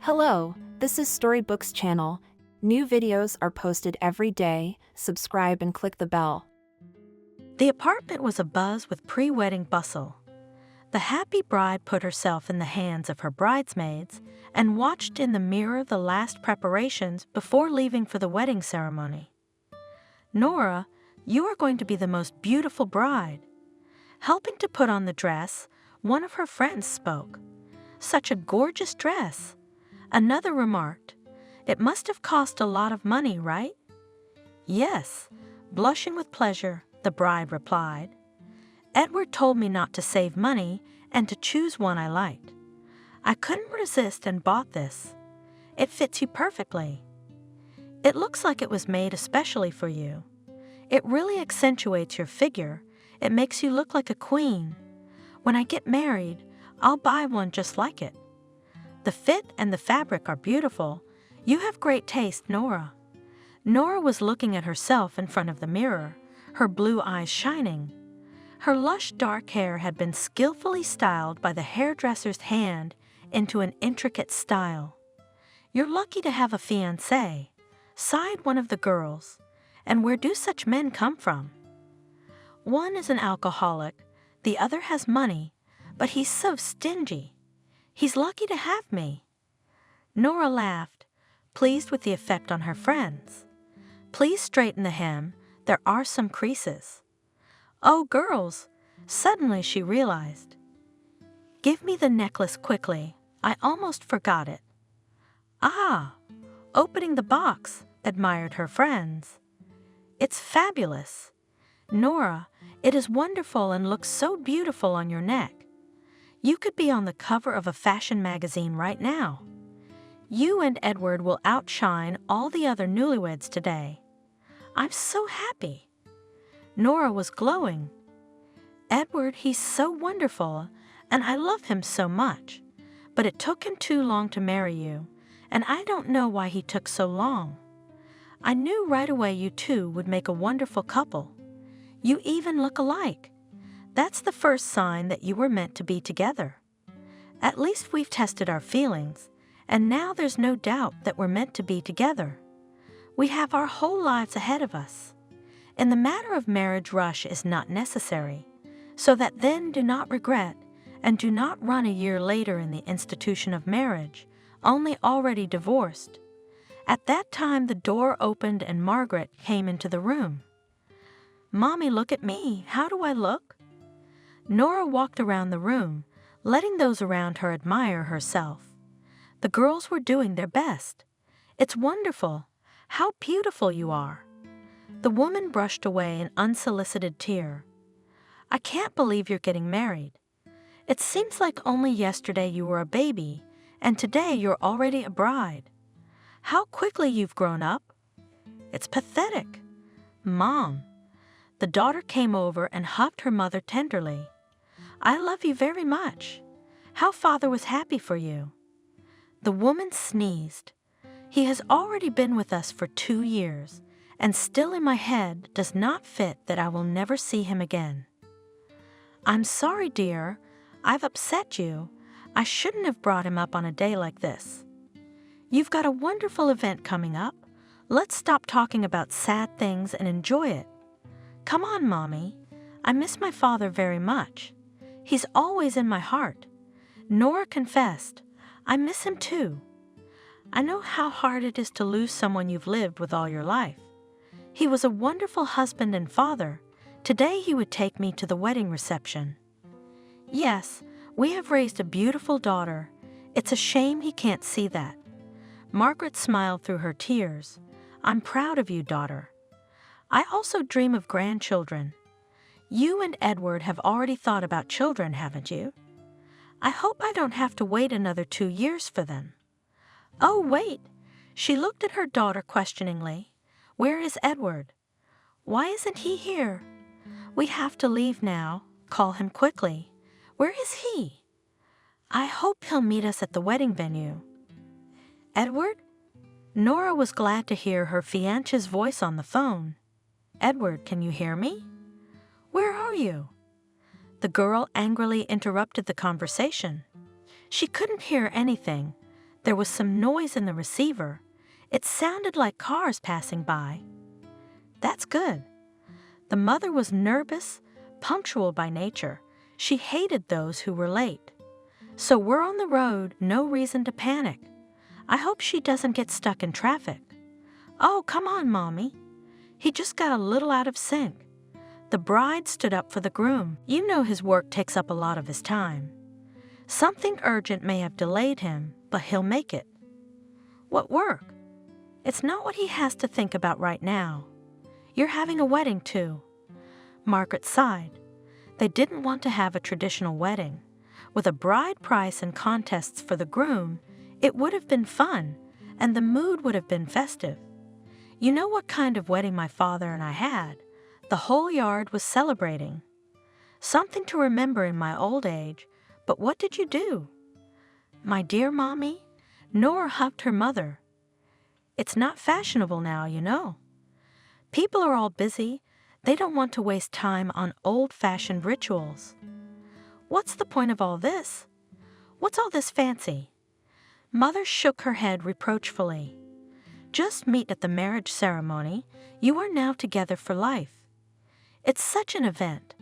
Hello, this is Storybooks channel. New videos are posted every day. Subscribe and click the bell. The apartment was abuzz with pre-wedding bustle. The happy bride put herself in the hands of her bridesmaids and watched in the mirror the last preparations before leaving for the wedding ceremony. "Nora, you are going to be the most beautiful bride." Helping to put on the dress, one of her friends spoke. "Such a gorgeous dress." Another remarked, "It must have cost a lot of money, right?" "Yes," blushing with pleasure, the bride replied. "Edward told me not to save money and to choose one I liked. I couldn't resist and bought this. It fits you perfectly. It looks like it was made especially for you. It really accentuates your figure. It makes you look like a queen. When I get married, I'll buy one just like it. The fit and the fabric are beautiful. You have great taste, Nora." Nora was looking at herself in front of the mirror, her blue eyes shining. Her lush dark hair had been skillfully styled by the hairdresser's hand into an intricate style. "You're lucky to have a fiancé," sighed one of the girls. "And where do such men come from?" "One is an alcoholic, the other has money, but he's so stingy. He's lucky to have me." Nora laughed, pleased with the effect on her friends. "Please straighten the hem. There are some creases." "Oh, girls!" Suddenly she realized. "Give me the necklace quickly. I almost forgot it." "Ah!" Opening the box, admired her friends. "It's fabulous. Nora, it is wonderful and looks so beautiful on your neck. You could be on the cover of a fashion magazine right now. You and Edward will outshine all the other newlyweds today. I'm so happy." Nora was glowing. "Edward, he's so wonderful, and I love him so much. But it took him too long to marry you, and I don't know why he took so long. I knew right away you two would make a wonderful couple. You even look alike. That's the first sign that you were meant to be together. At least we've tested our feelings, and now there's no doubt that we're meant to be together. We have our whole lives ahead of us. In the matter of marriage, rush is not necessary, so that then do not regret, and do not run a year later in the institution of marriage, only already divorced." At that time the door opened and Margaret came into the room. "Mommy, look at me. How do I look?" Nora walked around the room, letting those around her admire herself. The girls were doing their best. "It's wonderful. How beautiful you are." The woman brushed away an unsolicited tear. "I can't believe you're getting married. It seems like only yesterday you were a baby, and today you're already a bride. How quickly you've grown up. It's pathetic." "Mom." The daughter came over and hugged her mother tenderly. "I love you very much. How father was happy for you." The woman sneezed. "He has already been with us for 2 years, and still in my head does not fit that I will never see him again." "I'm sorry, dear. I've upset you. I shouldn't have brought him up on a day like this. You've got a wonderful event coming up. Let's stop talking about sad things and enjoy it. Come on, Mommy. I miss my father very much. He's always in my heart." Nora confessed, "I miss him too. I know how hard it is to lose someone you've lived with all your life. He was a wonderful husband and father. Today he would take me to the wedding reception. Yes, we have raised a beautiful daughter. It's a shame he can't see that." Margaret smiled through her tears. "I'm proud of you, daughter. I also dream of grandchildren. You and Edward have already thought about children, haven't you? I hope I don't have to wait another 2 years for them." "Oh, wait." She looked at her daughter questioningly. "Where is Edward? Why isn't he here? We have to leave now. Call him quickly. Where is he? I hope he'll meet us at the wedding venue." "Edward?" Nora was glad to hear her fiancé's voice on the phone. "Edward, can you hear me? Where are you?" The girl angrily interrupted the conversation. She couldn't hear anything. There was some noise in the receiver. It sounded like cars passing by. That's good. The mother was nervous, punctual by nature. She hated those who were late. So we're on the road, no reason to panic. I hope she doesn't get stuck in traffic. Oh, come on, Mommy. He just got a little out of sync. The bride stood up for the groom. You know his work takes up a lot of his time. Something urgent may have delayed him, but he'll make it. What work? It's not what he has to think about right now. You're having a wedding, too. Margaret sighed. They didn't want to have a traditional wedding. With a bride price and contests for the groom, it would have been fun, and the mood would have been festive. You know what kind of wedding my father and I had? The whole yard was celebrating. Something to remember in my old age, but what did you do? My dear Mommy, Nora hugged her mother. It's not fashionable now, you know. People are all busy. They don't want to waste time on old-fashioned rituals. What's the point of all this? What's all this fancy? Mother shook her head reproachfully. Just meet at the marriage ceremony. You are now together for life. It's such an event.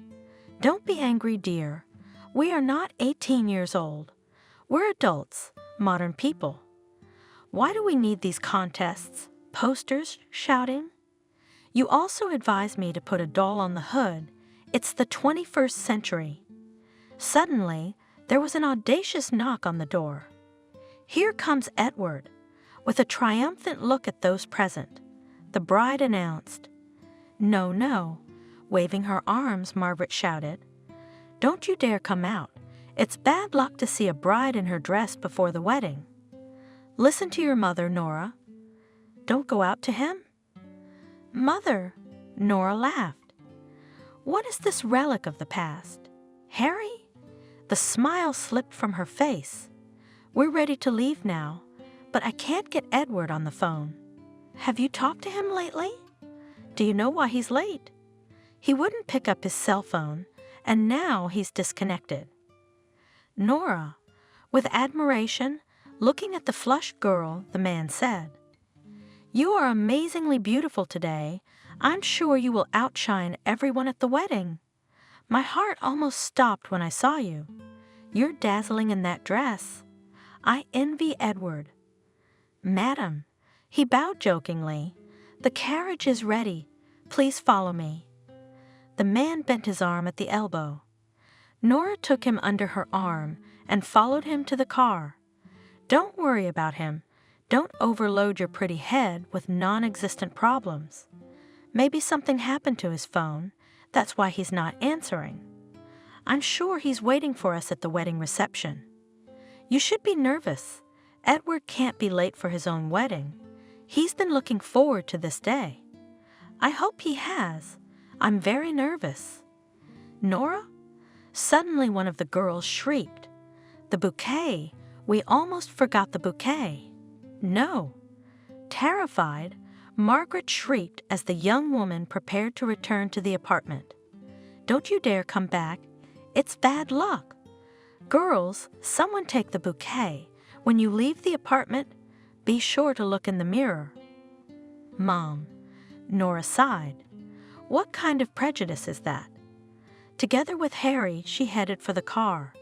Don't be angry, dear. We are not 18 years old. We're adults, modern people. Why do we need these contests, posters, shouting? You also advised me to put a doll on the hood. It's the 21st century. Suddenly, there was an audacious knock on the door. Here comes Edward. With a triumphant look at those present, the bride announced. No, no. Waving her arms, Margaret shouted. Don't you dare come out. It's bad luck to see a bride in her dress before the wedding. Listen to your mother, Nora. Don't go out to him? Mother, Nora laughed. What is this relic of the past? Harry? The smile slipped from her face. We're ready to leave now, but I can't get Edward on the phone. Have you talked to him lately? Do you know why he's late? He wouldn't pick up his cell phone, and now he's disconnected. Nora, with admiration, looking at the flushed girl, the man said, You are amazingly beautiful today. I'm sure you will outshine everyone at the wedding. My heart almost stopped when I saw you. You're dazzling in that dress. I envy Edward. Madam, he bowed jokingly. The carriage is ready. Please follow me. The man bent his arm at the elbow. Nora took him under her arm and followed him to the car. Don't worry about him. Don't overload your pretty head with non-existent problems. Maybe something happened to his phone. That's why he's not answering. I'm sure he's waiting for us at the wedding reception. You should be nervous. Edward can't be late for his own wedding. He's been looking forward to this day. I hope he has. I'm very nervous. Nora? Suddenly one of the girls shrieked. The bouquet! We almost forgot the bouquet. No. Terrified, Margaret shrieked as the young woman prepared to return to the apartment. Don't you dare come back. It's bad luck. Girls, someone take the bouquet. When you leave the apartment, be sure to look in the mirror. Mom, Nora sighed. What kind of prejudice is that? Together with Harry, she headed for the car.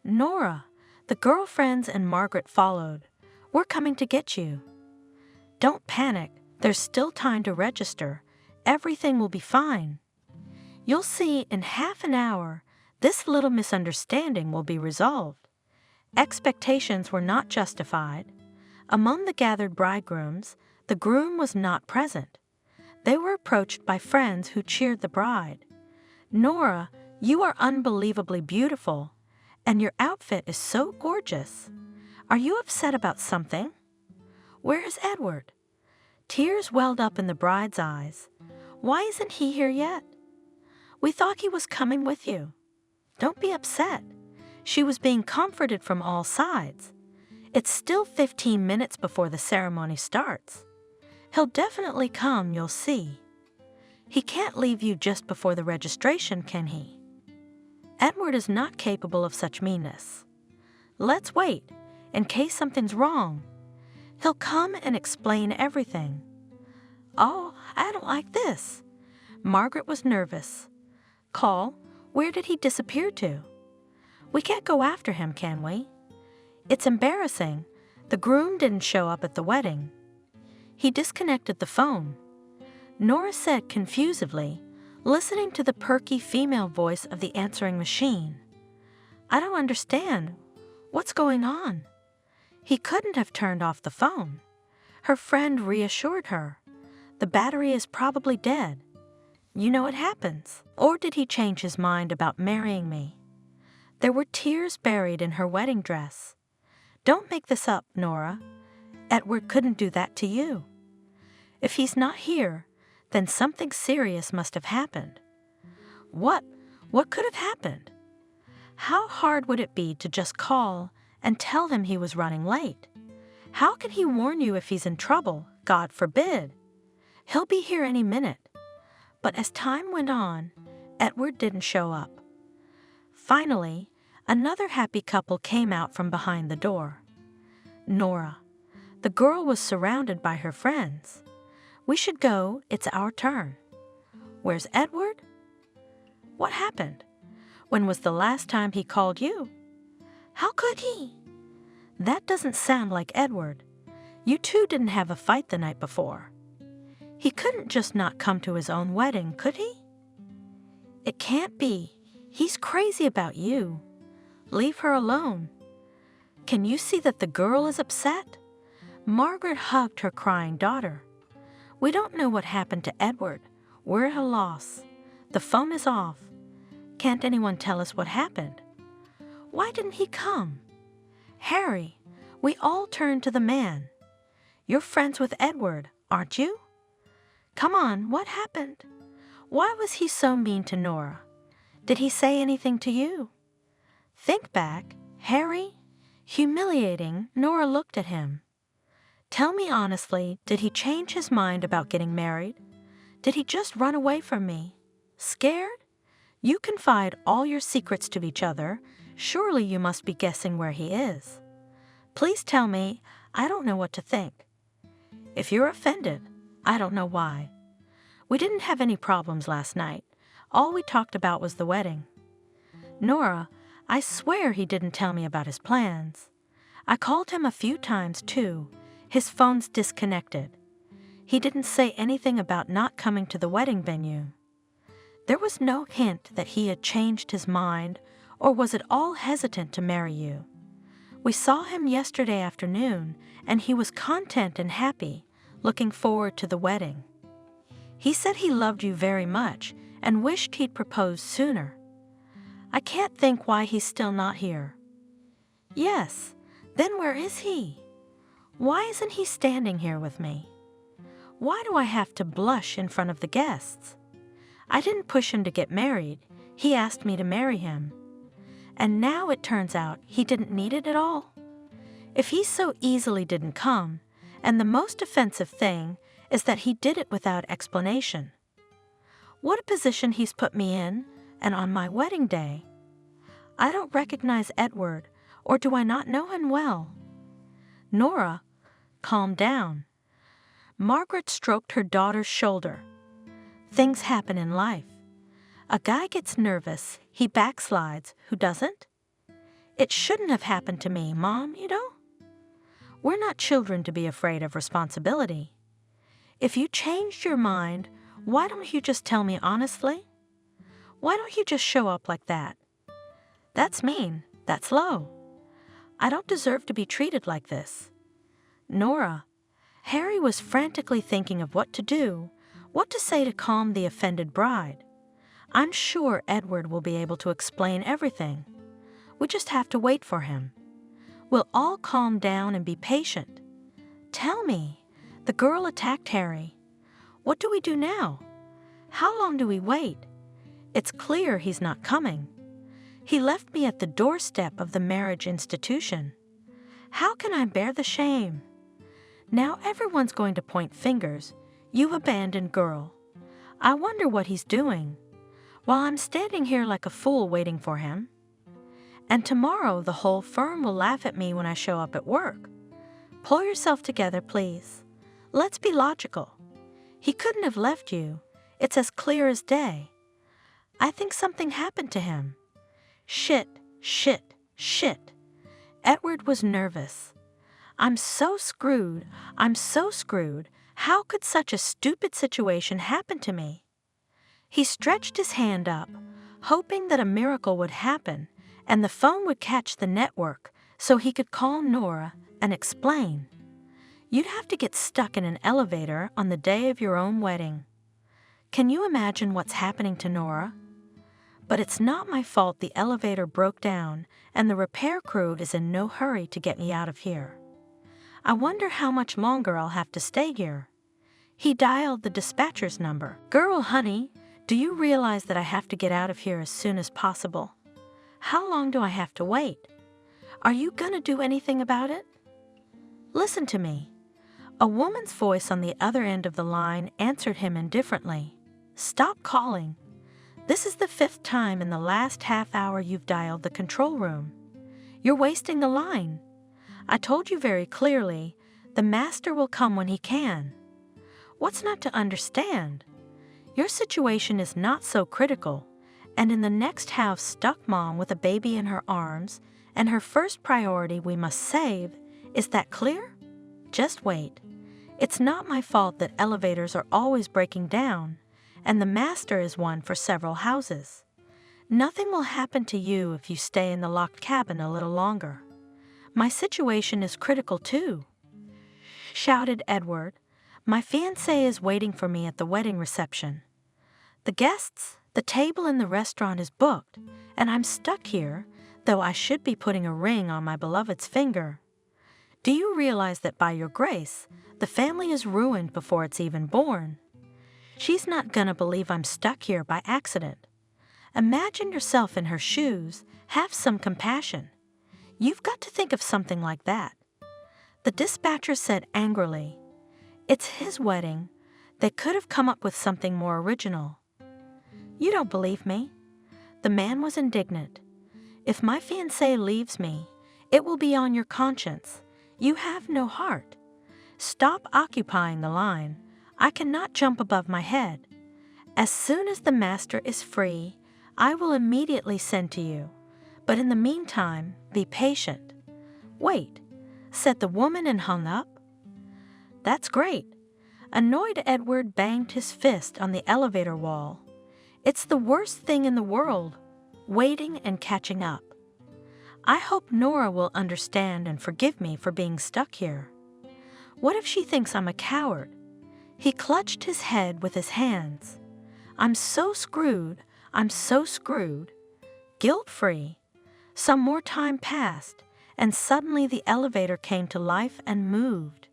Nora, the girlfriends and Margaret followed. We're coming to get you. Don't panic. There's still time to register. Everything will be fine. You'll see in half an hour, this little misunderstanding will be resolved. Expectations were not justified. Among the gathered bridegrooms, the groom was not present. They were approached by friends who cheered the bride. Nora, you are unbelievably beautiful, and your outfit is so gorgeous. Are you upset about something? Where is Edward? Tears welled up in the bride's eyes. Why isn't he here yet? We thought he was coming with you. Don't be upset. She was being comforted from all sides. It's still 15 minutes before the ceremony starts. He'll definitely come, you'll see. He can't leave you just before the registration, can he? Edward is not capable of such meanness. Let's wait. in case something's wrong. He'll come and explain everything. Oh, I don't like this. Margaret was nervous. Call, where did he disappear to? We can't go after him, can we? It's embarrassing. The groom didn't show up at the wedding. He disconnected the phone. Nora said confusedly, listening to the perky female voice of the answering machine. I don't understand. What's going on? He couldn't have turned off the phone. Her friend reassured her. The battery is probably dead. You know it happens. Or did he change his mind about marrying me? There were tears buried in her wedding dress. Don't make this up, Nora. Edward couldn't do that to you. If he's not here, then something serious must have happened. What? What could have happened? How hard would it be to just call and tell him he was running late? How can he warn you if he's in trouble? God forbid. He'll be here any minute. But as time went on, Edward didn't show up. Finally, another happy couple came out from behind the door. Nora. The girl was surrounded by her friends. We should go. It's our turn. Where's Edward? What happened? When was the last time he called you? How could he? That doesn't sound like Edward. You two didn't have a fight the night before. He couldn't just not come to his own wedding, could he? It can't be. He's crazy about you. Leave her alone. Can you see that the girl is upset? Margaret hugged her crying daughter. We don't know what happened to Edward. We're at a loss. The phone is off. Can't anyone tell us what happened? Why didn't he come? Harry, we all turned to the man. You're friends with Edward, aren't you? Come on, what happened? Why was he so mean to Nora? Did he say anything to you? Think back, Harry. Humiliating, Nora looked at him. Tell me honestly, did he change his mind about getting married? Did he just run away from me? Scared? You confide all your secrets to each other. Surely you must be guessing where he is. Please tell me. I don't know what to think. If you're offended, I don't know why. We didn't have any problems last night. All we talked about was the wedding. Nora, I swear he didn't tell me about his plans. I called him a few times, too. His phone's disconnected. He didn't say anything about not coming to the wedding venue. There was no hint that he had changed his mind or was at all hesitant to marry you. We saw him yesterday afternoon, and he was content and happy, looking forward to the wedding. He said he loved you very much and wished he'd proposed sooner. I can't think why he's still not here. Yes, then where is he? Why isn't he standing here with me? Why do I have to blush in front of the guests? I didn't push him to get married. He asked me to marry him. And now it turns out he didn't need it at all. If he so easily didn't come, and the most offensive thing is that he did it without explanation. What a position he's put me in, and on my wedding day. I don't recognize Edward, or do I not know him well? Nora, calm down. Margaret stroked her daughter's shoulder. Things happen in life. A guy gets nervous, he backslides, who doesn't? It shouldn't have happened to me, Mom, you know? We're not children to be afraid of responsibility. If you changed your mind, why don't you just tell me honestly? Why don't you just show up like that? That's mean. That's low. I don't deserve to be treated like this. Nora, Harry was frantically thinking of what to do, what to say to calm the offended bride. I'm sure Edward will be able to explain everything. We just have to wait for him. We'll all calm down and be patient. Tell me, the girl attacked Harry. What do we do now? How long do we wait? It's clear he's not coming. He left me at the doorstep of the marriage institution. How can I bear the shame? Now everyone's going to point fingers. You abandoned girl. I wonder what he's doing. While I'm standing here like a fool waiting for him. And tomorrow the whole firm will laugh at me when I show up at work. Pull yourself together, please. Let's be logical. He couldn't have left you. It's as clear as day. I think something happened to him. Shit. Edward was nervous. I'm so screwed. How could such a stupid situation happen to me? He stretched his hand up, hoping that a miracle would happen and the phone would catch the network so he could call Nora and explain. You'd have to get stuck in an elevator on the day of your own wedding. Can you imagine what's happening to Nora? But it's not my fault the elevator broke down and the repair crew is in no hurry to get me out of here. I wonder how much longer I'll have to stay here. He dialed the dispatcher's number. Girl, honey, do you realize that I have to get out of here as soon as possible? How long do I have to wait? Are you gonna do anything about it? Listen to me. A woman's voice on the other end of the line answered him indifferently. Stop calling. This is the 5th time in the last half hour you've dialed the control room. You're wasting the line. I told you very clearly, the master will come when he can. What's not to understand? Your situation is not so critical, and in the next house stuck mom with a baby in her arms, and her first priority we must save. Is that clear? Just wait. It's not my fault that elevators are always breaking down, and the master is one for several houses. Nothing will happen to you if you stay in the locked cabin a little longer. My situation is critical too, shouted Edward. My fiancé is waiting for me at the wedding reception. The guests, the table in the restaurant is booked, and I'm stuck here, though I should be putting a ring on my beloved's finger. Do you realize that by your grace, the family is ruined before it's even born? She's not gonna believe I'm stuck here by accident. Imagine yourself in her shoes. Have some compassion. You've got to think of something like that. The dispatcher said angrily, It's his wedding. They could have come up with something more original. You don't believe me? The man was indignant. If my fiancé leaves me, it will be on your conscience. You have no heart. Stop occupying the line. I cannot jump above my head. As soon as the master is free, I will immediately send to you. But in the meantime, be patient. Wait, said the woman and hung up. That's great. Annoyed Edward banged his fist on the elevator wall. It's the worst thing in the world, waiting and catching up. I hope Nora will understand and forgive me for being stuck here. What if she thinks I'm a coward? He clutched his head with his hands. I'm so screwed. Guilt-free. Some more time passed, and suddenly the elevator came to life and moved.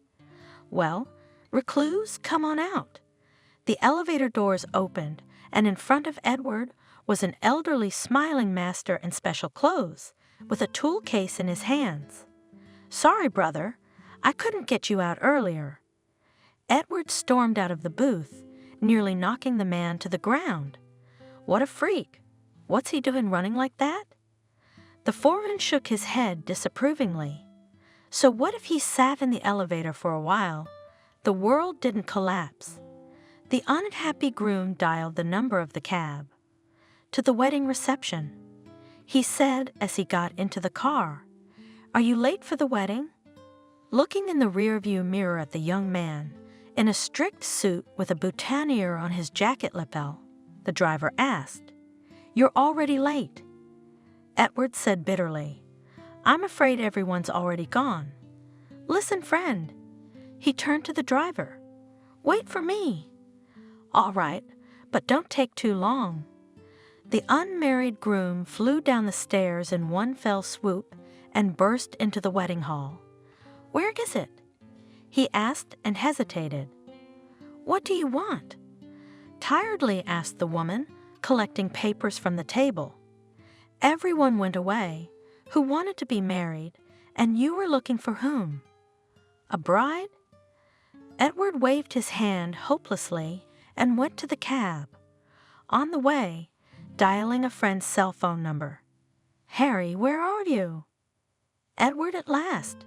Well, recluse, come on out. The elevator doors opened, and in front of Edward was an elderly smiling master in special clothes, with a tool case in his hands. Sorry, brother, I couldn't get you out earlier. Edward stormed out of the booth, nearly knocking the man to the ground. What a freak! What's he doing running like that? The foreman shook his head disapprovingly. So what if he sat in the elevator for a while? The world didn't collapse. The unhappy groom dialed the number of the cab. To the wedding reception. He said as he got into the car, Are you late for the wedding? Looking in the rearview mirror at the young man, in a strict suit with a boutonniere on his jacket lapel, the driver asked, You're already late. Edward said bitterly, I'm afraid everyone's already gone. Listen, friend. He turned to the driver. Wait for me. All right, but don't take too long. The unmarried groom flew down the stairs in one fell swoop and burst into the wedding hall. Where is it? He asked and hesitated. What do you want? Tiredly asked the woman, collecting papers from the table. Everyone went away who wanted to be married, and you were looking for whom? A bride? Edward waved his hand hopelessly and went to the cab. On the way, dialing a friend's cell phone number. Harry, where are you? Edward, at last.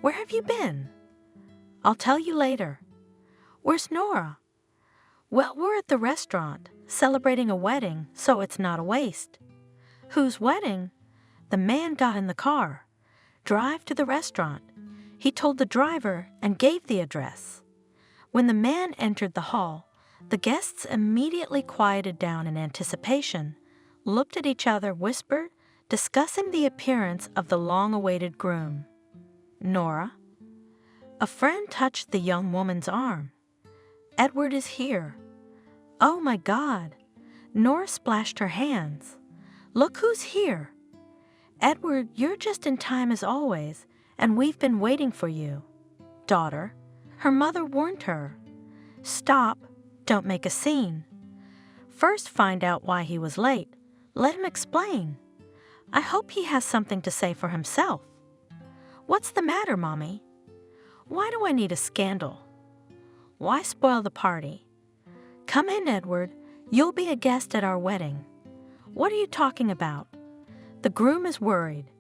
Where have you been? I'll tell you later. Where's Nora? Well, we're at the restaurant, celebrating a wedding, so it's not a waste. Whose wedding? The man got in the car. Drive to the restaurant. He told the driver and gave the address. When the man entered the hall, the guests immediately quieted down in anticipation, looked at each other, whispered, discussing the appearance of the long-awaited groom. Nora? A friend touched the young woman's arm. Edward is here. Oh my God! Nora splashed her hands. Look who's here! Edward, you're just in time as always, and we've been waiting for you. Daughter, her mother warned her. Stop, don't make a scene. First find out why he was late. Let him explain. I hope he has something to say for himself. What's the matter, Mommy? Why do I need a scandal? Why spoil the party? Come in, Edward. You'll be a guest at our wedding. What are you talking about? The groom is worried.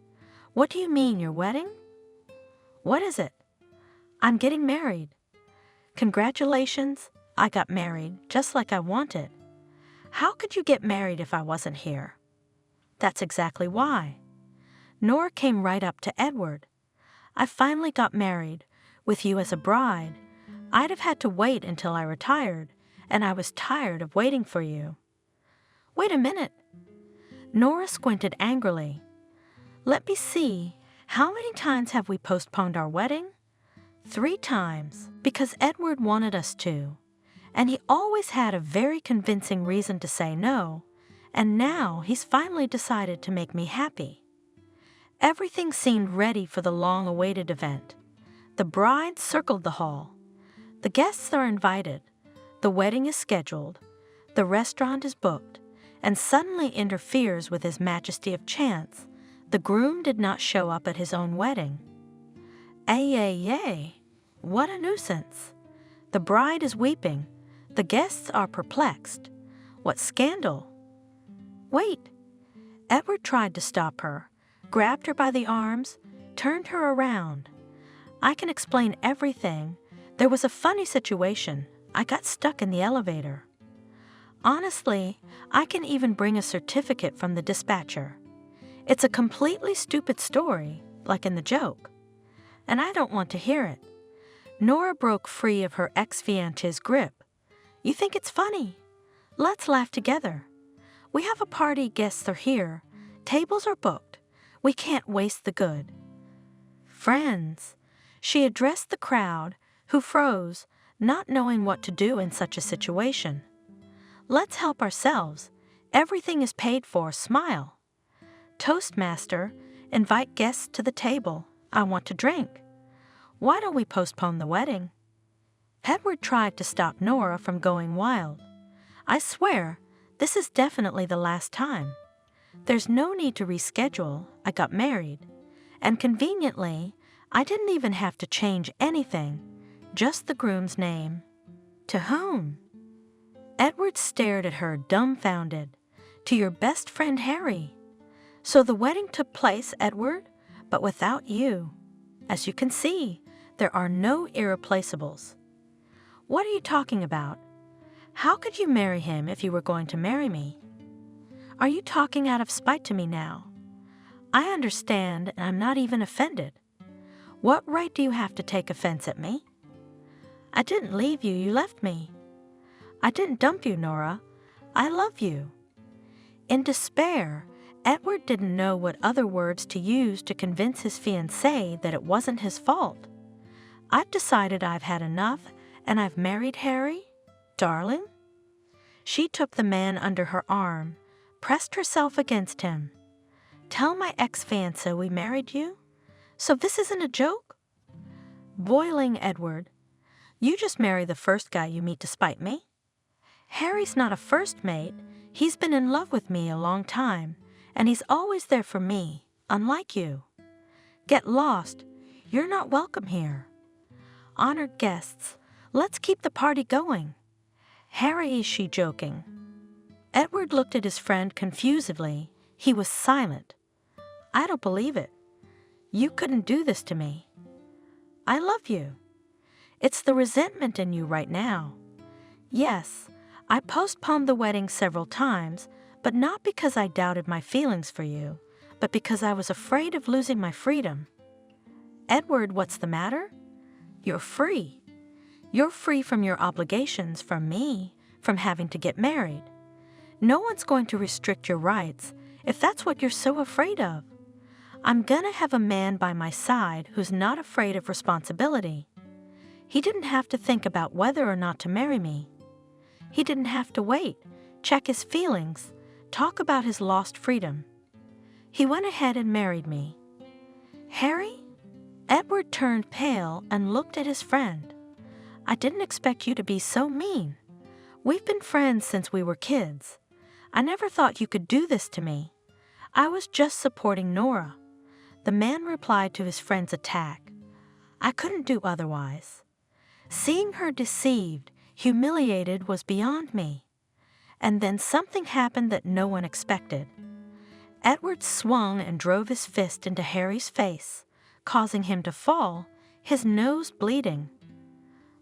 What do you mean, your wedding? What is it? I'm getting married. Congratulations, I got married just like I wanted. How could you get married if I wasn't here? That's exactly why. Nora came right up to Edward. I finally got married, with you as a bride. I'd have had to wait until I retired, and I was tired of waiting for you. Wait a minute. Nora squinted angrily. Let me see, how many times have we postponed our wedding? 3 times, because Edward wanted us to, and he always had a very convincing reason to say no, and now he's finally decided to make me happy. Everything seemed ready for the long-awaited event. The bride circled the hall. The guests are invited. The wedding is scheduled. The restaurant is booked, and suddenly interferes with his majesty of chance. The groom did not show up at his own wedding. Ay, what a nuisance. The bride is weeping. The guests are perplexed. What scandal? Wait. Edward tried to stop her, grabbed her by the arms, turned her around. I can explain everything. There was a funny situation. I got stuck in the elevator. Honestly, I can even bring a certificate from the dispatcher. It's a completely stupid story, like in the joke. And I don't want to hear it. Nora broke free of her ex-fiance's grip. You think it's funny? Let's laugh together. We have a party, guests are here. Tables are booked. We can't waste the good. Friends, she addressed the crowd, who froze, not knowing what to do in such a situation. Let's help ourselves. Everything is paid for. Smile. Toastmaster, invite guests to the table. I want to drink. Why don't we postpone the wedding? Edward tried to stop Nora from going wild. I swear, this is definitely the last time. There's no need to reschedule. I got married. And conveniently, I didn't even have to change anything, just the groom's name. To whom? Edward stared at her, dumbfounded. To your best friend, Harry. So the wedding took place, Edward, but without you. As you can see, there are no irreplaceables. What are you talking about? How could you marry him if you were going to marry me? Are you talking out of spite to me now? I understand, and I'm not even offended. What right do you have to take offense at me? I didn't leave you, you left me. I didn't dump you, Nora. I love you. In despair, Edward didn't know what other words to use to convince his fiancée that it wasn't his fault. I've decided I've had enough, and I've married Harry. Darling? She took the man under her arm, pressed herself against him. Tell my ex-fiancé we married you? So this isn't a joke? Boiling Edward. You just marry the first guy you meet to spite me? Harry's not a first mate. He's been in love with me a long time, and he's always there for me, unlike you. Get lost. You're not welcome here. Honored guests, let's keep the party going. Harry, is she joking? Edward looked at his friend confusedly. He was silent. I don't believe it. You couldn't do this to me. I love you. It's the resentment in you right now. Yes, I postponed the wedding several times, but not because I doubted my feelings for you, but because I was afraid of losing my freedom. Edward, what's the matter? You're free. You're free from your obligations, from me, from having to get married. No one's going to restrict your rights if that's what you're so afraid of. I'm gonna have a man by my side who's not afraid of responsibility. He didn't have to think about whether or not to marry me. He didn't have to wait, check his feelings, talk about his lost freedom. He went ahead and married me. Harry? Edward turned pale and looked at his friend. I didn't expect you to be so mean. We've been friends since we were kids. I never thought you could do this to me. I was just supporting Nora. The man replied to his friend's attack. I couldn't do otherwise. Seeing her deceived, humiliated was beyond me. And then something happened that no one expected. Edward swung and drove his fist into Harry's face, causing him to fall, his nose bleeding.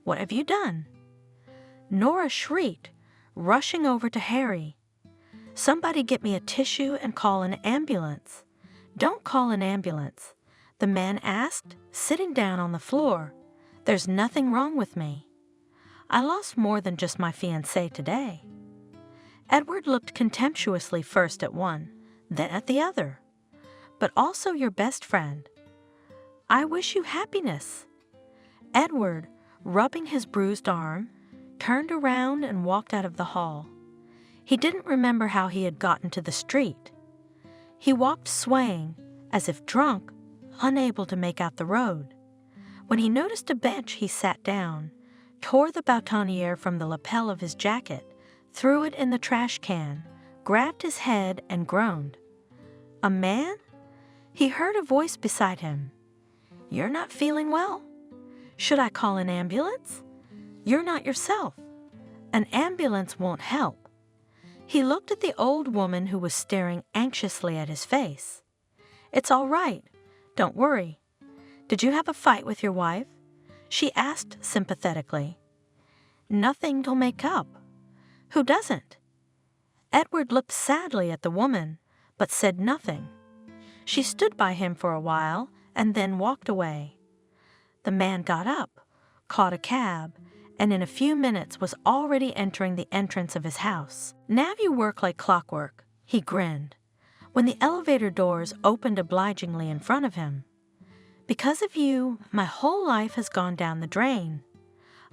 What have you done? Nora shrieked, rushing over to Harry. Somebody get me a tissue and call an ambulance. Don't call an ambulance, the man asked, sitting down on the floor. There's nothing wrong with me. I lost more than just my fiancé today. Edward looked contemptuously first at one, then at the other. But also your best friend. I wish you happiness. Edward, rubbing his bruised arm, turned around and walked out of the hall. He didn't remember how he had gotten to the street. He walked swaying, as if drunk, unable to make out the road. When he noticed a bench, he sat down, tore the boutonniere from the lapel of his jacket, threw it in the trash can, grabbed his head, and groaned. A man? He heard a voice beside him. You're not feeling well? Should I call an ambulance? You're not yourself. An ambulance won't help. He looked at the old woman who was staring anxiously at his face. It's all right. Don't worry. Did you have a fight with your wife? She asked sympathetically. Nothing to make up. Who doesn't? Edward looked sadly at the woman, but said nothing. She stood by him for a while and then walked away. The man got up, caught a cab, and in a few minutes was already entering the entrance of his house. Now you work like clockwork, he grinned, when the elevator doors opened obligingly in front of him. Because of you, my whole life has gone down the drain.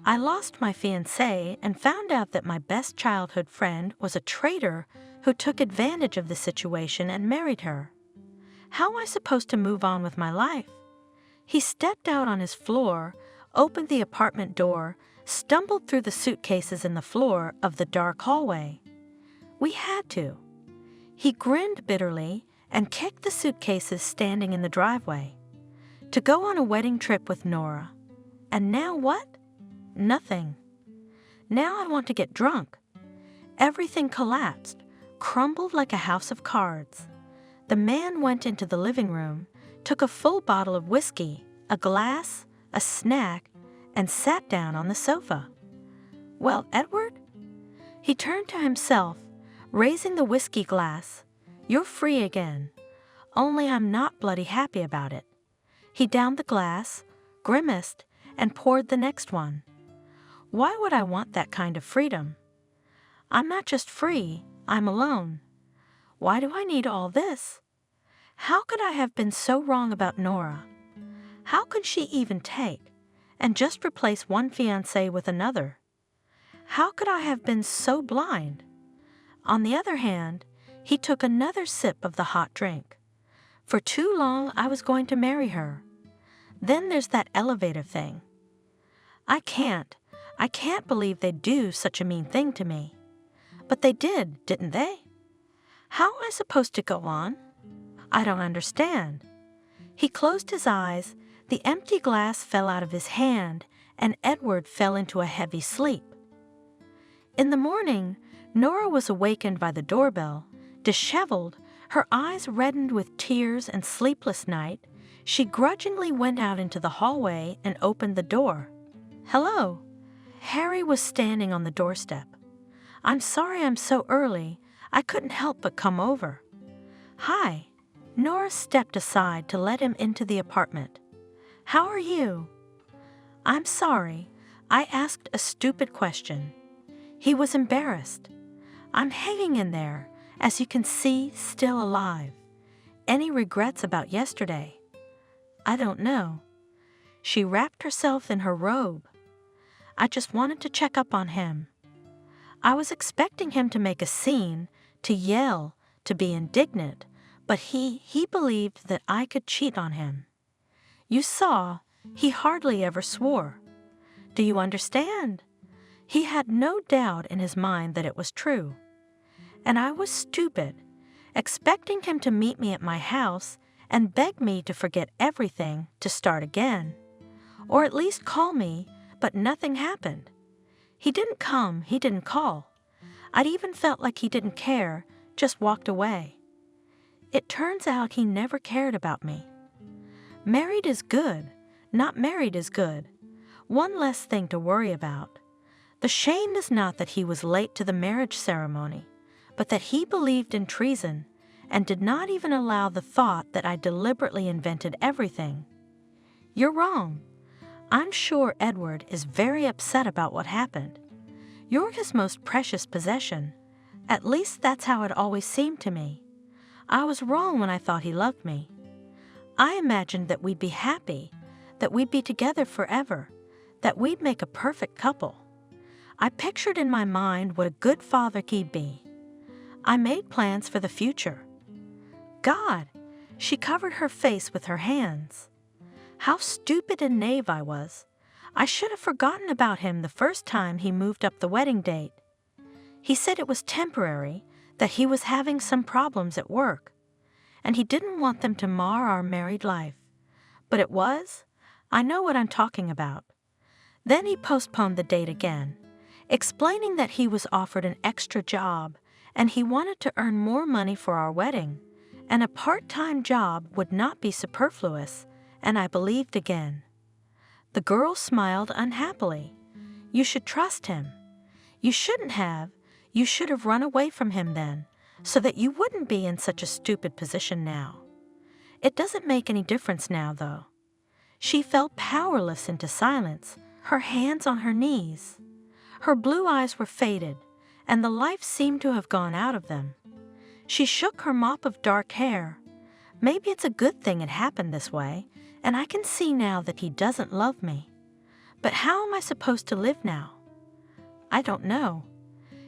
I lost my fiancé and found out that my best childhood friend was a traitor who took advantage of the situation and married her. How am I supposed to move on with my life? He stepped out on his floor, opened the apartment door, stumbled through the suitcases in the floor of the dark hallway. We had to. He grinned bitterly and kicked the suitcases standing in the driveway. To go on a wedding trip with Nora. And now what? Nothing. Now I want to get drunk. Everything collapsed, crumbled like a house of cards. The man went into the living room, took a full bottle of whiskey, a glass, a snack, and sat down on the sofa. Well, Edward? He turned to himself, raising the whiskey glass. You're free again. Only I'm not bloody happy about it. He downed the glass, grimaced, and poured the next one. Why would I want that kind of freedom? I'm not just free, I'm alone. Why do I need all this? How could I have been so wrong about Nora? How could she even take and just replace one fiancé with another? How could I have been so blind? On the other hand, he took another sip of the hot drink. For too long, I was going to marry her. Then there's that elevator thing. I can't believe they'd do such a mean thing to me. But they did, didn't they? How am I supposed to go on? I don't understand. He closed his eyes, the empty glass fell out of his hand, and Edward fell into a heavy sleep. In the morning, Nora was awakened by the doorbell, disheveled, Her eyes reddened with tears and sleepless night, she grudgingly went out into the hallway and opened the door. "Hello." Harry was standing on the doorstep. "I'm sorry I'm so early. I couldn't help but come over." "Hi." Nora stepped aside to let him into the apartment. "How are you?" "I'm sorry. I asked a stupid question." He was embarrassed. "I'm hanging in there, as you can see, still alive. Any regrets about yesterday?" "I don't know." She wrapped herself in her robe. "I just wanted to check up on him." I was expecting him to make a scene, to yell, to be indignant, but he believed that I could cheat on him. You saw, he hardly ever swore. Do you understand? He had no doubt in his mind that it was true. And I was stupid, expecting him to meet me at my house and beg me to forget everything, to start again. Or at least call me, but nothing happened. He didn't come, he didn't call. I'd even felt like he didn't care, just walked away. It turns out he never cared about me. Married is good, not married is good. One less thing to worry about. The shame is not that he was late to the marriage ceremony, but that he believed in treason and did not even allow the thought that I deliberately invented everything. You're wrong. I'm sure Edward is very upset about what happened. You're his most precious possession. At least that's how it always seemed to me. I was wrong when I thought he loved me. I imagined that we'd be happy, that we'd be together forever, that we'd make a perfect couple. I pictured in my mind what a good father he'd be. I made plans for the future. God, she covered her face with her hands. How stupid and naive I was. I should have forgotten about him the first time he moved up the wedding date. He said it was temporary, that he was having some problems at work, and he didn't want them to mar our married life. But it was. I know what I'm talking about. Then he postponed the date again, explaining that he was offered an extra job and he wanted to earn more money for our wedding, and a part-time job would not be superfluous, and I believed again. The girl smiled unhappily. You should trust him. You shouldn't have. You should have run away from him then, so that you wouldn't be in such a stupid position now. It doesn't make any difference now, though. She fell powerless into silence, her hands on her knees. Her blue eyes were faded, and the life seemed to have gone out of them. She shook her mop of dark hair. Maybe it's a good thing it happened this way, and I can see now that he doesn't love me. But how am I supposed to live now? I don't know.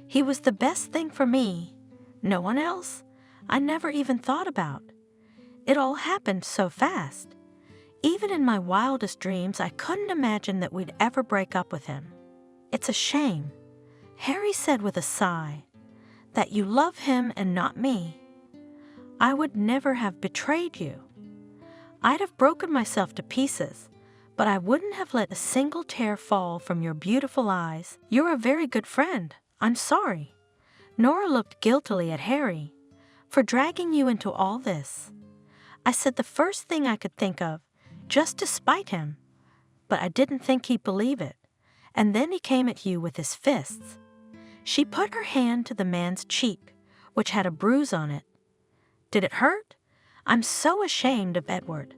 He was the best thing for me. No one else? I never even thought about. It all happened so fast. Even in my wildest dreams, I couldn't imagine that we'd ever break up with him. It's a shame, Harry said with a sigh, that you love him and not me. I would never have betrayed you. I'd have broken myself to pieces, but I wouldn't have let a single tear fall from your beautiful eyes. You're a very good friend. I'm sorry. Nora looked guiltily at Harry. For dragging you into all this. I said the first thing I could think of, just to spite him. But I didn't think he'd believe it. And then he came at you with his fists. She put her hand to the man's cheek, which had a bruise on it. Did it hurt? I'm so ashamed of Edward.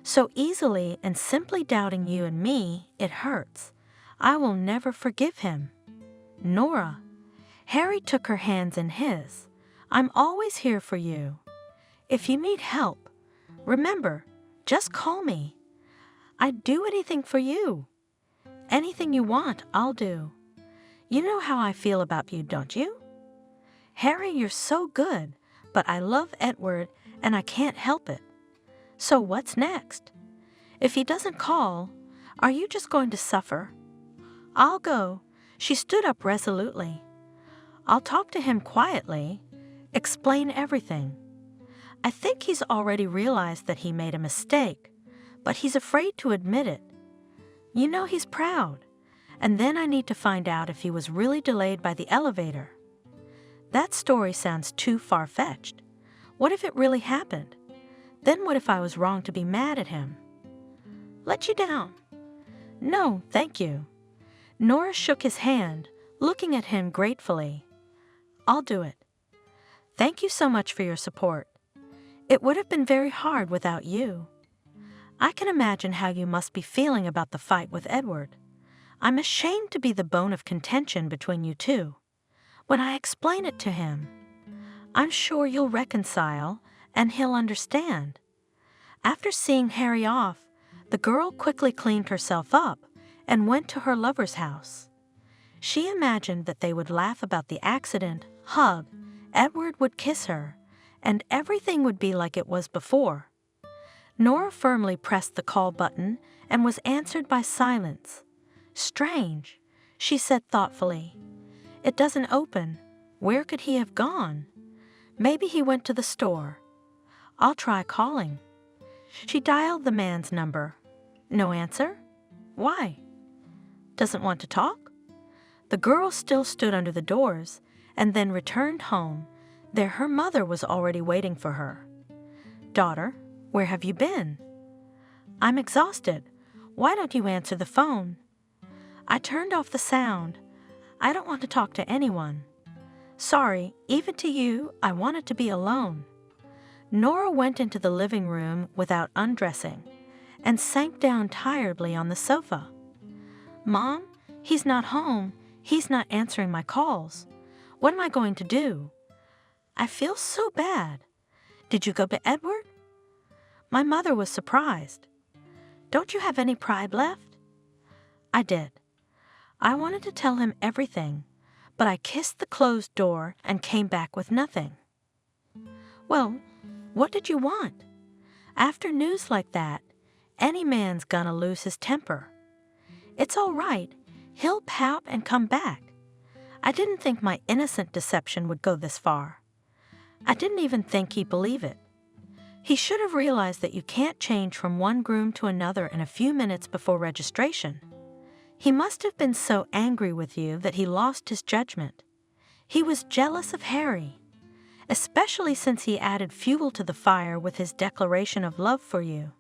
So easily and simply doubting you and me, it hurts. I will never forgive him. Nora. Harry took her hands in his. I'm always here for you. If you need help, remember, just call me. I'd do anything for you. Anything you want, I'll do. You know how I feel about you, don't you? Harry, you're so good, but I love Edward and I can't help it. So what's next? If he doesn't call, are you just going to suffer? I'll go. She stood up resolutely. I'll talk to him quietly, explain everything. I think he's already realized that he made a mistake, but he's afraid to admit it. You know he's proud, and then I need to find out if he was really delayed by the elevator. That story sounds too far-fetched. What if it really happened? Then what if I was wrong to be mad at him? Let you down? No, thank you. Nora shook his hand, looking at him gratefully. I'll do it. Thank you so much for your support. It would have been very hard without you. I can imagine how you must be feeling about the fight with Edward. I'm ashamed to be the bone of contention between you two. When I explain it to him, I'm sure you'll reconcile and he'll understand. After seeing Harry off, the girl quickly cleaned herself up and went to her lover's house. She imagined that they would laugh about the accident, hug, Edward would kiss her, and everything would be like it was before. Nora firmly pressed the call button and was answered by silence. Strange, she said thoughtfully. It doesn't open. Where could he have gone? Maybe he went to the store. I'll try calling. She dialed the man's number. No answer? Why? Doesn't want to talk? The girl still stood under the doors and then returned home. There her mother was already waiting for her. Daughter, where have you been? I'm exhausted. Why don't you answer the phone? I turned off the sound. I don't want to talk to anyone. Sorry, even to you, I wanted to be alone. Nora went into the living room without undressing and sank down tiredly on the sofa. Mom, he's not home. He's not answering my calls. What am I going to do? I feel so bad. Did you go to Edward? My mother was surprised. Don't you have any pride left? I did. I wanted to tell him everything, but I kissed the closed door and came back with nothing. Well, what did you want? After news like that, any man's gonna lose his temper. It's all right. He'll pout and come back. I didn't think my innocent deception would go this far. I didn't even think he'd believe it. He should have realized that you can't change from one groom to another in a few minutes before registration. He must have been so angry with you that he lost his judgment. He was jealous of Harry, especially since he added fuel to the fire with his declaration of love for you.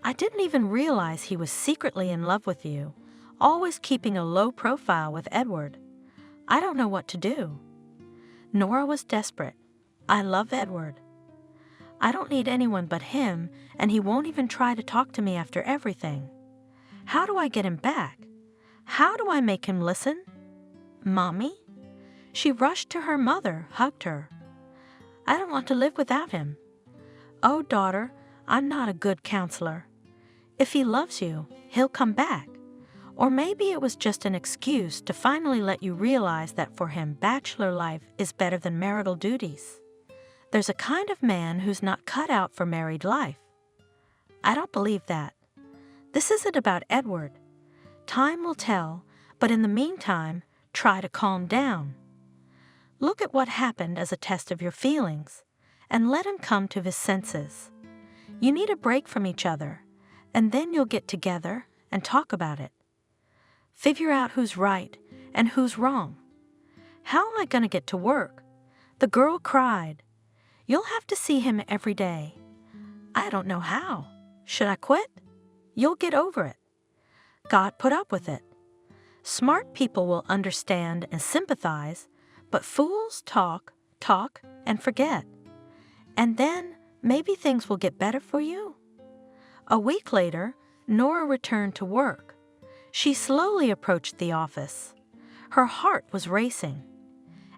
I didn't even realize he was secretly in love with you, always keeping a low profile with Edward. I don't know what to do. Nora was desperate. I love Edward. I don't need anyone but him, and he won't even try to talk to me after everything. How do I get him back? How do I make him listen? Mommy? She rushed to her mother, hugged her. I don't want to live without him. Oh, daughter, I'm not a good counselor. If he loves you, he'll come back. Or maybe it was just an excuse to finally let you realize that for him, bachelor life is better than marital duties. There's a kind of man who's not cut out for married life. I don't believe that. This isn't about Edward. Time will tell, but in the meantime, try to calm down. Look at what happened as a test of your feelings, and let him come to his senses. You need a break from each other, and then you'll get together and talk about it. Figure out who's right and who's wrong. How am I going to get to work? The girl cried. You'll have to see him every day. I don't know how. Should I quit? You'll get over it. God put up with it. Smart people will understand and sympathize, but fools talk, and forget. And then maybe things will get better for you. A week later, Nora returned to work. She slowly approached the office. Her heart was racing.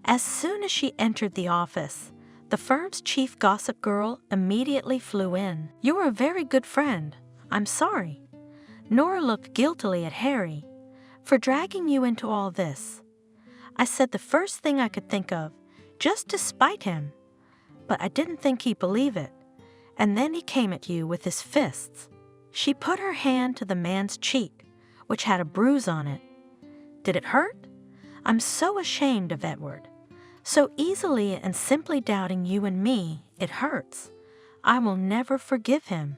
As soon as she entered the office, the firm's chief gossip girl immediately flew in. You're a very good friend. I'm sorry. Nora looked guiltily at Harry. For dragging you into all this. I said the first thing I could think of, just to spite him. But I didn't think he'd believe it. And then he came at you with his fists. She put her hand to the man's cheek, which had a bruise on it. Did it hurt? I'm so ashamed of Edward. So easily and simply doubting you and me, it hurts. I will never forgive him.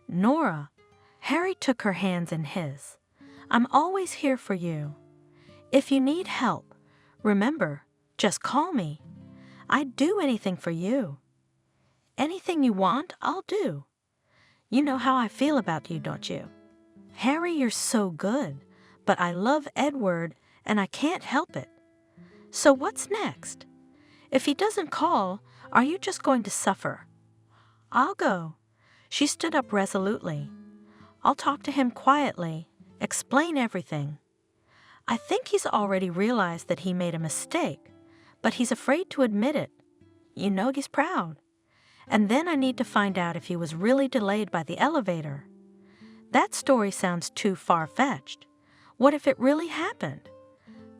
Nora, Harry took her hands in his. I'm always here for you. If you need help, remember, just call me. I'd do anything for you. Anything you want, I'll do. You know how I feel about you, don't you? Harry, you're so good, but I love Edward and I can't help it. So what's next? If he doesn't call, are you just going to suffer? I'll go. She stood up resolutely. I'll talk to him quietly, explain everything. I think he's already realized that he made a mistake, but he's afraid to admit it. You know he's proud. And then I need to find out if he was really delayed by the elevator. That story sounds too far-fetched. What if it really happened?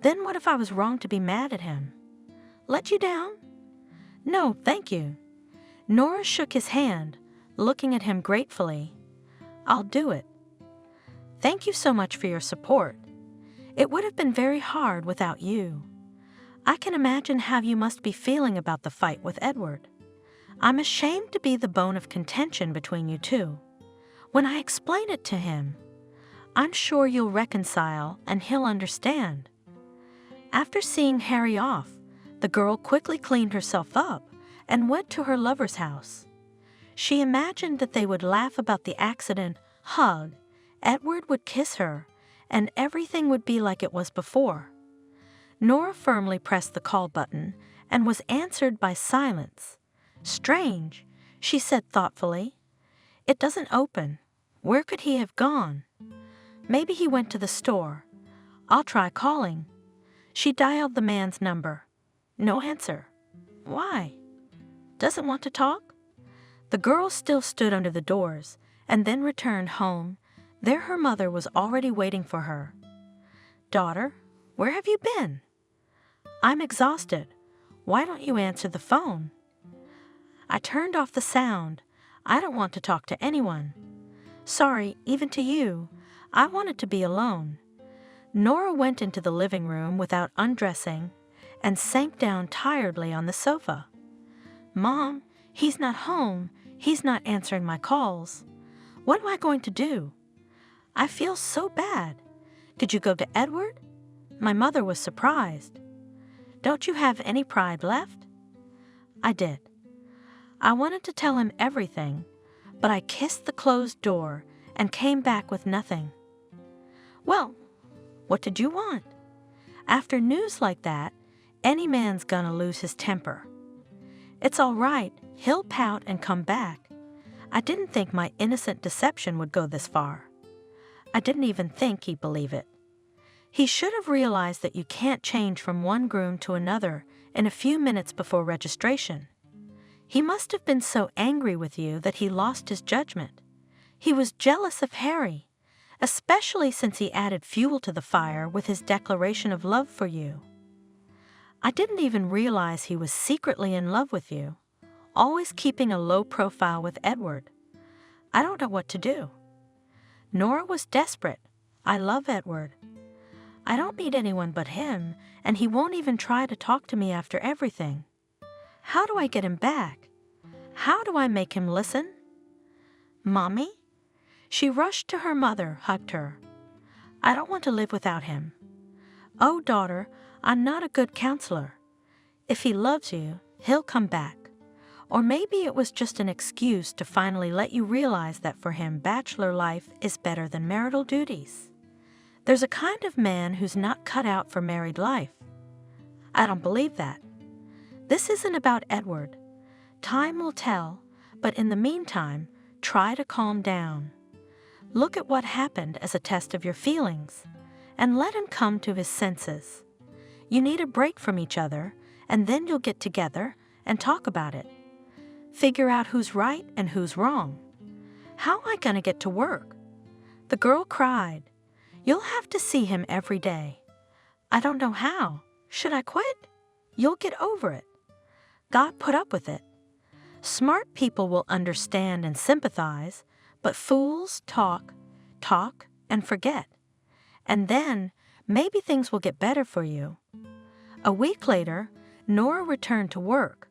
Then what if I was wrong to be mad at him? Let you down? No, thank you. Nora shook his hand, looking at him gratefully. I'll do it. Thank you so much for your support. It would have been very hard without you. I can imagine how you must be feeling about the fight with Edward. I'm ashamed to be the bone of contention between you two. When I explain it to him, I'm sure you'll reconcile and he'll understand. After seeing Harry off, the girl quickly cleaned herself up and went to her lover's house. She imagined that they would laugh about the accident, hug, Edward would kiss her, and everything would be like it was before. Nora firmly pressed the call button and was answered by silence. Strange, she said thoughtfully. It doesn't open. Where could he have gone? Maybe he went to the store. I'll try calling. She dialed the man's number. No answer. Why? Doesn't want to talk? The girl still stood under the doors and then returned home. There her mother was already waiting for her. Daughter, where have you been? I'm exhausted. Why don't you answer the phone? I turned off the sound. I don't want to talk to anyone. Sorry, even to you. I wanted to be alone. Nora went into the living room without undressing and sank down tiredly on the sofa. Mom, he's not home. He's not answering my calls. What am I going to do? I feel so bad. Did you go to Edward? My mother was surprised. Don't you have any pride left? I did. I wanted to tell him everything, but I kissed the closed door and came back with nothing. Well, what did you want? After news like that, any man's gonna lose his temper. It's all right, he'll pout and come back. I didn't think my innocent deception would go this far. I didn't even think he'd believe it. He should have realized that you can't change from one groom to another in a few minutes before registration. He must have been so angry with you that he lost his judgment. He was jealous of Harry, especially since he added fuel to the fire with his declaration of love for you. I didn't even realize he was secretly in love with you, always keeping a low profile with Edward. I don't know what to do. Nora was desperate. I love Edward. I don't need anyone but him, and he won't even try to talk to me after everything. How do I get him back? How do I make him listen? Mommy? She rushed to her mother, hugged her. I don't want to live without him. Oh, daughter, I'm not a good counselor. If he loves you, he'll come back. Or maybe it was just an excuse to finally let you realize that for him, bachelor life is better than marital duties. There's a kind of man who's not cut out for married life. I don't believe that. This isn't about Edward. Time will tell, but in the meantime, try to calm down. Look at what happened as a test of your feelings, and let him come to his senses. You need a break from each other, and then you'll get together and talk about it. Figure out who's right and who's wrong. How am I going to get to work? The girl cried. You'll have to see him every day. I don't know how. Should I quit? You'll get over it. God put up with it. Smart people will understand and sympathize, but fools talk, and forget. And then, maybe things will get better for you. A week later, Nora returned to work.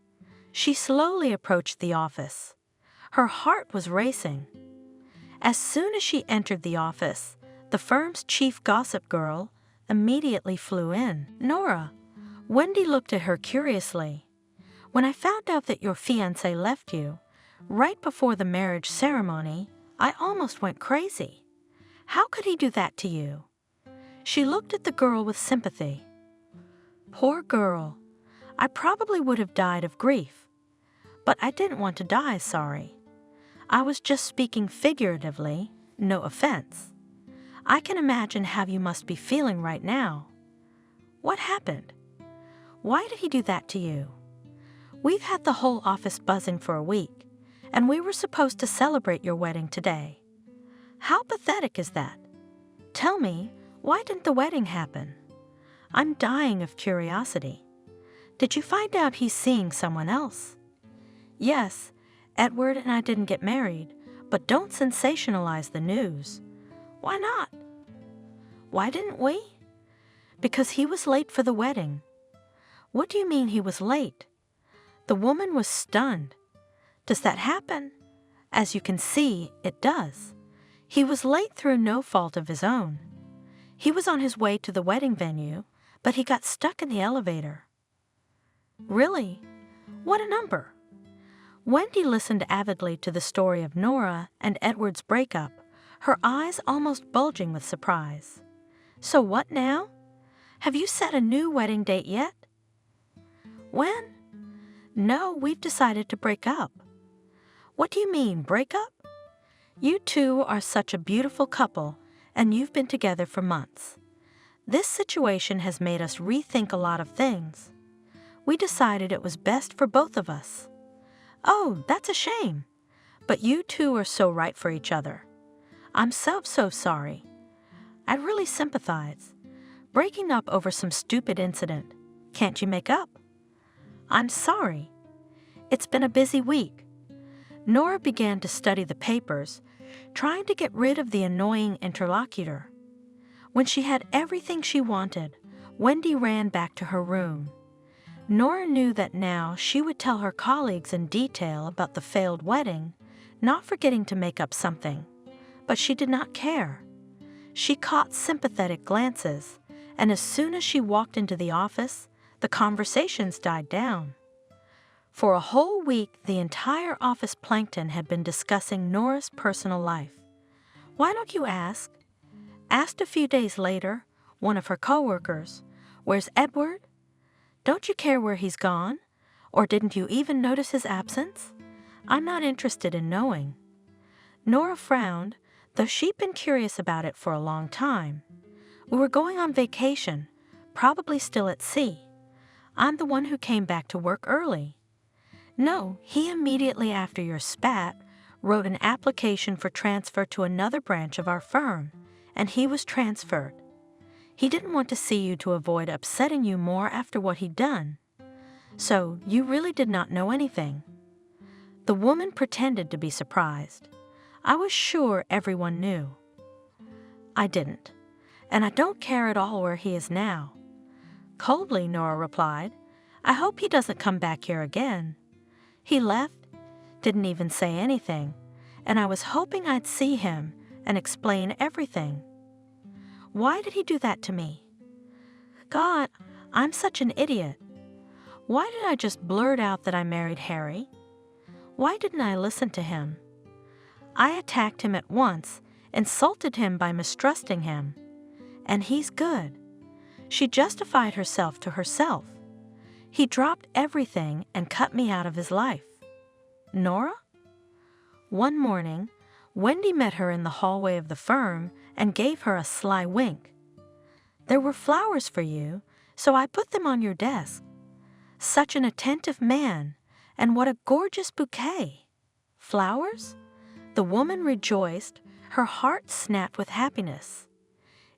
She slowly approached the office. Her heart was racing. As soon as she entered the office, the firm's chief gossip girl immediately flew in. Nora, Wendy looked at her curiously. When I found out that your fiancé left you, Right before the marriage ceremony, I almost went crazy. How could he do that to you?" She looked at the girl with sympathy. "Poor girl. I probably would have died of grief. But I didn't want to die sorry. I was just speaking figuratively, no offense. I can imagine how you must be feeling right now. What happened? Why did he do that to you? We've had the whole office buzzing for a week, and we were supposed to celebrate your wedding today. How pathetic is that? Tell me, why didn't the wedding happen? I'm dying of curiosity. Did you find out he's seeing someone else?" "Yes, Edward and I didn't get married, but don't sensationalize the news." "Why not?" "Why didn't we?" "Because he was late for the wedding." "What do you mean he was late?" The woman was stunned. "Does that happen?" "As you can see, it does. He was late through no fault of his own. He was on his way to the wedding venue, but he got stuck in the elevator." "Really? What a number!" Wendy listened avidly to the story of Nora and Edward's breakup, her eyes almost bulging with surprise. "So what now? Have you set a new wedding date yet?" "When?" "No, we've decided to break up." "What do you mean, break up?" "You two are such a beautiful couple, and you've been together for months. This situation has made us rethink a lot of things. We decided it was best for both of us." "Oh, that's a shame. But you two are so right for each other. I'm so sorry. I really sympathize. Breaking up over some stupid incident. Can't you make up?" "I'm sorry. It's been a busy week." Nora began to study the papers, trying to get rid of the annoying interlocutor. When she had everything she wanted, Wendy ran back to her room. Nora knew that now she would tell her colleagues in detail about the failed wedding, not forgetting to make up something. But she did not care. She caught sympathetic glances, and as soon as she walked into the office, the conversations died down. For a whole week, the entire office plankton had been discussing Nora's personal life. "Why don't you ask?" Asked a few days later, one of her coworkers, "Where's Edward? Don't you care where he's gone? Or didn't you even notice his absence? I'm not interested in knowing." Nora frowned, though she'd been curious about it for a long time. "We were going on vacation, probably still at sea. I'm the one who came back to work early." "No, he immediately after your spat wrote an application for transfer to another branch of our firm, and he was transferred. He didn't want to see you to avoid upsetting you more after what he'd done. So you really did not know anything." The woman pretended to be surprised. "I was sure everyone knew." "I didn't, and I don't care at all where he is now." Coldly, Nora replied, "I hope he doesn't come back here again. He left, didn't even say anything, and I was hoping I'd see him and explain everything." "Why did he do that to me?" "God, I'm such an idiot. Why did I just blurt out that I married Harry? Why didn't I listen to him? I attacked him at once, insulted him by mistrusting him. And he's good." She justified herself to herself. "He dropped everything and cut me out of his life." Nora? One morning, Wendy met her in the hallway of the firm and gave her a sly wink. "There were flowers for you, so I put them on your desk. Such an attentive man, and what a gorgeous bouquet." "Flowers?" The woman rejoiced, her heart snapped with happiness.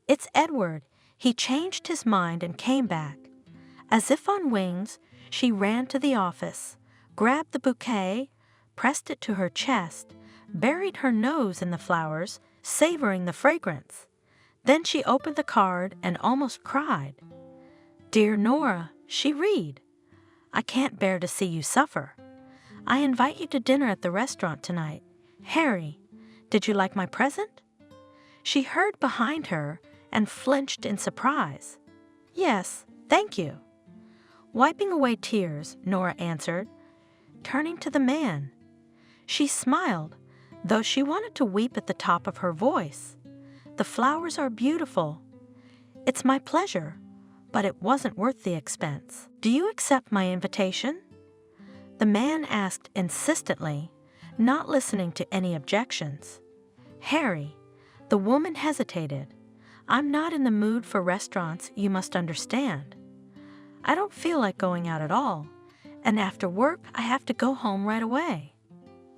"It's Edward. He changed his mind and came back." As if on wings, she ran to the office, grabbed the bouquet, pressed it to her chest, buried her nose in the flowers, savoring the fragrance. Then she opened the card and almost cried. "Dear Nora," she read, "I can't bear to see you suffer. I invite you to dinner at the restaurant tonight. Harry, did you like my present?" She heard behind her and flinched in surprise. "Yes, thank you." Wiping away tears, Nora answered, turning to the man. She smiled, though she wanted to weep at the top of her voice. "The flowers are beautiful." "It's my pleasure, but it wasn't worth the expense. Do you accept my invitation?" The man asked insistently, not listening to any objections. "Harry," the woman hesitated. "I'm not in the mood for restaurants, you must understand. I don't feel like going out at all, and after work I have to go home right away.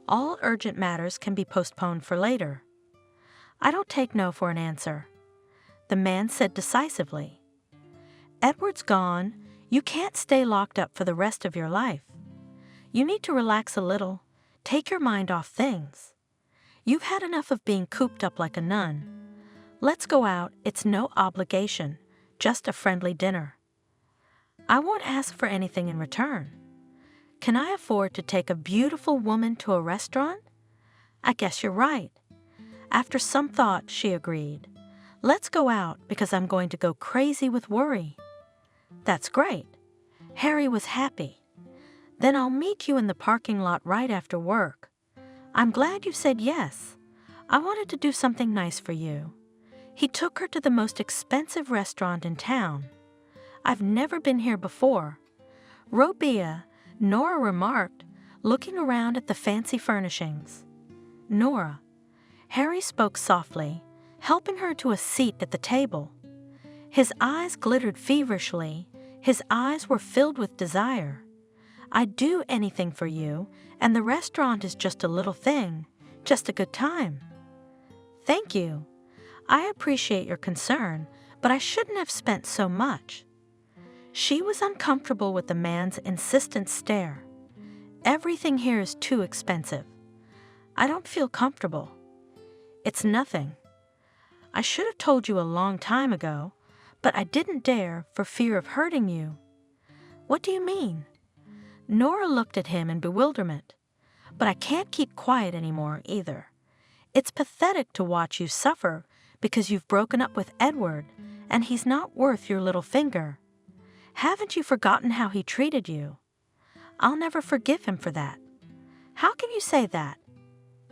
All urgent matters can be postponed for later." "I don't take no for an answer," the man said decisively. "Edward's gone. You can't stay locked up for the rest of your life. You need to relax a little, take your mind off things. You've had enough of being cooped up like a nun. Let's go out, it's no obligation, just a friendly dinner. I won't ask for anything in return. Can I afford to take a beautiful woman to a restaurant? I guess you're right." After some thought, she agreed. "Let's go out because I'm going to go crazy with worry." "That's great." Harry was happy. "Then I'll meet you in the parking lot right after work. I'm glad you said yes. I wanted to do something nice for you." He took her to the most expensive restaurant in town. "I've never been here before." "Robia," Nora remarked, looking around at the fancy furnishings. "Nora." Harry spoke softly, helping her to a seat at the table. His eyes glittered feverishly. His eyes were filled with desire. "I'd do anything for you, and the restaurant is just a little thing, just a good time." "Thank you. I appreciate your concern, but I shouldn't have spent so much." She was uncomfortable with the man's insistent stare. "Everything here is too expensive. I don't feel comfortable." "It's nothing. I should have told you a long time ago, but I didn't dare for fear of hurting you." "What do you mean?" Nora looked at him in bewilderment. "But I can't keep quiet anymore either. It's pathetic to watch you suffer because you've broken up with Edward, and he's not worth your little finger. Haven't you forgotten how he treated you? I'll never forgive him for that." "How can you say that?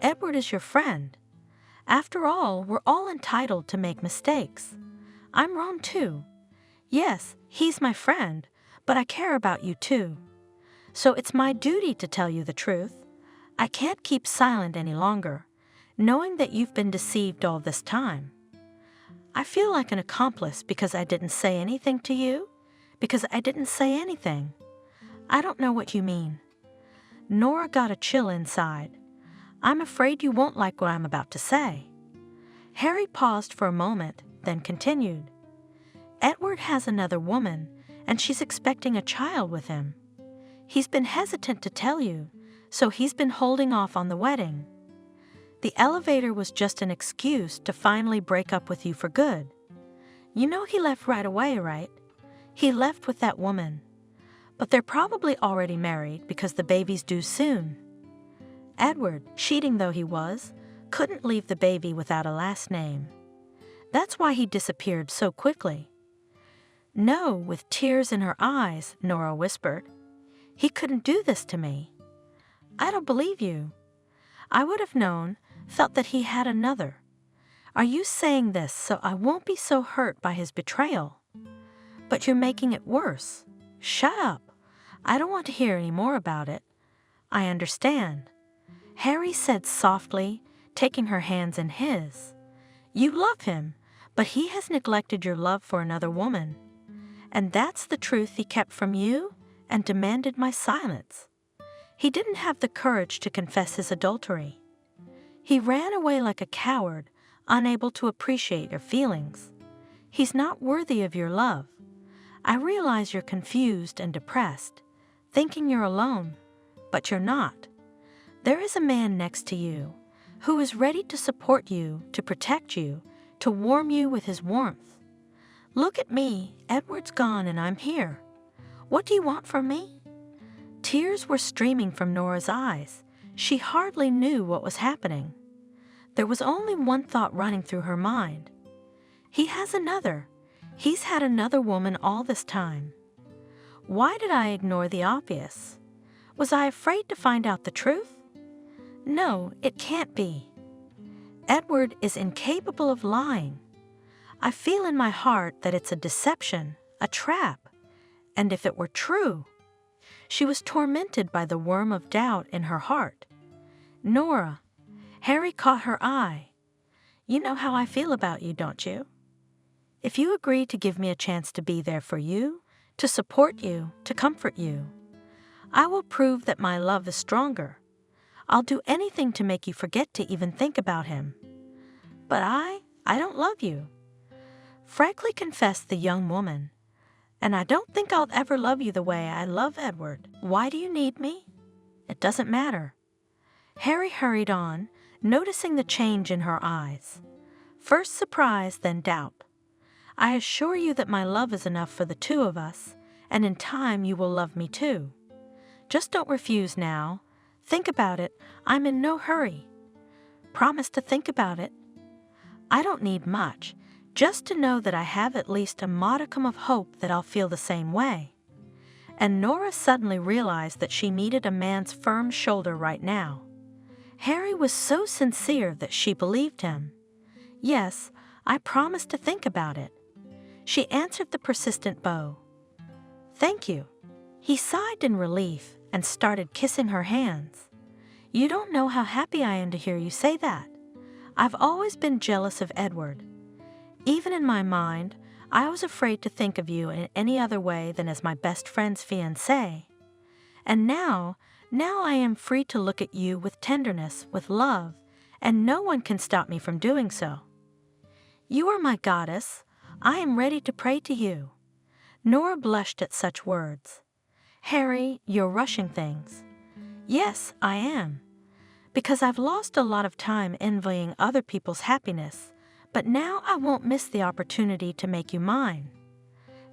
Edward is your friend. After all, we're all entitled to make mistakes. I'm wrong too. Yes, he's my friend, but I care about you too. So it's my duty to tell you the truth. I can't keep silent any longer, knowing that you've been deceived all this time. I feel like an accomplice because I didn't say anything to you, because I didn't say anything. I don't know what you mean." Nora got a chill inside. "I'm afraid you won't like what I'm about to say." Harry paused for a moment, then continued. "Edward has another woman, and she's expecting a child with him. He's been hesitant to tell you, so he's been holding off on the wedding. The elevator was just an excuse to finally break up with you for good. You know he left right away, right? He left with that woman. But they're probably already married because the baby's due soon. Edward, cheating though he was, couldn't leave the baby without a last name. That's why he disappeared so quickly." "No," with tears in her eyes, Nora whispered. "He couldn't do this to me." "I don't believe you. I would have known, felt that he had another. Are you saying this so I won't be so hurt by his betrayal? But you're making it worse. Shut up. I don't want to hear any more about it. I understand," Harry said softly, taking her hands in his. "You love him, but he has neglected your love for another woman. And that's the truth he kept from you and demanded my silence. He didn't have the courage to confess his adultery. He ran away like a coward, unable to appreciate your feelings. He's not worthy of your love. I realize you're confused and depressed, thinking you're alone, but you're not. There is a man next to you who is ready to support you, to protect you, to warm you with his warmth. Look at me, Edward's gone and I'm here. What do you want from me?" Tears were streaming from Nora's eyes. She hardly knew what was happening. There was only one thought running through her mind. He has another. He's had another woman all this time. Why did I ignore the obvious? Was I afraid to find out the truth? No, it can't be. Edward is incapable of lying. I feel in my heart that it's a deception, a trap, and if it were true. She was tormented by the worm of doubt in her heart. Nora, Harry caught her eye. You know how I feel about you, don't you? If you agree to give me a chance to be there for you, to support you, to comfort you, I will prove that my love is stronger. I'll do anything to make you forget to even think about him. But I don't love you, frankly confessed the young woman. And I don't think I'll ever love you the way I love Edward. Why do you need me? It doesn't matter. Harry hurried on, noticing the change in her eyes. First surprise, then doubt. I assure you that my love is enough for the two of us, and in time you will love me too. Just don't refuse now. Think about it. I'm in no hurry. Promise to think about it. I don't need much, just to know that I have at least a modicum of hope that I'll feel the same way. And Nora suddenly realized that she needed a man's firm shoulder right now. Harry was so sincere that she believed him. Yes, I promise to think about it. She answered the persistent Beau. Thank you. He sighed in relief and started kissing her hands. You don't know how happy I am to hear you say that. I've always been jealous of Edward. Even in my mind, I was afraid to think of you in any other way than as my best friend's fiancé. And now I am free to look at you with tenderness, with love, and no one can stop me from doing so. You are my goddess. I am ready to pray to you. Nora blushed at such words. Harry, you're rushing things. Yes, I am. Because I've lost a lot of time envying other people's happiness, but now I won't miss the opportunity to make you mine.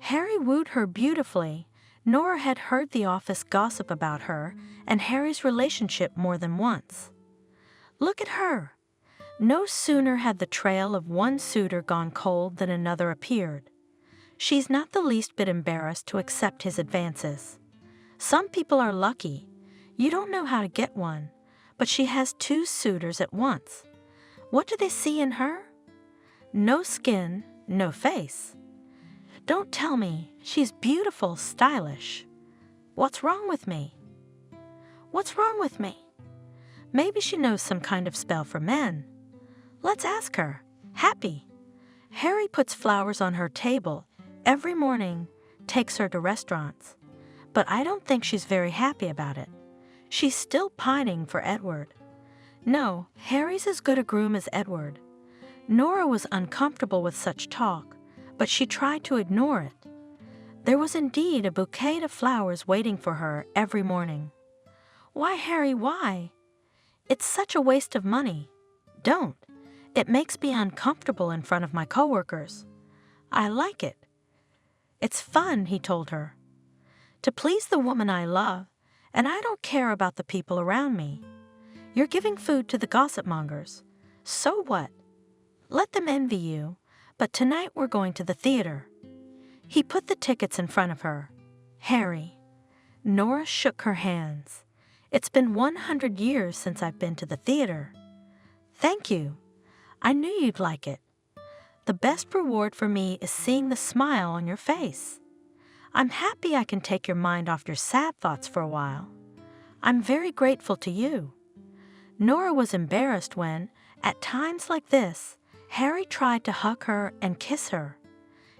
Harry wooed her beautifully. Nora had heard the office gossip about her and Harry's relationship more than once. Look at her. No sooner had the trail of one suitor gone cold than another appeared. She's not the least bit embarrassed to accept his advances. Some people are lucky. You don't know how to get one, but she has 2 suitors at once. What do they see in her? No skin, no face. Don't tell me she's beautiful, stylish. What's wrong with me? What's wrong with me? Maybe she knows some kind of spell for men. Let's ask her. Happy. Harry puts flowers on her table every morning, takes her to restaurants. But I don't think she's very happy about it. She's still pining for Edward. No, Harry's as good a groom as Edward. Nora was uncomfortable with such talk, but she tried to ignore it. There was indeed a bouquet of flowers waiting for her every morning. Why, Harry, why? It's such a waste of money. Don't. It makes me uncomfortable in front of my coworkers. I like it. It's fun, he told her. To please the woman I love, and I don't care about the people around me. You're giving food to the gossip mongers. So what? Let them envy you, but tonight we're going to the theater. He put the tickets in front of her. Harry. Nora shook her hands. It's been 100 years since I've been to the theater. Thank you. I knew you'd like it. The best reward for me is seeing the smile on your face. I'm happy I can take your mind off your sad thoughts for a while. I'm very grateful to you. Nora was embarrassed when, at times like this, Harry tried to hug her and kiss her.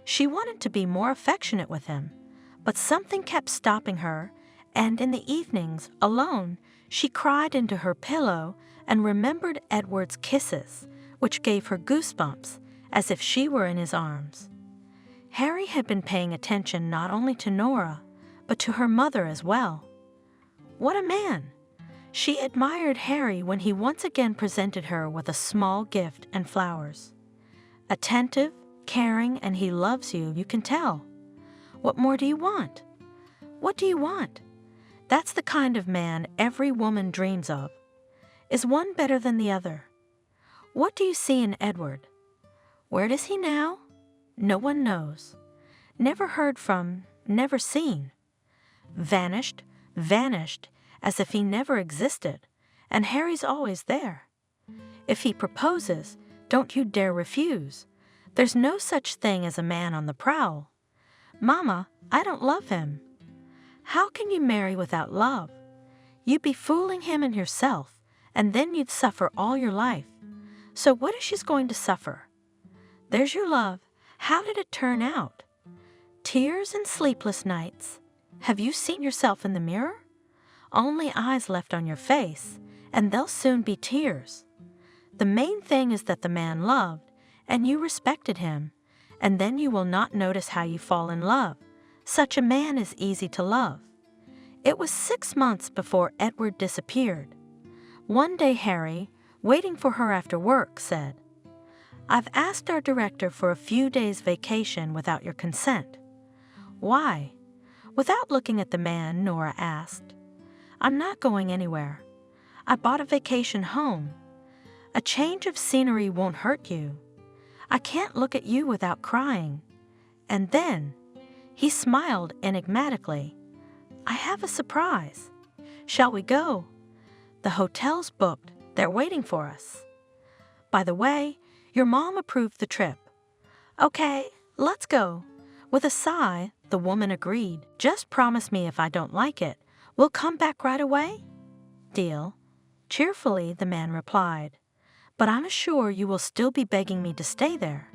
She wanted to be more affectionate with him, but something kept stopping her, and in the evenings, alone, she cried into her pillow and remembered Edward's kisses, which gave her goosebumps, as if she were in his arms. Harry had been paying attention not only to Nora, but to her mother as well. What a man! She admired Harry when he once again presented her with a small gift and flowers. Attentive, caring, and he loves you, you can tell. What more do you want? What do you want? That's the kind of man every woman dreams of. Is one better than the other? What do you see in Edward? Where is he now? No one knows. Never heard from, never seen. Vanished, as if he never existed, and Harry's always there. If he proposes, don't you dare refuse. There's no such thing as a man on the prowl. Mama, I don't love him. How can you marry without love? You'd be fooling him and yourself, and then you'd suffer all your life. So what is she going to suffer? There's your love. How did it turn out? Tears and sleepless nights. Have you seen yourself in the mirror? Only eyes left on your face, and they'll soon be tears. The main thing is that the man loved, and you respected him, and then you will not notice how you fall in love. Such a man is easy to love. It was 6 months before Edward disappeared. One day Harry, waiting for her after work, said, "I've asked our director for a few days' vacation without your consent." "Why?" Without looking at the man, Nora asked. "I'm not going anywhere. I bought a vacation home. A change of scenery won't hurt you. I can't look at you without crying." And then he smiled enigmatically. "I have a surprise. Shall we go? The hotel's booked. They're waiting for us. By the way, your mom approved the trip." "Okay, let's go." With a sigh, the woman agreed. "Just promise me if I don't like it, we'll come back right away." "Deal." Cheerfully, the man replied. "But I'm sure you will still be begging me to stay there."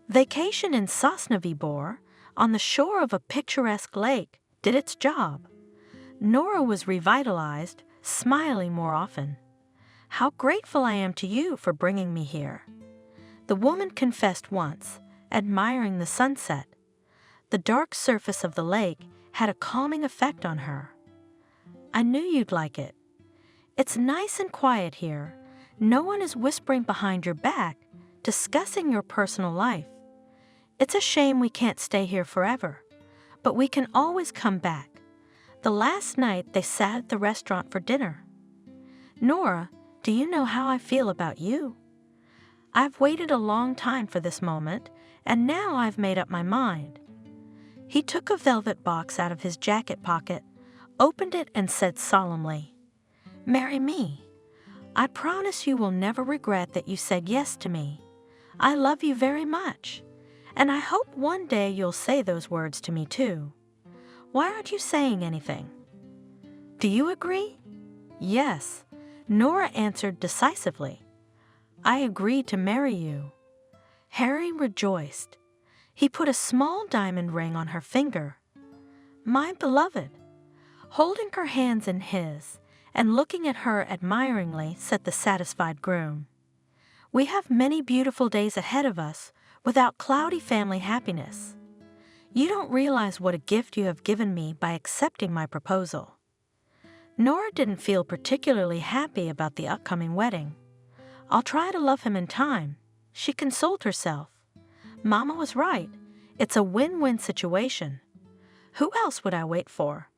Vacation in Sosnovy Bor, on the shore of a picturesque lake, did its job. Nora was revitalized, smiling more often. "How grateful I am to you for bringing me here." The woman confessed once, admiring the sunset. The dark surface of the lake had a calming effect on her. "I knew you'd like it. It's nice and quiet here. No one is whispering behind your back, discussing your personal life. It's a shame we can't stay here forever, but we can always come back." The last night they sat at the restaurant for dinner. "Nora, do you know how I feel about you? I've waited a long time for this moment, and now I've made up my mind." He took a velvet box out of his jacket pocket, opened it, and said solemnly, "Marry me. I promise you will never regret that you said yes to me. I love you very much, and I hope one day you'll say those words to me too. Why aren't you saying anything? Do you agree?" "Yes," Nora answered decisively. "I agree to marry you." Harry rejoiced. He put a small diamond ring on her finger. "My beloved." Holding her hands in his and looking at her admiringly, said the satisfied groom, "We have many beautiful days ahead of us without cloudy family happiness. You don't realize what a gift you have given me by accepting my proposal." Nora didn't feel particularly happy about the upcoming wedding. "I'll try to love him in time," she consoled herself. Mama was right. It's a win-win situation. Who else would I wait for?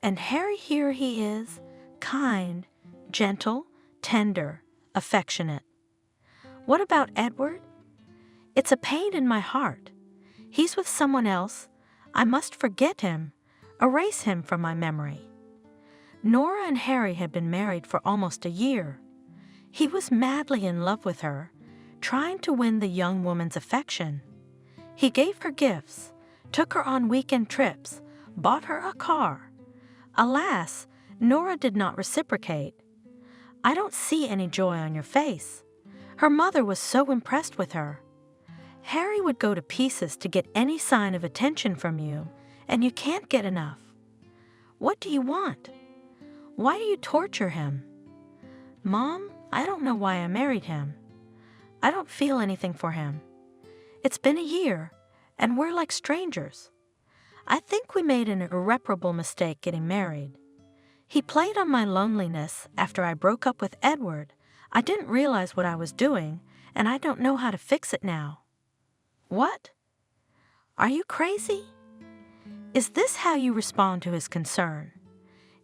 And Harry, here he is, kind, gentle, tender, affectionate. What about Edward? It's a pain in my heart. He's with someone else. I must forget him, erase him from my memory. Nora and Harry had been married for almost a year. He was madly in love with her, trying to win the young woman's affection. He gave her gifts, took her on weekend trips, bought her a car. Alas, Nora did not reciprocate. "I don't see any joy on your face." Her mother was so impressed with her. "Harry would go to pieces to get any sign of attention from you, and you can't get enough. What do you want? Why do you torture him?" "Mom, I don't know why I married him. I don't feel anything for him. It's been a year, and we're like strangers. I think we made an irreparable mistake getting married. He played on my loneliness after I broke up with Edward. I didn't realize what I was doing, and I don't know how to fix it now." "What? Are you crazy? Is this how you respond to his concern?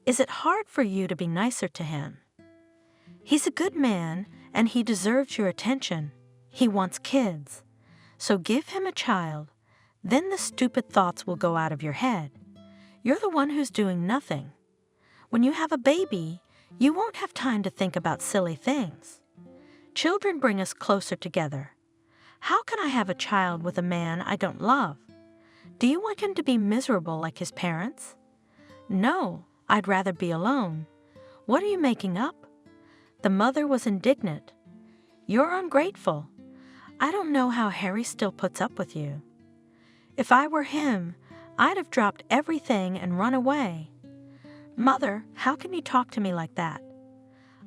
Is it hard for you to be nicer to him? He's a good man, and he deserves your attention. He wants kids. So give him a child. Then the stupid thoughts will go out of your head. You're the one who's doing nothing. When you have a baby, You won't have time to think about silly things. Children bring us closer together. How can I have a child with a man I don't love? Do you want him to be miserable like his parents? No, I'd rather be alone. What are you making up? The mother was indignant. You're ungrateful. I don't know how Harry still puts up with you. If I were him, I'd have dropped everything and run away. Mother, how can you talk to me like that?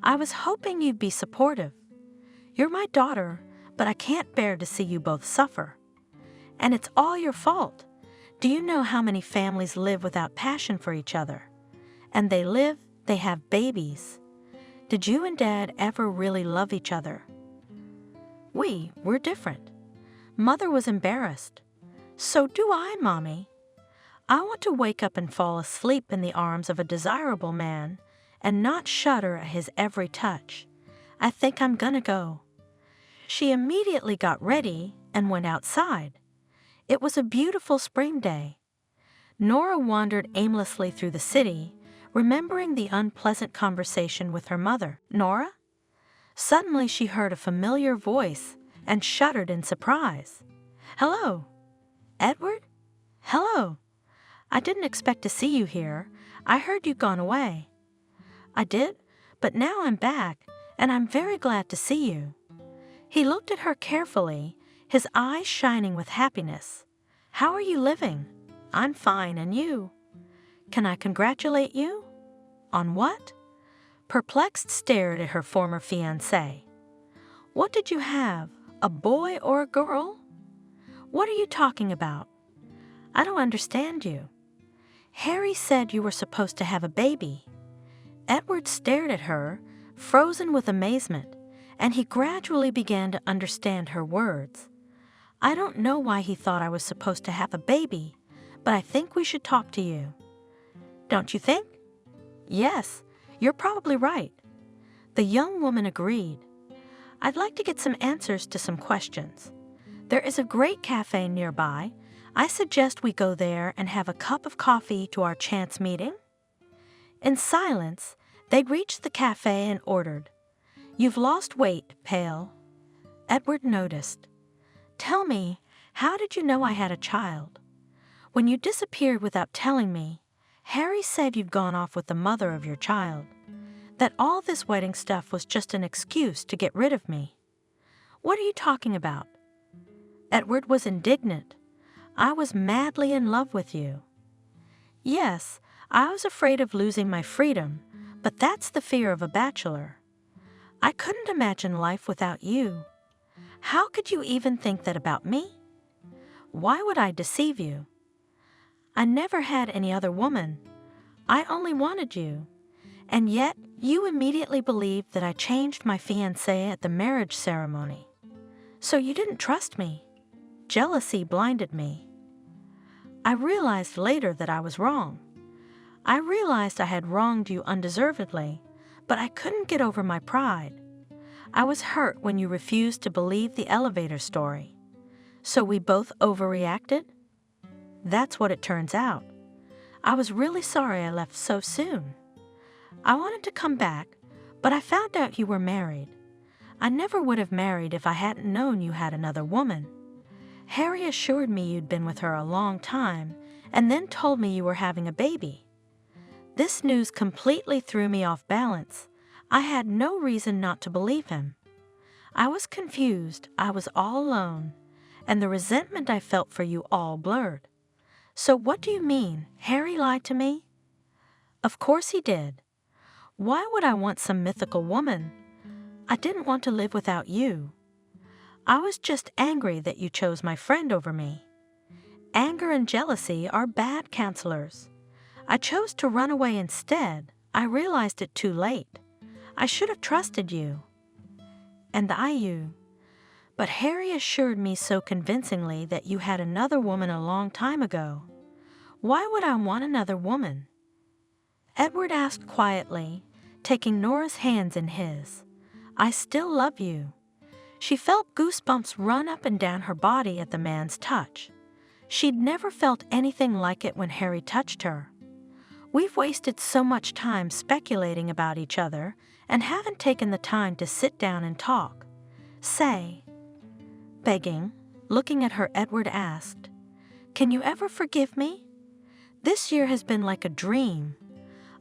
I was hoping you'd be supportive. You're my daughter, but I can't bear to see you both suffer. And it's all your fault. Do you know how many families live without passion for each other? And they have babies. Did you and Dad ever really love each other? We're different. Mother was embarrassed. So do I, Mommy. I want to wake up and fall asleep in the arms of a desirable man and not shudder at his every touch. I think I'm gonna go. She immediately got ready and went outside. It was a beautiful spring day. Nora wandered aimlessly through the city, remembering the unpleasant conversation with her mother. Nora? Suddenly she heard a familiar voice and shuddered in surprise. Hello. Edward? Hello. I didn't expect to see you here. I heard you'd gone away. I did, but now I'm back, and I'm very glad to see you. He looked at her carefully, his eyes shining with happiness. How are you living? I'm fine, and you? Can I congratulate you? On what? Perplexed stared at her former fiancé. What did you have, a boy or a girl? What are you talking about? I don't understand you. Harry said you were supposed to have a baby. Edward stared at her, frozen with amazement, and he gradually began to understand her words. I don't know why he thought I was supposed to have a baby, but I think we should talk to you. Don't you think? Yes, you're probably right. The young woman agreed. I'd like to get some answers to some questions. There is a great cafe nearby. I suggest we go there and have a cup of coffee to our chance meeting. In silence, they reached the cafe and ordered. You've lost weight, Pale. Edward noticed. Tell me, how did you know I had a child? When you disappeared without telling me, Harry said you'd gone off with the mother of your child. That all this wedding stuff was just an excuse to get rid of me. What are you talking about? Edward was indignant. I was madly in love with you. Yes, I was afraid of losing my freedom, but that's the fear of a bachelor. I couldn't imagine life without you. How could you even think that about me? Why would I deceive you? I never had any other woman. I only wanted you. And yet, you immediately believed that I changed my fiancé at the marriage ceremony. So you didn't trust me. Jealousy blinded me. I realized later that I was wrong. I realized I had wronged you undeservedly, but I couldn't get over my pride. I was hurt when you refused to believe the elevator story. So we both overreacted? That's what it turns out. I was really sorry I left so soon. I wanted to come back, but I found out you were married. I never would have married if I hadn't known you had another woman. Harry assured me you'd been with her a long time, and then told me you were having a baby. This news completely threw me off balance. I had no reason not to believe him. I was confused, I was all alone, and the resentment I felt for you all blurred. So what do you mean, Harry lied to me? Of course he did. Why would I want some mythical woman? I didn't want to live without you. I was just angry that you chose my friend over me. Anger and jealousy are bad counselors. I chose to run away instead. I realized it too late. I should have trusted you. And you. But Harry assured me so convincingly that you had another woman a long time ago. Why would I want another woman? Edward asked quietly, taking Nora's hands in his. I still love you. She felt goosebumps run up and down her body at the man's touch. She'd never felt anything like it when Harry touched her. We've wasted so much time speculating about each other and haven't taken the time to sit down and talk. Say, begging, looking at her, Edward asked, "Can you ever forgive me? This year has been like a dream.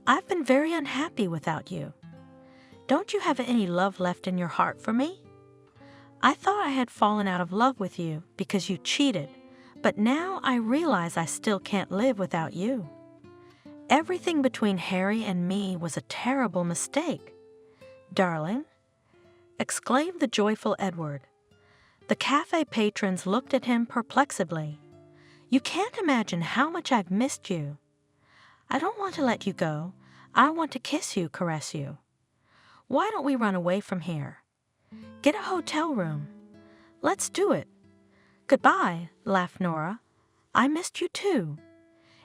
I've been very unhappy without you. Don't you have any love left in your heart for me? I thought I had fallen out of love with you because you cheated, but now I realize I still can't live without you. Everything between Harry and me was a terrible mistake." "Darling," exclaimed the joyful Edward. The cafe patrons looked at him perplexedly. "You can't imagine how much I've missed you. I don't want to let you go. I want to kiss you, caress you. Why don't we run away from here? Get a hotel room. Let's do it." "Goodbye," laughed Nora. "I missed you too.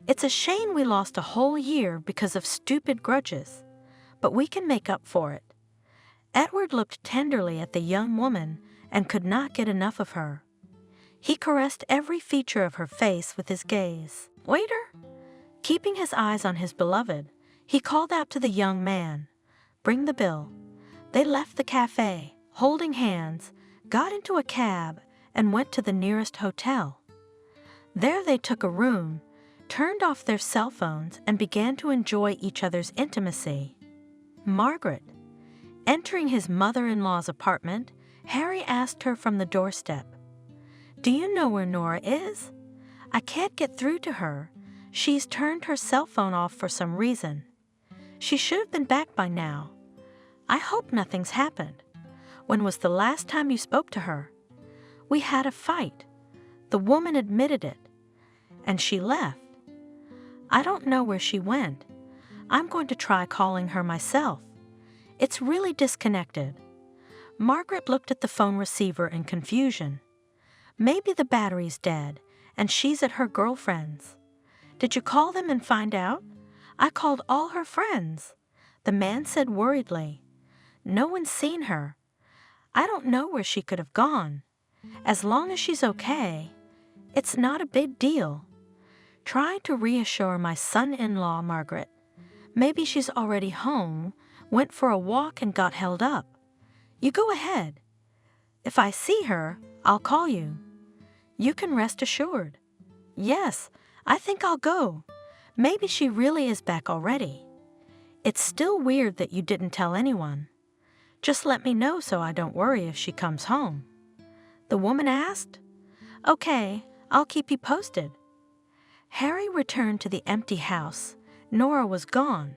It's a shame we lost a whole year because of stupid grudges, but we can make up for it." Edward looked tenderly at the young woman and could not get enough of her. He caressed every feature of her face with his gaze. "Waiter!" Keeping his eyes on his beloved, he called out to the young man, "Bring the bill." They left the cafe, holding hands, got into a cab, and went to the nearest hotel. There they took a room, turned off their cell phones, and began to enjoy each other's intimacy. Margaret. Entering his mother-in-law's apartment, Harry asked her from the doorstep, "Do you know where Nora is? I can't get through to her. She's turned her cell phone off for some reason. She should have been back by now. I hope nothing's happened. When was the last time you spoke to her?" "We had a fight. The woman admitted it. And she left. I don't know where she went. I'm going to try calling her myself. It's really disconnected." Margaret looked at the phone receiver in confusion. "Maybe the battery's dead, and she's at her girlfriend's. Did you call them and find out?" "I called all her friends," the man said worriedly. "No one's seen her. I don't know where she could have gone. As long as she's okay, it's not a big deal." Trying to reassure my son-in-law, Margaret. "Maybe she's already home, went for a walk and got held up. You go ahead. If I see her, I'll call you. You can rest assured." "Yes, I think I'll go. Maybe she really is back already. It's still weird that you didn't tell anyone. Just let me know so I don't worry if she comes home." The woman asked. "Okay, I'll keep you posted." Harry returned to the empty house. Nora was gone.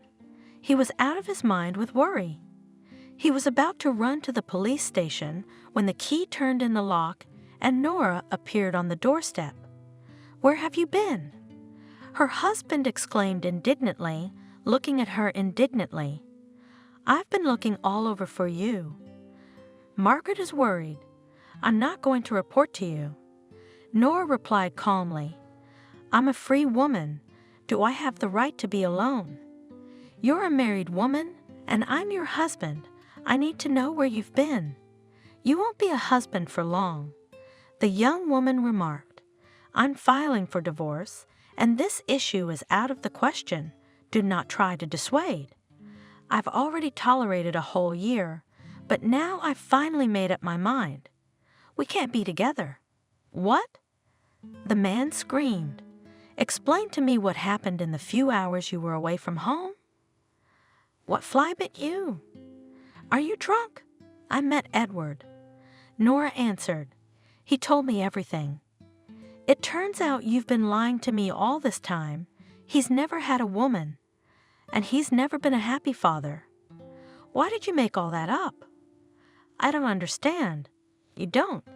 He was out of his mind with worry. He was about to run to the police station when the key turned in the lock and Nora appeared on the doorstep. "Where have you been?" Her husband exclaimed indignantly, looking at her indignantly. "I've been looking all over for you. Margaret is worried. I'm not going to report to you." Nora replied calmly, "I'm a free woman. Do I have the right to be alone? You're a married woman, and I'm your husband. I need to know where you've been. You won't be a husband for long." The young woman remarked, "I'm filing for divorce, and this issue is out of the question. Do not try to dissuade. I've already tolerated a whole year, but now I've finally made up my mind. We can't be together." "What?" The man screamed. "Explain to me what happened in the few hours you were away from home." "What fly bit you?" "Are you drunk?" "I met Edward." Nora answered. "He told me everything. It turns out you've been lying to me all this time. He's never had a woman, and he's never been a happy father. Why did you make all that up?" "I don't understand." "You don't?"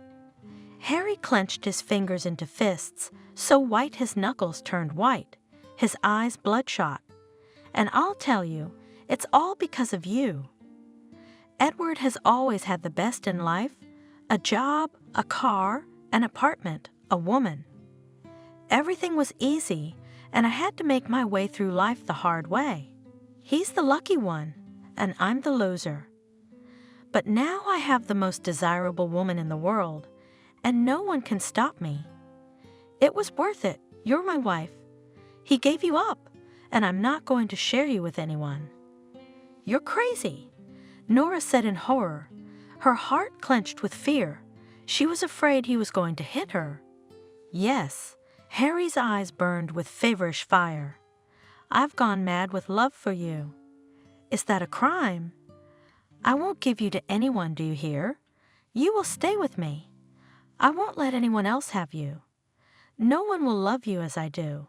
Harry clenched his fingers into fists, so white his knuckles turned white, his eyes bloodshot. "And I'll tell you, it's all because of you. Edward has always had the best in life: a job, a car, an apartment, a woman. Everything was easy, and I had to make my way through life the hard way. He's the lucky one, and I'm the loser. But now I have the most desirable woman in the world, and no one can stop me. It was worth it. You're my wife. He gave you up, and I'm not going to share you with anyone." "You're crazy," Nora said in horror. Her heart clenched with fear. She was afraid he was going to hit her. "Yes," Harry's eyes burned with feverish fire. "I've gone mad with love for you." "Is that a crime?" "I won't give you to anyone, do you hear? You will stay with me. I won't let anyone else have you. No one will love you as I do.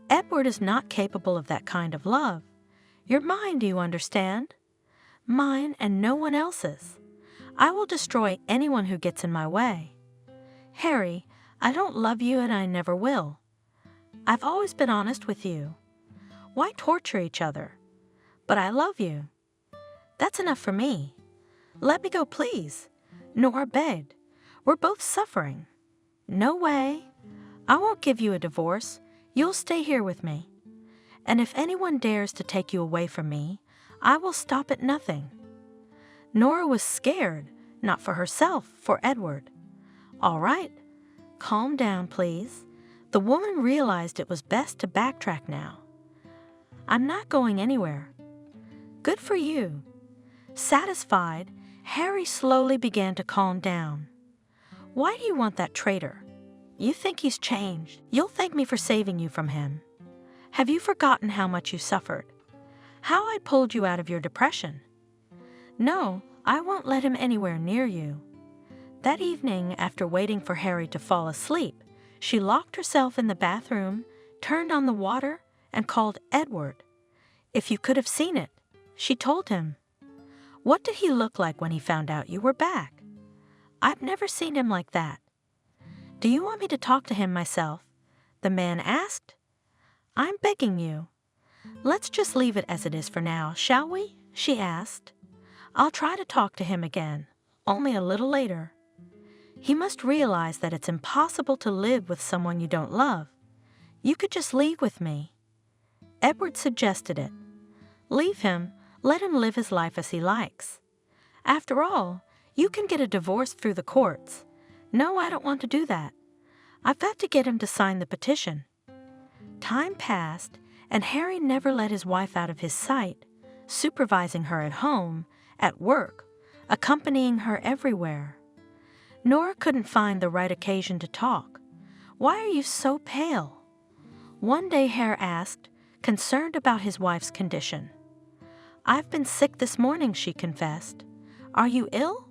Edward is not capable of that kind of love. You're mine, do you understand? Mine and no one else's. I will destroy anyone who gets in my way. Harry, I don't love you and I never will. I've always been honest with you. Why torture each other? But I love you. That's enough for me. Let me go, please." Nora begged. "We're both suffering." "No way. I won't give you a divorce. You'll stay here with me. And if anyone dares to take you away from me, I will stop at nothing." Nora was scared, not for herself, for Edward. "All right. Calm down, please." The woman realized it was best to backtrack now. "I'm not going anywhere." "Good for you." Satisfied, Harry slowly began to calm down. "Why do you want that traitor? You think he's changed. You'll thank me for saving you from him. Have you forgotten how much you suffered? How I pulled you out of your depression? No, I won't let him anywhere near you." That evening, after waiting for Harry to fall asleep, she locked herself in the bathroom, turned on the water, and called Edward. "If you could have seen it," she told him. "What did he look like when he found out you were back?" "I've never seen him like that." "Do you want me to talk to him myself?" the man asked. "I'm begging you." "Let's just leave it as it is for now, shall we?" she asked. "I'll try to talk to him again, only a little later. He must realize that it's impossible to live with someone you don't love. You could just leave with me." Edward suggested it. "Leave him, let him live his life as he likes. After all, you can get a divorce through the courts. No, I don't want to do that. I've got to get him to sign the petition." Time passed, and Harry never let his wife out of his sight, supervising her at home, at work, accompanying her everywhere. Nora couldn't find the right occasion to talk. "Why are you so pale?" One day Harry asked, concerned about his wife's condition. "I've been sick this morning," she confessed. "Are you ill?"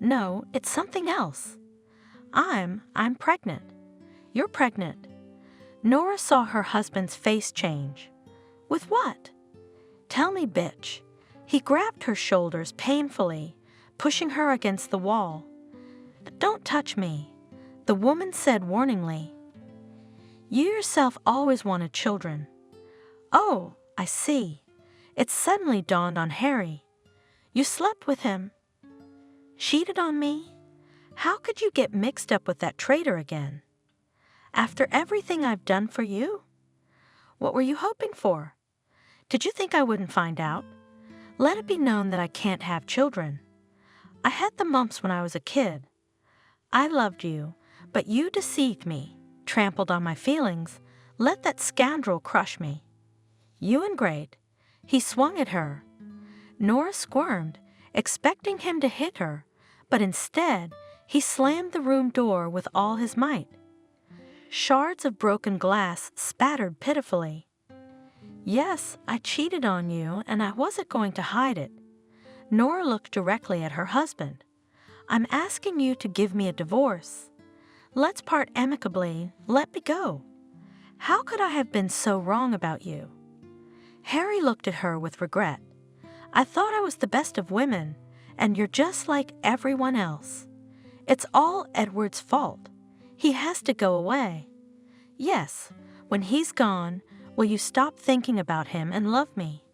"No, it's something else. I'm pregnant." "You're pregnant." Nora saw her husband's face change. "With what?" "Tell me, bitch." He grabbed her shoulders painfully, pushing her against the wall. "Don't touch me," the woman said warningly. "You yourself always wanted children." "Oh, I see." It suddenly dawned on Harry. "You slept with him." "Cheated on me? How could you get mixed up with that traitor again? After everything I've done for you? What were you hoping for? Did you think I wouldn't find out? Let it be known that I can't have children. I had the mumps when I was a kid. I loved you, but you deceived me, trampled on my feelings, let that scoundrel crush me. You and Great." He swung at her. Nora squirmed, expecting him to hit her, but instead, he slammed the room door with all his might. Shards of broken glass spattered pitifully. "Yes, I cheated on you, and I wasn't going to hide it." Nora looked directly at her husband. "I'm asking you to give me a divorce. Let's part amicably. Let me go. How could I have been so wrong about you?" Harry looked at her with regret. "I thought I was the best of women, and you're just like everyone else. It's all Edward's fault. He has to go away. Yes, when he's gone, will you stop thinking about him and love me?"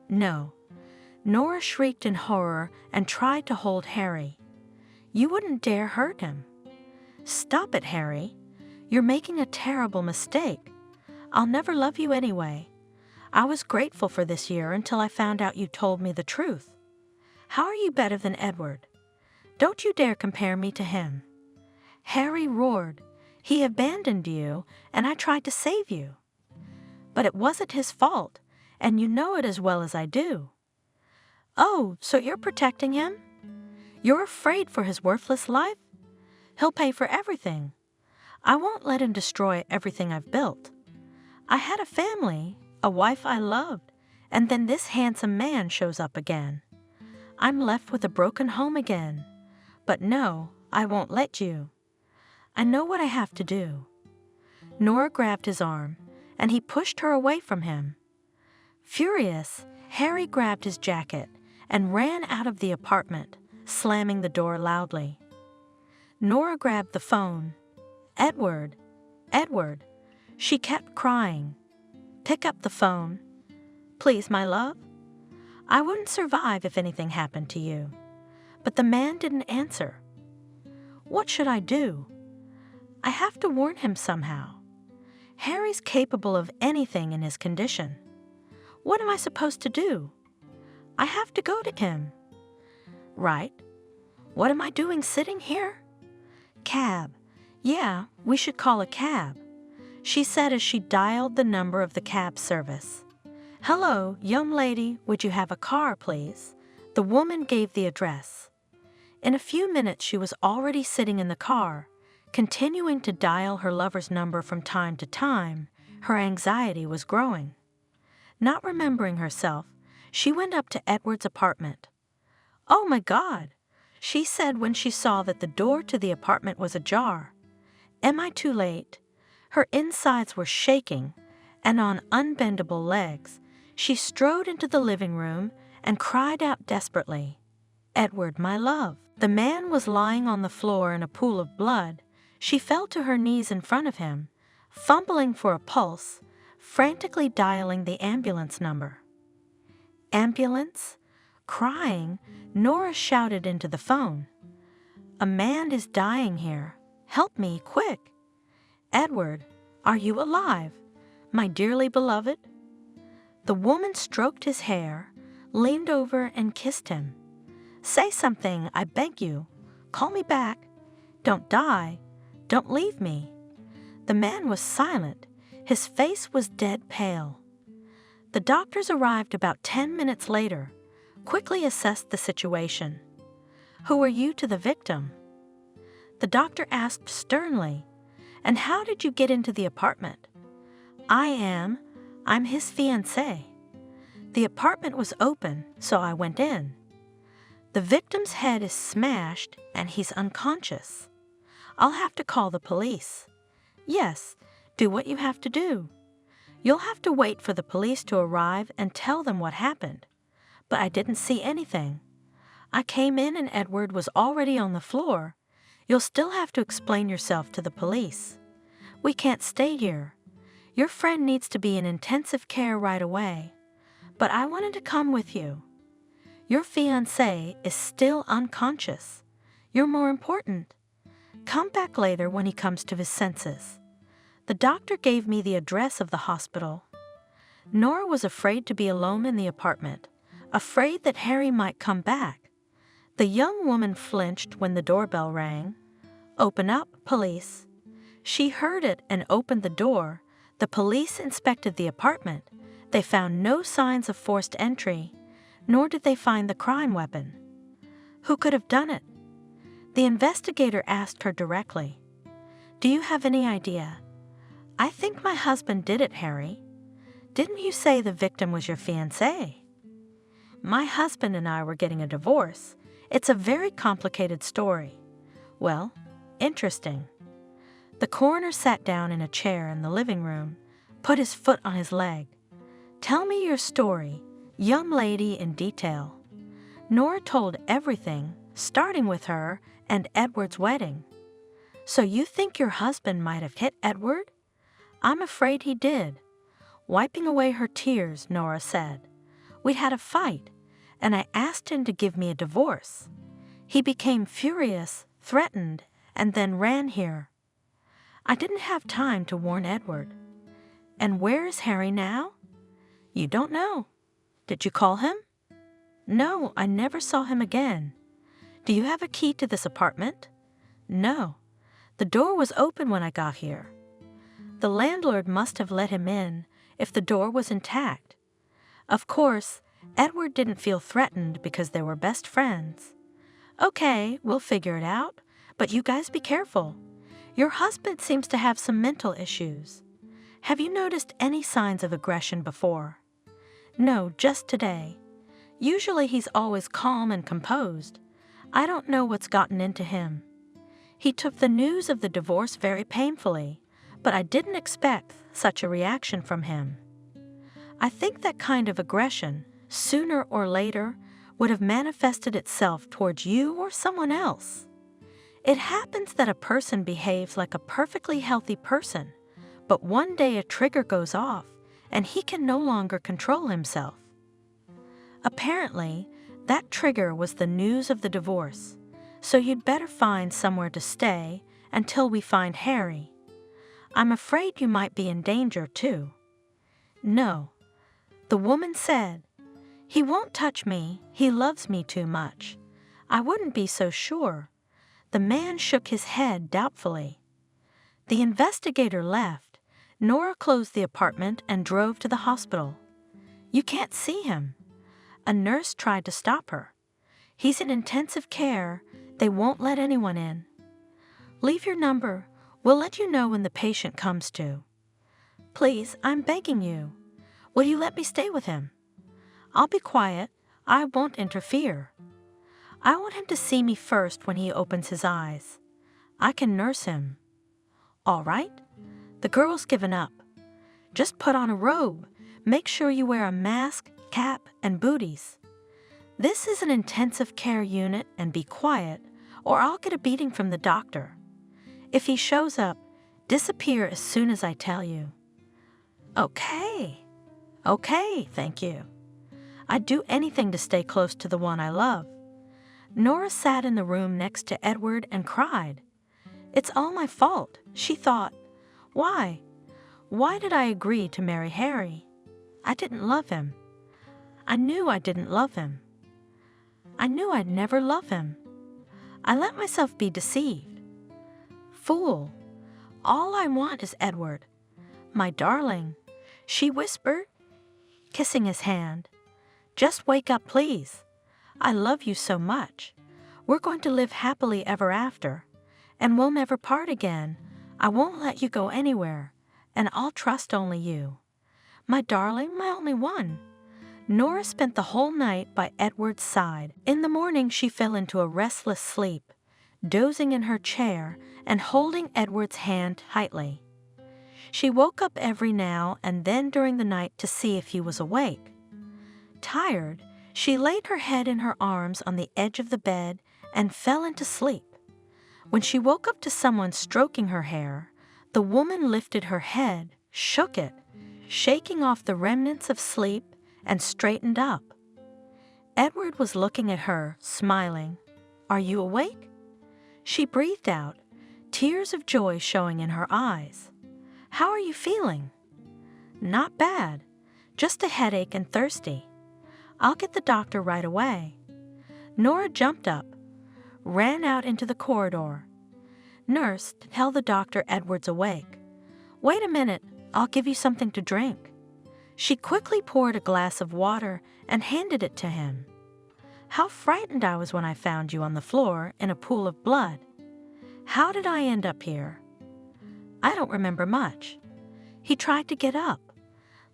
"No." Nora shrieked in horror and tried to hold Harry. "You wouldn't dare hurt him." "Stop it, Harry. You're making a terrible mistake. I'll never love you anyway. I was grateful for this year until I found out you told me the truth. How are you better than Edward? Don't you dare compare me to him." Harry roared. "He abandoned you, and I tried to save you." But it wasn't his fault, and you know it as well as I do. Oh, so you're protecting him? You're afraid for his worthless life? He'll pay for everything. I won't let him destroy everything I've built. I had a family, a wife I loved, and then this handsome man shows up again. I'm left with a broken home again. But no, I won't let you. I know what I have to do. Nora grabbed his arm, and he pushed her away from him. Furious, Harry grabbed his jacket and ran out of the apartment, slamming the door loudly. Nora grabbed the phone. Edward, Edward. She kept crying. Pick up the phone. Please, my love. I wouldn't survive if anything happened to you. But the man didn't answer. What should I do? I have to warn him somehow. Harry's capable of anything in his condition. What am I supposed to do? I have to go to him. Right. What am I doing sitting here? Cab. Yeah, we should call a cab, she said as she dialed the number of the cab service. Hello, young lady, would you have a car, please? The woman gave the address. In a few minutes, she was already sitting in the car, continuing to dial her lover's number from time to time. Her anxiety was growing. Not remembering herself, she went up to Edward's apartment. Oh my God, she said when she saw that the door to the apartment was ajar. Am I too late? Her insides were shaking, and on unbendable legs, she strode into the living room and cried out desperately, Edward, my love. The man was lying on the floor in a pool of blood. She fell to her knees in front of him, fumbling for a pulse, frantically dialing the ambulance number. Ambulance? Crying, Nora shouted into the phone. A man is dying here. Help me, quick. Edward, are you alive, my dearly beloved? The woman stroked his hair, leaned over and kissed him. Say something, I beg you. Call me back. Don't die. Don't leave me. The man was silent. His face was dead pale. The doctors arrived about 10 minutes later, quickly assessed the situation. Who are you to the victim? The doctor asked sternly, and how did you get into the apartment? I'm his fiancée. The apartment was open, so I went in. The victim's head is smashed and he's unconscious. I'll have to call the police. Yes, do what you have to do. You'll have to wait for the police to arrive and tell them what happened. But I didn't see anything. I came in and Edward was already on the floor. You'll still have to explain yourself to the police. We can't stay here. Your friend needs to be in intensive care right away. But I wanted to come with you. Your fiancé is still unconscious. You're more important. Come back later when he comes to his senses. The doctor gave me the address of the hospital. Nora was afraid to be alone in the apartment, afraid that Harry might come back. The young woman flinched when the doorbell rang. Open up, police. She heard it and opened the door. The police inspected the apartment. They found no signs of forced entry, nor did they find the crime weapon. Who could have done it? The investigator asked her directly. Do you have any idea? I think my husband did it, Harry. Didn't you say the victim was your fiancé? My husband and I were getting a divorce. It's a very complicated story. Well, interesting. The coroner sat down in a chair in the living room, put his foot on his leg. Tell me your story, young lady, in detail. Nora told everything, starting with her and Edward's wedding. So you think your husband might have hit Edward? I'm afraid he did. Wiping away her tears, Nora said, We'd had a fight, and I asked him to give me a divorce. He became furious, threatened, and then ran here. I didn't have time to warn Edward. And where is Harry now? You don't know. Did you call him? No, I never saw him again. Do you have a key to this apartment? No. The door was open when I got here. The landlord must have let him in. if the door was intact. Of course, Edward didn't feel threatened because they were best friends. "Okay, we'll figure it out, but you guys be careful. Your husband seems to have some mental issues. Have you noticed any signs of aggression before?" "No, just today. Usually he's always calm and composed. I don't know what's gotten into him. He took the news of the divorce very painfully, but I didn't expect such a reaction from him. I think that kind of aggression, sooner or later, would have manifested itself towards you or someone else. It happens that a person behaves like a perfectly healthy person, but one day a trigger goes off and he can no longer control himself. Apparently, that trigger was the news of the divorce, so you'd better find somewhere to stay until we find Harry. I'm afraid you might be in danger, too." "No." The woman said, "He won't touch me. He loves me too much. I wouldn't be so sure." The man shook his head doubtfully. The investigator left. Nora closed the apartment and drove to the hospital. "You can't see him." A nurse tried to stop her. "He's in intensive care. They won't let anyone in." "Leave your number. We'll let you know when the patient comes to." "Please, I'm begging you. Will you let me stay with him?" "I'll be quiet. I won't interfere. I want him to see me first when he opens his eyes. I can nurse him." "All right." The girl's given up. "Just put on a robe. Make sure you wear a mask, cap, and booties. This is an intensive care unit, and be quiet, or I'll get a beating from the doctor. If he shows up, disappear as soon as I tell you." "Okay. Okay, thank you. I'd do anything to stay close to the one I love." Nora sat in the room next to Edward and cried. "It's all my fault," she thought. "Why? Why did I agree to marry Harry? I didn't love him. I knew I didn't love him. I knew I'd never love him. I let myself be deceived. Fool. All I want is Edward. My darling," she whispered, kissing his hand. "Just wake up, please. I love you so much. We're going to live happily ever after, and we'll never part again. I won't let you go anywhere, and I'll trust only you. My darling, my only one." Nora spent the whole night by Edward's side. In the morning, she fell into a restless sleep, dozing in her chair and holding Edward's hand tightly. She woke up every now and then during the night to see if he was awake. Tired, she laid her head in her arms on the edge of the bed and fell into sleep. When she woke up to someone stroking her hair, the woman lifted her head, shook it, shaking off the remnants of sleep, and straightened up. Edward was looking at her, smiling. "Are you awake?" She breathed out, tears of joy showing in her eyes. "How are you feeling?" "Not bad, just a headache and thirsty. I'll get the doctor right away." Nora jumped up, ran out into the corridor. "Nurse, tell the doctor Edward's awake." "Wait a minute, I'll give you something to drink." She quickly poured a glass of water and handed it to him. "How frightened I was when I found you on the floor in a pool of blood. How did I end up here?" "I don't remember much." He tried to get up.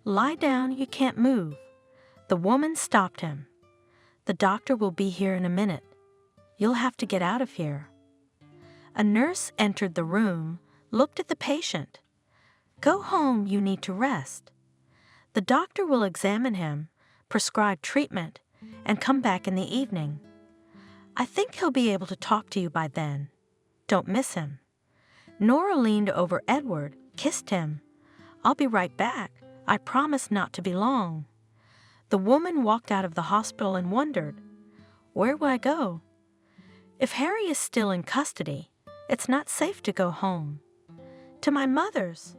"Lie down, you can't move." The woman stopped him. "The doctor will be here in a minute. You'll have to get out of here." A nurse entered the room, looked at the patient. "Go home, you need to rest. The doctor will examine him, prescribe treatment, and come back in the evening. I think he'll be able to talk to you by then. Don't miss him." Nora leaned over Edward, kissed him. "I'll be right back. I promise not to be long." The woman walked out of the hospital and wondered, "Where will I go? If Harry is still in custody, it's not safe to go home. To my mother's,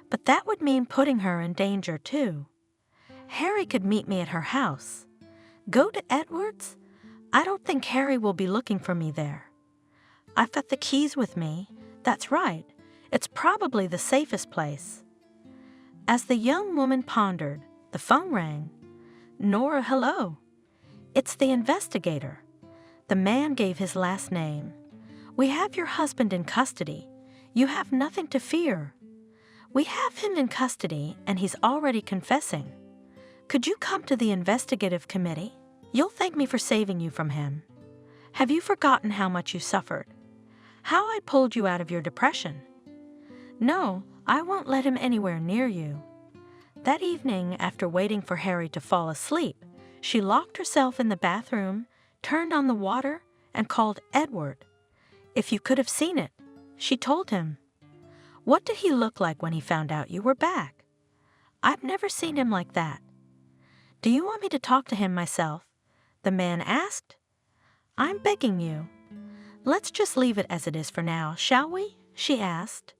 but that would mean putting her in danger too. Harry could meet me at her house. Go to Edward's? I don't think Harry will be looking for me there. I've got the keys with me. That's right. It's probably the safest place." As the young woman pondered, the phone rang. Nora, hello. It's the investigator. The man gave his last name. We have your husband in custody. You have nothing to fear. We have him in custody, and he's already confessing. Could you come to the investigative committee? You'll thank me for saving you from him. Have you forgotten how much you suffered? How I pulled you out of your depression? No, I won't let him anywhere near you. That evening, after waiting for Harry to fall asleep, she locked herself in the bathroom, turned on the water, and called Edward. If you could have seen it, she told him. What did he look like when he found out you were back? I've never seen him like that. Do you want me to talk to him myself? The man asked. I'm begging you. Let's just leave it as it is for now, shall we? She asked.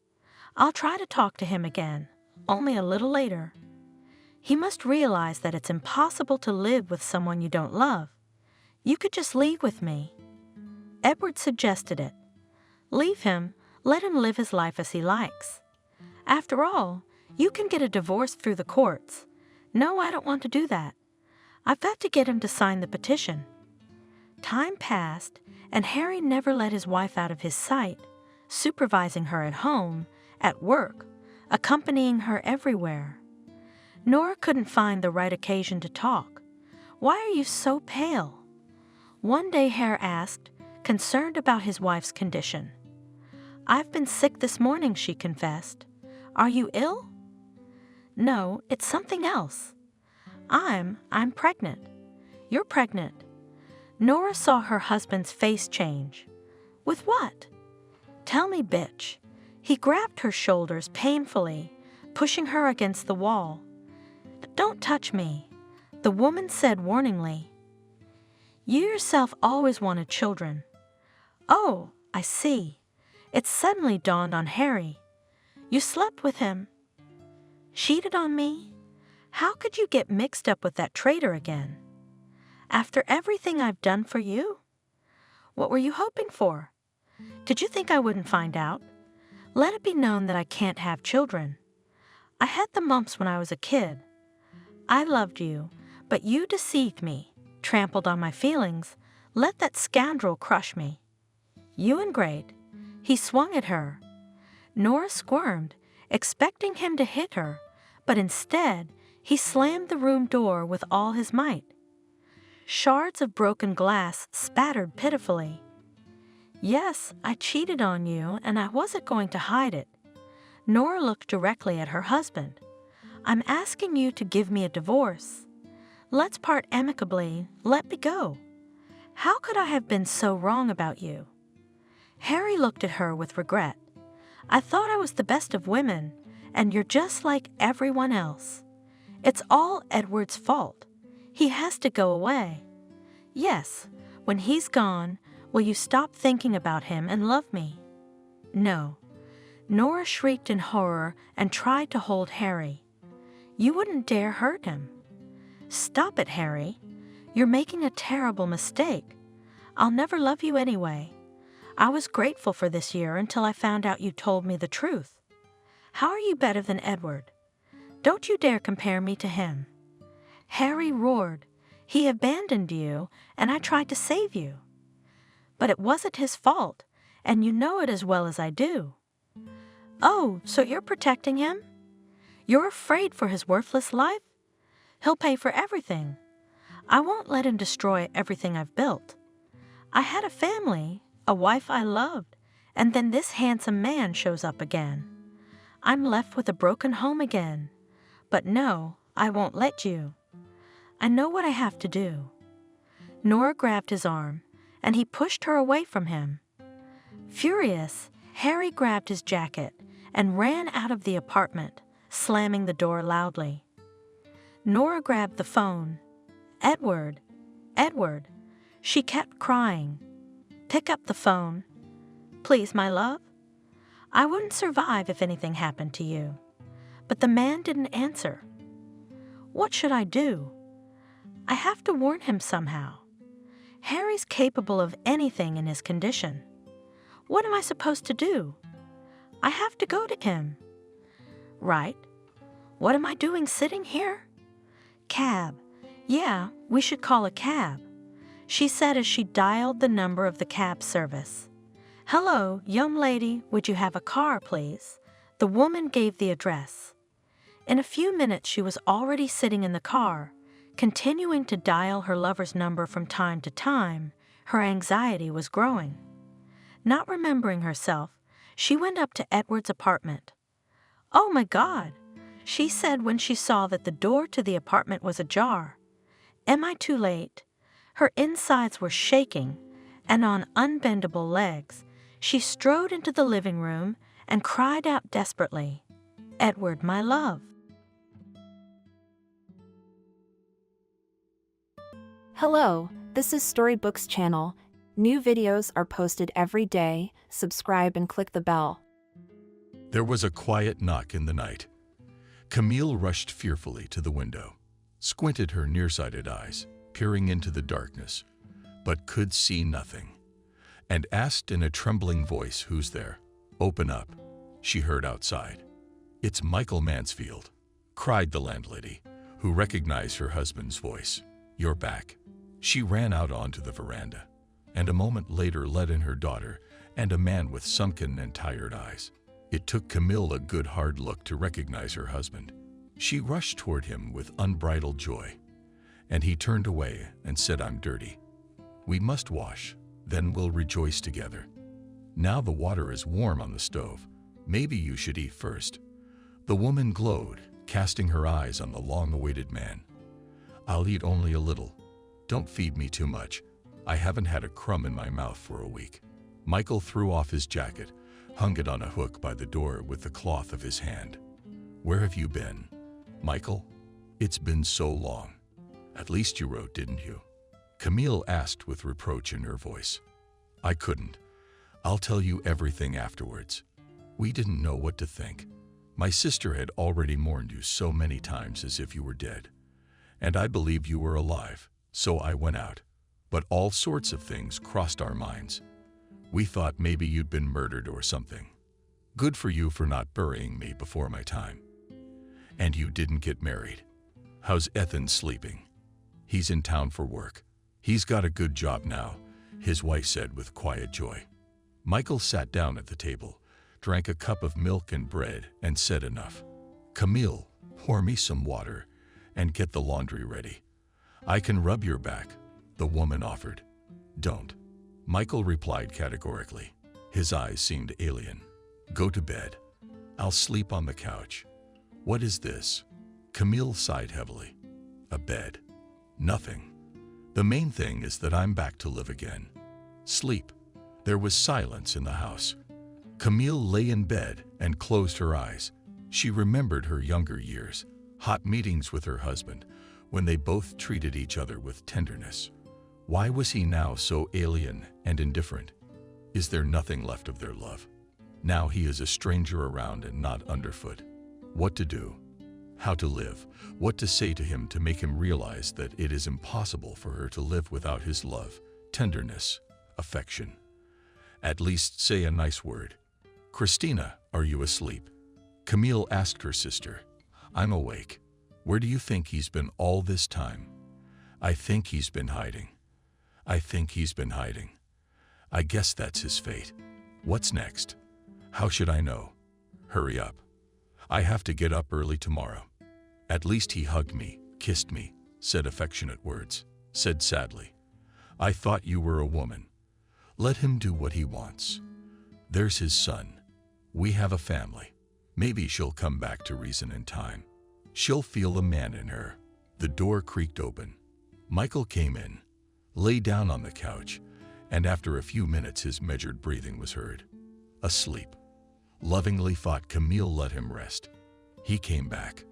I'll try to talk to him again, only a little later. He must realize that it's impossible to live with someone you don't love. You could just leave with me. Edward suggested it. Leave him, let him live his life as he likes. After all, you can get a divorce through the courts. No, I don't want to do that. I've got to get him to sign the petition. Time passed, and Harry never let his wife out of his sight, supervising her at home, at work, accompanying her everywhere. Nora couldn't find the right occasion to talk. Why are you so pale? One day Harry asked, concerned about his wife's condition. I've been sick this morning, she confessed. Are you ill? No, it's something else. I'm pregnant. You're pregnant. Nora saw her husband's face change. With what? Tell me, bitch. He grabbed her shoulders painfully, pushing her against the wall. Don't touch me, the woman said warningly. You yourself always wanted children. Oh, I see. It suddenly dawned on Harry. You slept with him. Cheated on me? How could you get mixed up with that traitor again? After everything I've done for you? What were you hoping for? Did you think I wouldn't find out? Let it be known that I can't have children. I had the mumps when I was a kid. I loved you, but you deceived me, trampled on my feelings, let that scoundrel crush me. You and Great. He swung at her. Nora squirmed, expecting him to hit her, but instead, he slammed the room door with all his might. Shards of broken glass spattered pitifully. Yes, I cheated on you, and I wasn't going to hide it. Nora looked directly at her husband. I'm asking you to give me a divorce. Let's part amicably. Let me go. How could I have been so wrong about you? Harry looked at her with regret. I thought I was the best of women, and you're just like everyone else. It's all Edward's fault. He has to go away. Yes, when he's gone, will you stop thinking about him and love me? No. Nora shrieked in horror and tried to hold Harry. You wouldn't dare hurt him. Stop it, Harry. You're making a terrible mistake. I'll never love you anyway. I was grateful for this year until I found out you told me the truth. How are you better than Edward? Don't you dare compare me to him. Harry roared. He abandoned you, and I tried to save you. But it wasn't his fault, and you know it as well as I do. Oh, so you're protecting him? You're afraid for his worthless life? He'll pay for everything. I won't let him destroy everything I've built. I had a family, a wife I loved, and then this handsome man shows up again. I'm left with a broken home again. But no, I won't let you. I know what I have to do. Nora grabbed his arm, and he pushed her away from him. Furious, Harry grabbed his jacket and ran out of the apartment, slamming the door loudly. Nora grabbed the phone. Edward, Edward. She kept crying. Pick up the phone. Please, my love. I wouldn't survive if anything happened to you. But the man didn't answer. What should I do? I have to warn him somehow. Harry's capable of anything in his condition. What am I supposed to do? I have to go to him. Right. What am I doing sitting here? Cab. Yeah, we should call a cab, she said as she dialed the number of the cab service. Hello, young lady, would you have a car, please? The woman gave the address. In a few minutes, she was already sitting in the car, continuing to dial her lover's number from time to time. Her anxiety was growing. Not remembering herself, she went up to Edward's apartment. Oh my God, she said when she saw that the door to the apartment was ajar. Am I too late? Her insides were shaking, and on unbendable legs, she strode into the living room and cried out desperately, Edward, my love. Hello, this is Storybooks channel. New videos are posted every day. Subscribe and click the bell. There was a quiet knock in the night. Camille rushed fearfully to the window, squinted her nearsighted eyes, peering into the darkness, but could see nothing, and asked in a trembling voice, "Who's there?" "Open up," she heard outside. "It's Michael Mansfield," cried the landlady, who recognized her husband's voice. "You're back." She ran out onto the veranda, and a moment later let in her daughter and a man with sunken and tired eyes. It took Camille a good hard look to recognize her husband. She rushed toward him with unbridled joy, and he turned away and said, "I'm dirty. We must wash, then we'll rejoice together. Now the water is warm on the stove. Maybe you should eat first." The woman glowed, casting her eyes on the long-awaited man. "I'll eat only a little. Don't feed me too much. I haven't had a crumb in my mouth for a week." Michael threw off his jacket, hung it on a hook by the door with the cloth of his hand. "Where have you been, Michael? It's been so long. At least you wrote, didn't you?" Camille asked with reproach in her voice. "I couldn't. I'll tell you everything afterwards. We didn't know what to think. My sister had already mourned you so many times as if you were dead, and I believed you were alive, so I went out. But all sorts of things crossed our minds. We thought maybe you'd been murdered or something. Good for you for not burying me before my time. And you didn't get married. How's Ethan sleeping?" "He's in town for work. He's got a good job now," his wife said with quiet joy. Michael sat down at the table, drank a cup of milk and bread, and said, "Enough. Camille, pour me some water and get the laundry ready. I can rub your back," the woman offered. "Don't," Michael replied categorically. His eyes seemed alien. "Go to bed. I'll sleep on the couch." "What is this?" Camille sighed heavily. "A bed. Nothing. The main thing is that I'm back to live again. Sleep." There was silence in the house. Camille lay in bed and closed her eyes. She remembered her younger years, hot meetings with her husband, when they both treated each other with tenderness. Why was he now so alien and indifferent? Is there nothing left of their love? Now he is a stranger around and not underfoot. What to do? How to live? What to say to him to make him realize that it is impossible for her to live without his love, tenderness, affection? At least say a nice word. "Christina, are you asleep?" Camille asked her sister. "I'm awake. Where do you think he's been all this time?" "I think he's been hiding. I think he's been hiding. I guess that's his fate. What's next? How should I know? Hurry up. I have to get up early tomorrow." "At least he hugged me, kissed me, said affectionate words," said sadly. "I thought you were a woman. Let him do what he wants. There's his son. We have a family. Maybe she'll come back to reason in time. She'll feel a man in her." The door creaked open. Michael came in, lay down on the couch, and after a few minutes his measured breathing was heard. Asleep. Lovingly thought Camille let him rest. He came back.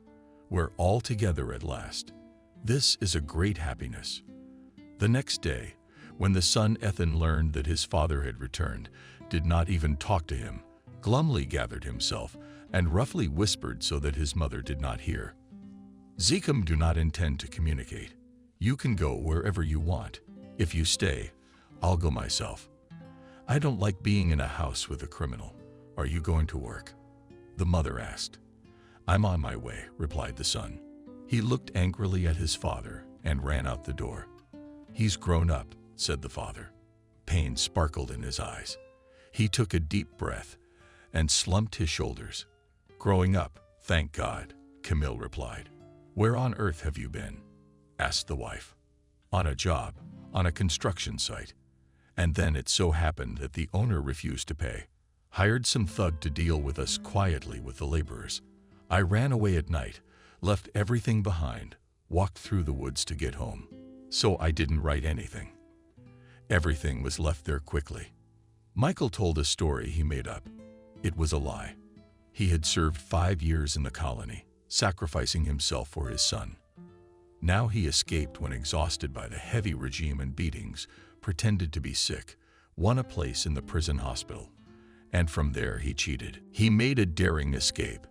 We're all together at last. This is a great happiness. The next day, when the son Ethan learned that his father had returned, did not even talk to him, glumly gathered himself, and roughly whispered so that his mother did not hear. "Zekum do not intend to communicate. You can go wherever you want. If you stay, I'll go myself. I don't like being in a house with a criminal. Are you going to work?" the mother asked. "I'm on my way," replied the son. He looked angrily at his father and ran out the door. "He's grown up," said the father. Pain sparkled in his eyes. He took a deep breath and slumped his shoulders. "Growing up, thank God," Camille replied. "Where on earth have you been?" asked the wife. "On a job, on a construction site. And then it so happened that the owner refused to pay. Hired some thug to deal with us quietly with the laborers. I ran away at night, left everything behind, walked through the woods to get home. So I didn't write anything. Everything was left there quickly." Michael told a story he made up. It was a lie. He had served 5 years in the colony, sacrificing himself for his son. Now he escaped when exhausted by the heavy regime and beatings, pretended to be sick, won a place in the prison hospital, and from there he cheated. He made a daring escape.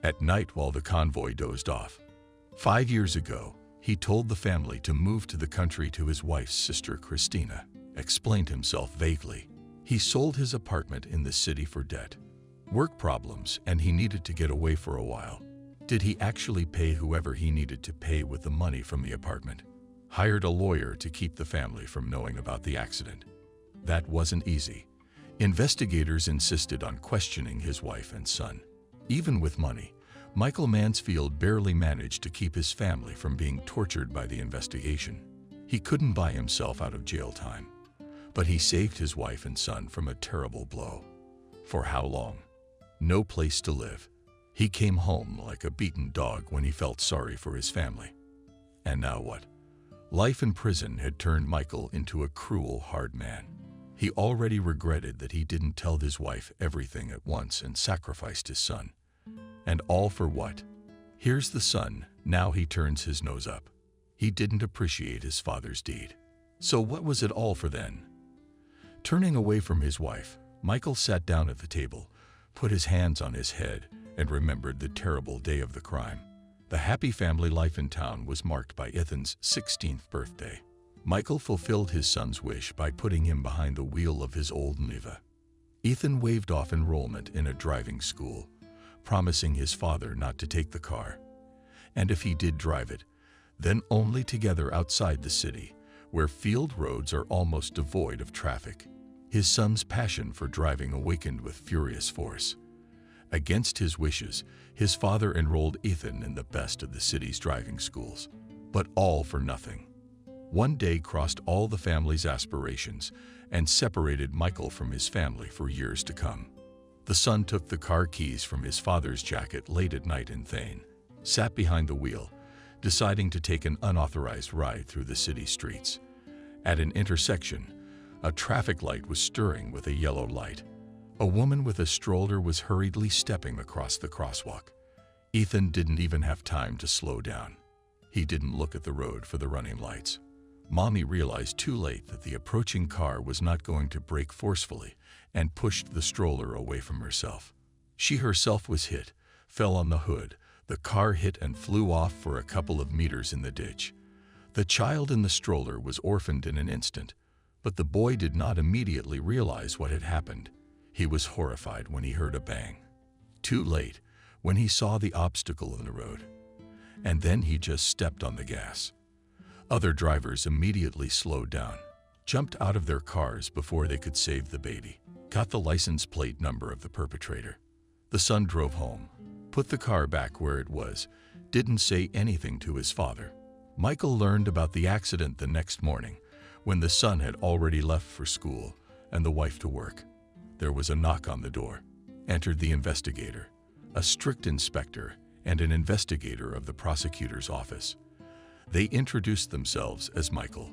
At night while the convoy dozed off. 5 years ago, he told the family to move to the country to his wife's sister Christina, explained himself vaguely. He sold his apartment in the city for debt. Work problems, and he needed to get away for a while. Did he actually pay whoever he needed to pay with the money from the apartment? Hired a lawyer to keep the family from knowing about the accident. That wasn't easy. Investigators insisted on questioning his wife and son. Even with money, Michael Mansfield barely managed to keep his family from being tortured by the investigation. He couldn't buy himself out of jail time, but he saved his wife and son from a terrible blow. For how long? No place to live. He came home like a beaten dog when he felt sorry for his family. And now what? Life in prison had turned Michael into a cruel, hard man. He already regretted that he didn't tell his wife everything at once and sacrificed his son. And all for what? Here's the son, now he turns his nose up. He didn't appreciate his father's deed. So what was it all for then? Turning away from his wife, Michael sat down at the table, put his hands on his head, and remembered the terrible day of the crime. The happy family life in town was marked by Ethan's 16th birthday. Michael fulfilled his son's wish by putting him behind the wheel of his old Niva. Ethan waived off enrollment in a driving school, promising his father not to take the car. And if he did drive it, then only together outside the city, where field roads are almost devoid of traffic. His son's passion for driving awakened with furious force. Against his wishes, his father enrolled Ethan in the best of the city's driving schools, but all for nothing. One day crossed all the family's aspirations and separated Michael from his family for years to come. The son took the car keys from his father's jacket late at night in Thane, sat behind the wheel, deciding to take an unauthorized ride through the city streets. At an intersection, a traffic light was stirring with a yellow light. A woman with a stroller was hurriedly stepping across the crosswalk. Ethan didn't even have time to slow down. He didn't look at the road for the running lights. Mommy realized too late that the approaching car was not going to brake forcefully and pushed the stroller away from herself. She herself was hit, fell on the hood. The car hit and flew off for a couple of meters in the ditch. The child in the stroller was orphaned in an instant, but the boy did not immediately realize what had happened. He was horrified when he heard a bang. Too late, when he saw the obstacle in the road. And then he just stepped on the gas. Other drivers immediately slowed down, jumped out of their cars before they could save the baby, got the license plate number of the perpetrator. The son drove home, put the car back where it was, didn't say anything to his father. Michael learned about the accident the next morning, when the son had already left for school and the wife to work. There was a knock on the door. Entered the investigator, a strict inspector and an investigator of the prosecutor's office. They introduced themselves as Michael.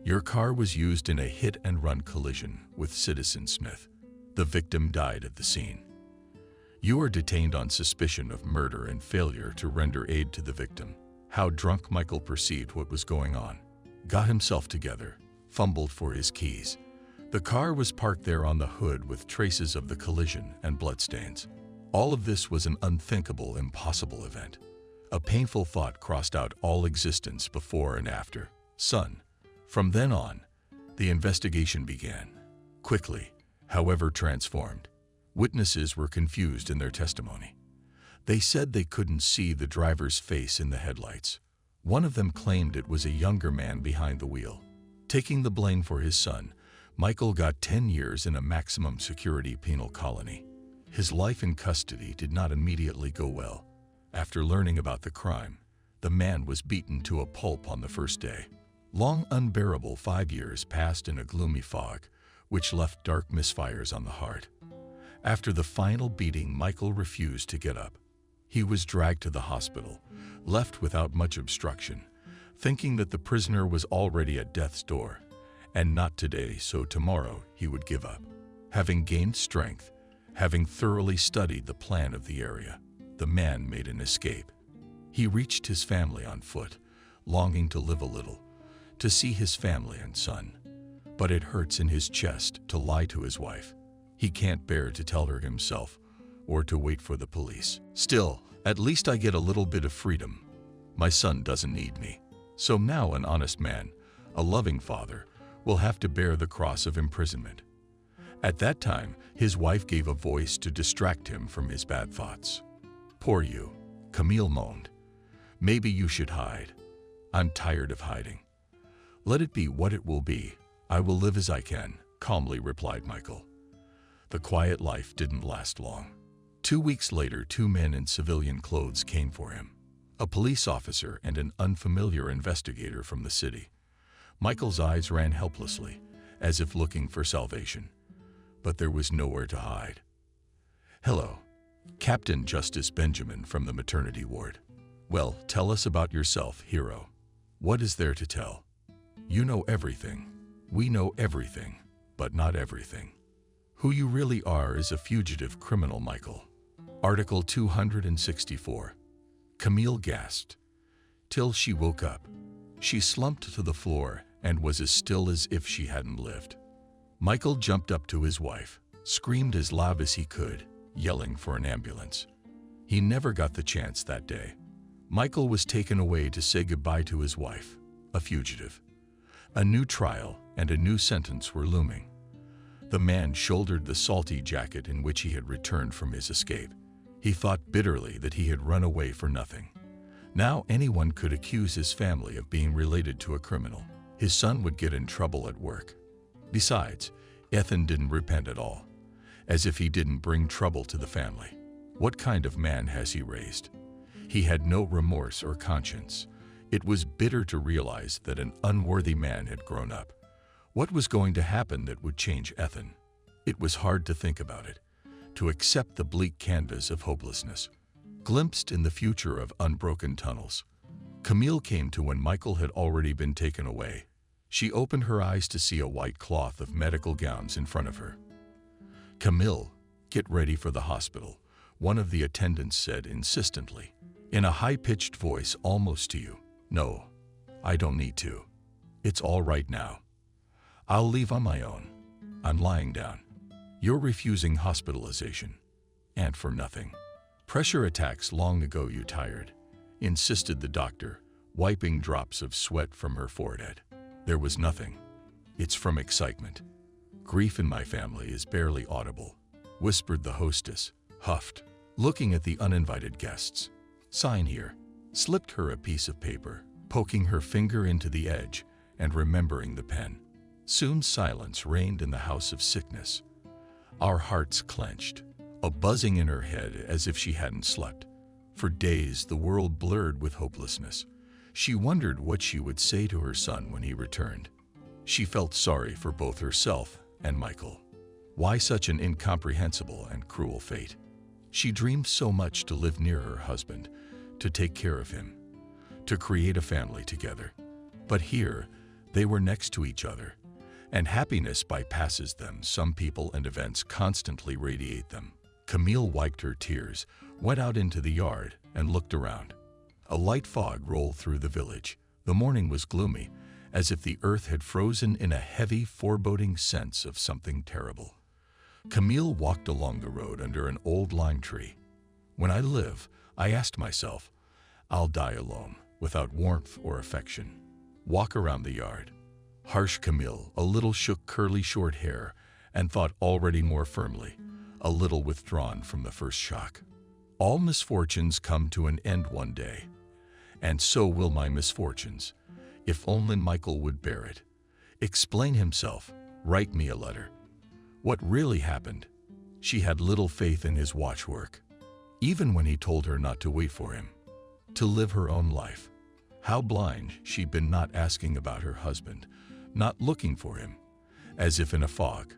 Your car was used in a hit-and-run collision with Citizen Smith. The victim died at the scene. You are detained on suspicion of murder and failure to render aid to the victim. How drunk Michael perceived what was going on. Got himself together, fumbled for his keys. The car was parked there on the hood with traces of the collision and bloodstains. All of this was an unthinkable, impossible event. A painful thought crossed out all existence before and after. Son. From then on, the investigation began. Quickly, however transformed. Witnesses were confused in their testimony. They said they couldn't see the driver's face in the headlights. One of them claimed it was a younger man behind the wheel. Taking the blame for his son, Michael got 10 years in a maximum security penal colony. His life in custody did not immediately go well. After learning about the crime, the man was beaten to a pulp on the first day. Long unbearable 5 years passed in a gloomy fog, which left dark misfires on the heart. After the final beating, Michael refused to get up. He was dragged to the hospital, left without much obstruction, thinking that the prisoner was already at death's door, and not today, so tomorrow he would give up. Having gained strength, having thoroughly studied the plan of the area, the man made an escape. He reached his family on foot, longing to live a little, to see his family and son. But it hurts in his chest to lie to his wife. He can't bear to tell her himself, or to wait for the police. Still, at least I get a little bit of freedom. My son doesn't need me. So now an honest man, a loving father, will have to bear the cross of imprisonment. At that time, his wife gave a voice to distract him from his bad thoughts. Poor you, Camille moaned. Maybe you should hide. I'm tired of hiding. Let it be what it will be. I will live as I can, calmly replied Michael. The quiet life didn't last long. 2 weeks later, 2 men in civilian clothes came for him. A police officer and an unfamiliar investigator from the city. Michael's eyes ran helplessly, as if looking for salvation. But there was nowhere to hide. Hello, Captain Justice Benjamin from the maternity ward. Well, tell us about yourself, hero. What is there to tell? You know everything. We know everything, but not everything. Who you really are is a fugitive criminal, Michael. Article 264. Camille gasped, till she woke up. She slumped to the floor and was as still as if she hadn't lived. Michael jumped up to his wife, screamed as loud as he could, yelling for an ambulance. He never got the chance that day. Michael was taken away to say goodbye to his wife, a fugitive. A new trial and a new sentence were looming. The man shouldered the salty jacket in which he had returned from his escape. He thought bitterly that he had run away for nothing. Now anyone could accuse his family of being related to a criminal. His son would get in trouble at work. Besides, Ethan didn't repent at all, as if he didn't bring trouble to the family. What kind of man has he raised? He had no remorse or conscience. It was bitter to realize that an unworthy man had grown up. What was going to happen that would change Ethan? It was hard to think about it, to accept the bleak canvas of hopelessness, glimpsed in the future of unbroken tunnels. Camille came to when Michael had already been taken away. She opened her eyes to see a white cloth of medical gowns in front of her. Camille, get ready for the hospital, one of the attendants said insistently, in a high-pitched voice almost to you. No, I don't need to. It's all right now. I'll leave on my own. I'm lying down. You're refusing hospitalization. And for nothing. Pressure attacks long ago you tired, insisted the doctor, wiping drops of sweat from her forehead. There was nothing. It's from excitement. Grief in my family is barely audible, whispered the hostess, huffed, looking at the uninvited guests. Sign here. Slipped her a piece of paper, poking her finger into the edge and remembering the pen. Soon silence reigned in the house of sickness. Our hearts clenched, a buzzing in her head as if she hadn't slept. For days the world blurred with hopelessness. She wondered what she would say to her son when he returned. She felt sorry for both herself and Michael. Why such an incomprehensible and cruel fate? She dreamed so much to live near her husband, to take care of him, to create a family together. But here, they were next to each other, and happiness bypasses them. Some people and events constantly radiate them. Camille wiped her tears, went out into the yard, and looked around. A light fog rolled through the village. The morning was gloomy, as if the earth had frozen in a heavy, foreboding sense of something terrible. Camille walked along the road under an old lime tree. When I live, I asked myself, I'll die alone, without warmth or affection. Walk around the yard. Harsh Camille a little shook curly short hair and thought already more firmly, a little withdrawn from the first shock. All misfortunes come to an end one day, and so will my misfortunes. If only Michael would bear it. Explain himself. Write me a letter. What really happened? She had little faith in his watchwork, even when he told her not to wait for him, to live her own life. How blind she'd been, not asking about her husband, not looking for him, as if in a fog.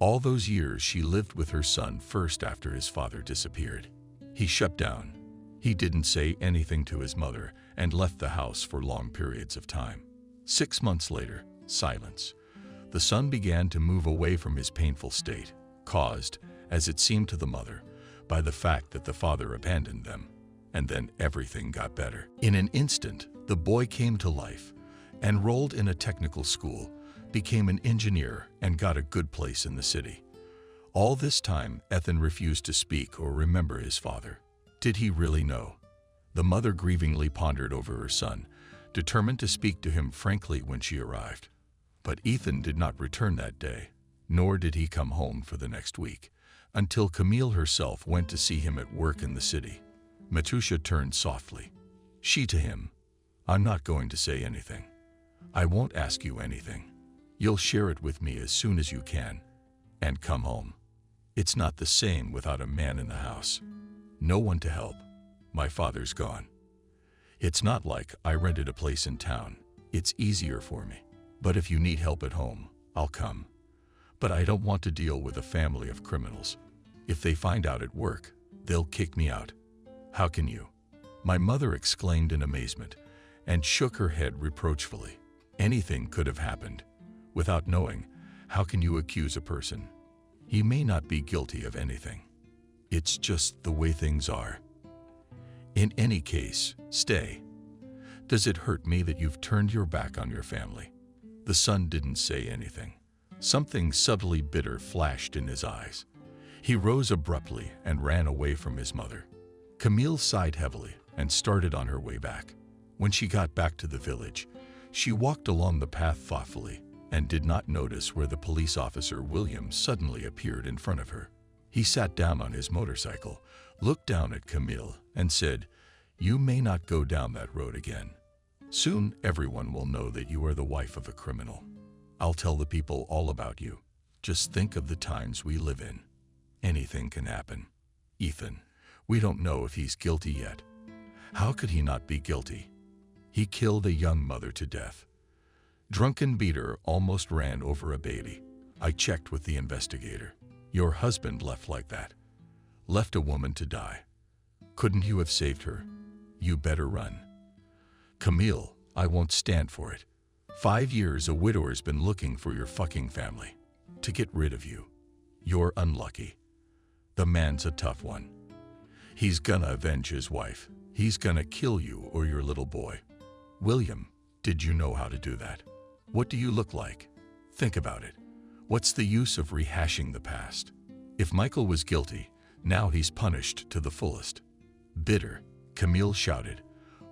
All those years she lived with her son first after his father disappeared. He shut down. He didn't say anything to his mother and left the house for long periods of time. 6 months later, silence. The son began to move away from his painful state, caused, as it seemed to the mother, by the fact that the father abandoned them. And then everything got better. In an instant, the boy came to life, enrolled in a technical school, became an engineer, and got a good place in the city. All this time, Ethan refused to speak or remember his father. Did he really know? The mother grievingly pondered over her son, determined to speak to him frankly when she arrived. But Ethan did not return that day, nor did he come home for the next week, until Camille herself went to see him at work in the city. Matusha turned softly. She to him, "I'm not going to say anything. I won't ask you anything. You'll share it with me as soon as you can, and come home. It's not the same without a man in the house. No one to help. My father's gone. It's not like I rented a place in town. It's easier for me. But if you need help at home, I'll come. But I don't want to deal with a family of criminals. If they find out at work, they'll kick me out." "How can you?" My mother exclaimed in amazement and shook her head reproachfully. "Anything could have happened. Without knowing, how can you accuse a person? He may not be guilty of anything. It's just the way things are. In any case, stay. Does it hurt me that you've turned your back on your family?" The son didn't say anything. Something subtly bitter flashed in his eyes. He rose abruptly and ran away from his mother. Camille sighed heavily and started on her way back. When she got back to the village, she walked along the path thoughtfully and did not notice where the police officer William suddenly appeared in front of her. He sat down on his motorcycle, looked down at Camille, and said, "You may not go down that road again. Soon everyone will know that you are the wife of a criminal. I'll tell the people all about you. Just think of the times we live in. Anything can happen. Ethan, we don't know if he's guilty yet. How could he not be guilty? He killed a young mother to death. Drunken beater almost ran over a baby. I checked with the investigator. Your husband left like that. Left a woman to die. Couldn't you have saved her? You better run." "Camille, I won't stand for it. 5 years a widower's been looking for your fucking family. To get rid of you. You're unlucky. The man's a tough one. He's gonna avenge his wife. He's gonna kill you or your little boy. William, did you know how to do that? What do you look like? Think about it. What's the use of rehashing the past? If Michael was guilty, now he's punished to the fullest." "Bitter," Camille shouted,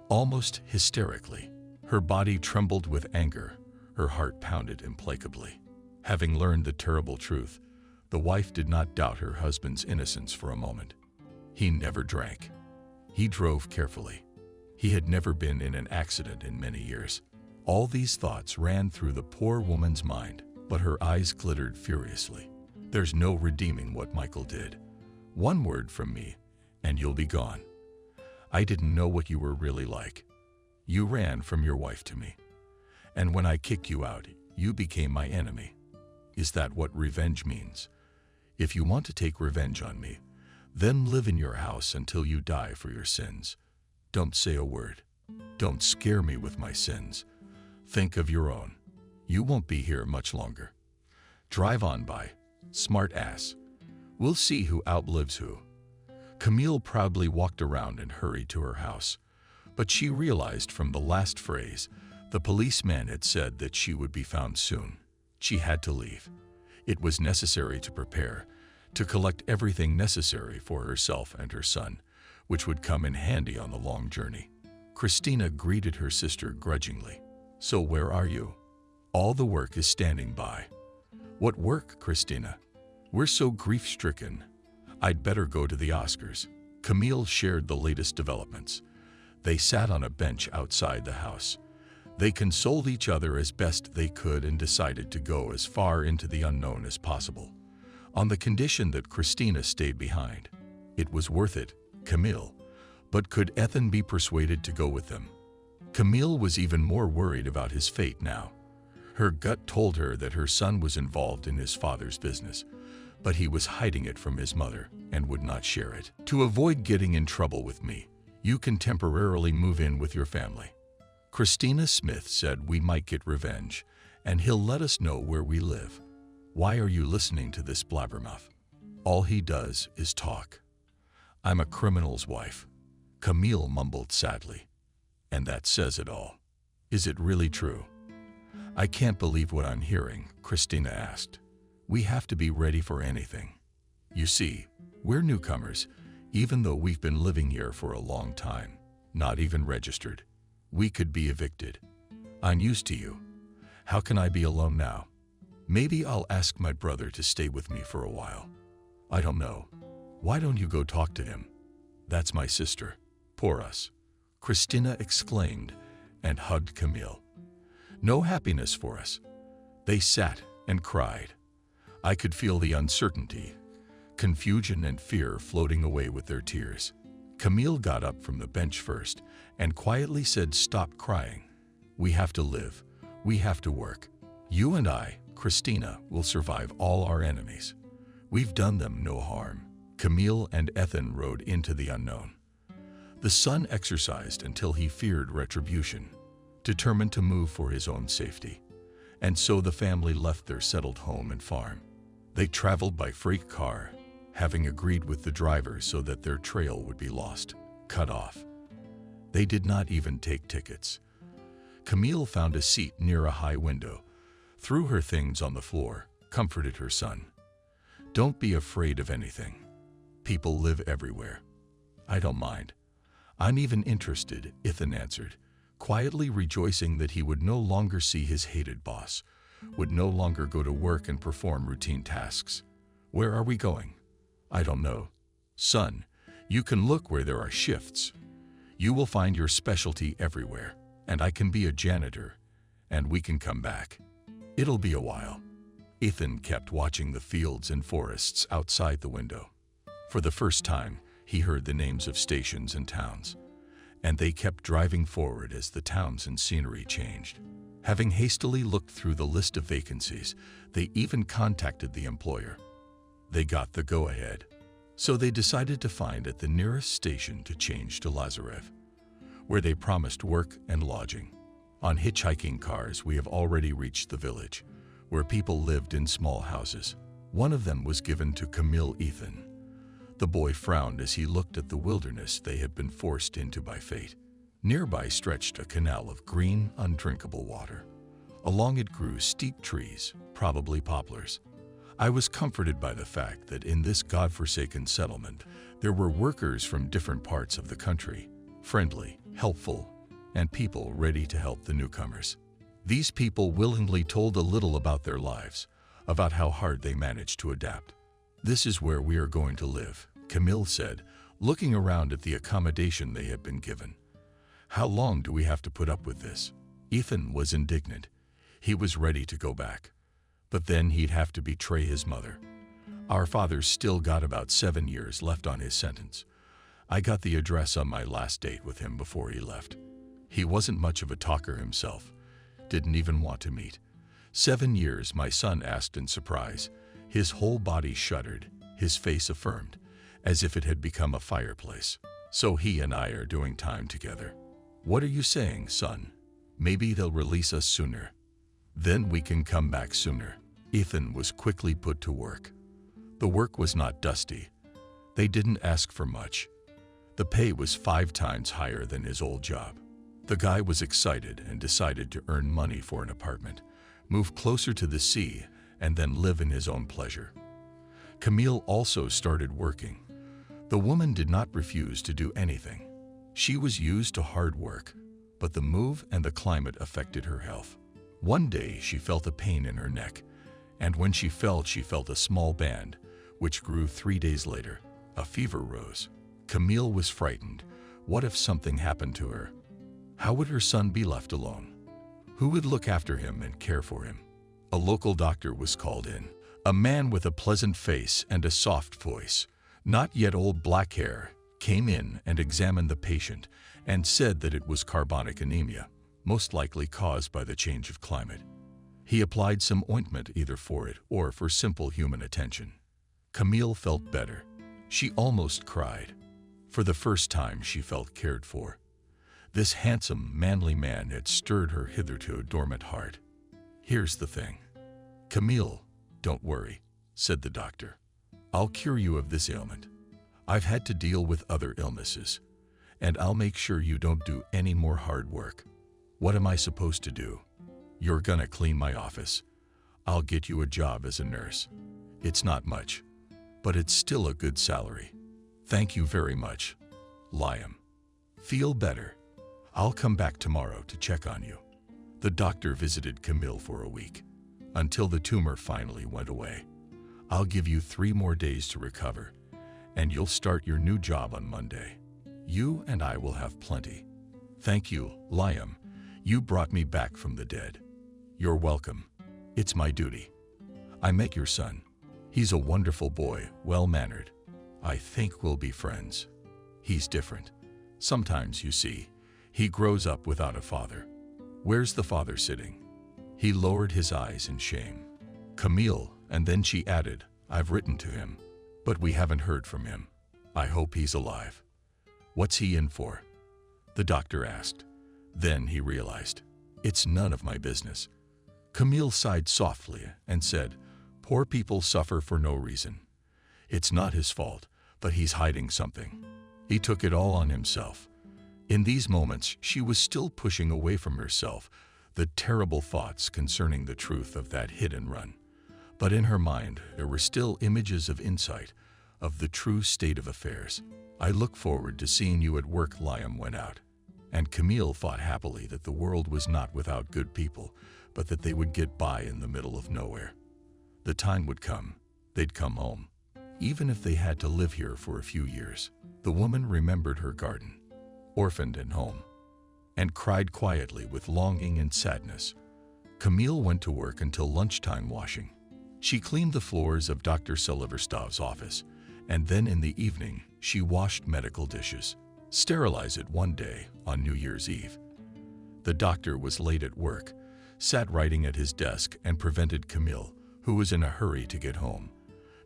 almost hysterically. Her body trembled with anger, her heart pounded implacably. Having learned the terrible truth, the wife did not doubt her husband's innocence for a moment. He never drank. He drove carefully. He had never been in an accident in many years. All these thoughts ran through the poor woman's mind, but her eyes glittered furiously. "There's no redeeming what Michael did. One word from me, and you'll be gone. I didn't know what you were really like. You ran from your wife to me. And when I kicked you out, you became my enemy. Is that what revenge means? If you want to take revenge on me, then live in your house until you die for your sins. Don't say a word. Don't scare me with my sins. Think of your own. You won't be here much longer. Drive on by, smart ass. We'll see who outlives who." Camille proudly walked around and hurried to her house. But she realized from the last phrase, the policeman had said that she would be found soon. She had to leave. It was necessary to prepare, to collect everything necessary for herself and her son, which would come in handy on the long journey. Christina greeted her sister grudgingly. "So where are you? All the work is standing by." "What work, Christina? We're so grief-stricken. I'd better go to the Oscars." Camille shared the latest developments. They sat on a bench outside the house. They consoled each other as best they could and decided to go as far into the unknown as possible, on the condition that Christina stayed behind. It was worth it, Camille, but could Ethan be persuaded to go with them? Camille was even more worried about his fate now. Her gut told her that her son was involved in his father's business, but he was hiding it from his mother and would not share it. To avoid getting in trouble with me, you can temporarily move in with your family. Christina Smith said we might get revenge, and he'll let us know where we live. Why are you listening to this blabbermouth? All he does is talk. I'm a criminal's wife, Camille mumbled sadly. And that says it all. Is it really true? I can't believe what I'm hearing, Christina asked. We have to be ready for anything. You see, we're newcomers, even though we've been living here for a long time, not even registered. We could be evicted. I'm used to you. How can I be alone now? Maybe I'll ask my brother to stay with me for a while. I don't know. Why don't you go talk to him? That's my sister. Poor us. Christina exclaimed and hugged Camille. No happiness for us. They sat and cried. I could feel the uncertainty, confusion and fear floating away with their tears. Camille got up from the bench first and quietly said, "Stop crying. We have to live. We have to work. You and I, Christina, will survive all our enemies. We've done them no harm." Camille and Ethan rode into the unknown. The son exercised until he feared retribution, determined to move for his own safety. And so the family left their settled home and farm. They traveled by freight car, having agreed with the driver so that their trail would be lost, cut off. They did not even take tickets. Camille found a seat near a high window, threw her things on the floor, comforted her son. Don't be afraid of anything. People live everywhere. I don't mind. I'm even interested, Ethan answered, quietly rejoicing that he would no longer see his hated boss, would no longer go to work and perform routine tasks. Where are we going? I don't know. Son, you can look where there are shifts. You will find your specialty everywhere, and I can be a janitor, and we can come back. It'll be a while. Ethan kept watching the fields and forests outside the window. For the first time, he heard the names of stations and towns, and they kept driving forward as the towns and scenery changed. Having hastily looked through the list of vacancies, they even contacted the employer. They got the go-ahead, so they decided to find at the nearest station to change to Lazarev, where they promised work and lodging. On hitchhiking cars, we have already reached the village, where people lived in small houses. One of them was given to Camille Ethan. The boy frowned as he looked at the wilderness they had been forced into by fate. Nearby stretched a canal of green, undrinkable water. Along it grew steep trees, probably poplars. I was comforted by the fact that in this godforsaken settlement, there were workers from different parts of the country, friendly, helpful, and people ready to help the newcomers. These people willingly told a little about their lives, about how hard they managed to adapt. This is where we are going to live, Camille said, looking around at the accommodation they had been given. How long do we have to put up with this? Ethan was indignant. He was ready to go back. But then he'd have to betray his mother. Our father's still got about 7 years left on his sentence. I got the address on my last date with him before he left. He wasn't much of a talker himself, didn't even want to meet. 7 years, my son asked in surprise. His whole body shuddered, his face affirmed, as if it had become a fireplace. So he and I are doing time together. What are you saying, son? Maybe they'll release us sooner. Then we can come back sooner. Ethan was quickly put to work. The work was not dusty. They didn't ask for much. The pay was 5 times higher than his old job. The guy was excited and decided to earn money for an apartment, move closer to the sea, and then live in his own pleasure. Camille also started working. The woman did not refuse to do anything. She was used to hard work, but the move and the climate affected her health. One day she felt a pain in her neck, and when she felt a small band, which grew 3 days later. A fever rose. Camille was frightened. What if something happened to her? How would her son be left alone? Who would look after him and care for him? A local doctor was called in. A man with a pleasant face and a soft voice, not yet old black hair, came in and examined the patient and said that it was carbonic anemia, most likely caused by the change of climate. He applied some ointment either for it or for simple human attention. Camille felt better. She almost cried. For the first time, she felt cared for. This handsome, manly man had stirred her hitherto dormant heart. Here's the thing. Camille, don't worry, said the doctor. I'll cure you of this ailment. I've had to deal with other illnesses, and I'll make sure you don't do any more hard work. What am I supposed to do? You're gonna clean my office. I'll get you a job as a nurse. It's not much, but it's still a good salary. Thank you very much, Liam. Feel better. I'll come back tomorrow to check on you. The doctor visited Camille for a week, until the tumor finally went away. I'll give you 3 more days to recover, and you'll start your new job on Monday. You and I will have plenty. Thank you, Liam. You brought me back from the dead. You're welcome. It's my duty. I met your son. He's a wonderful boy, well-mannered. I think we'll be friends. He's different. Sometimes, you see, he grows up without a father. Where's the father sitting? He lowered his eyes in shame. Camille, and then she added, I've written to him, but we haven't heard from him. I hope he's alive. What's he in for? The doctor asked. Then he realized, it's none of my business. Camille sighed softly and said, poor people suffer for no reason. It's not his fault, but he's hiding something. He took it all on himself. In these moments, she was still pushing away from herself the terrible thoughts concerning the truth of that hit and run. But in her mind, there were still images of insight, of the true state of affairs. I look forward to seeing you at work, Liam went out. And Camille thought happily that the world was not without good people, but that they would get by in the middle of nowhere. The time would come. They'd come home. Even if they had to live here for a few years. The woman remembered her garden, orphaned and home, and cried quietly with longing and sadness. Camille went to work until lunchtime washing. She cleaned the floors of Dr. Silverstav's office, and then in the evening, she washed medical dishes, sterilized it one day on New Year's Eve. The doctor was late at work, sat writing at his desk and prevented Camille, who was in a hurry to get home,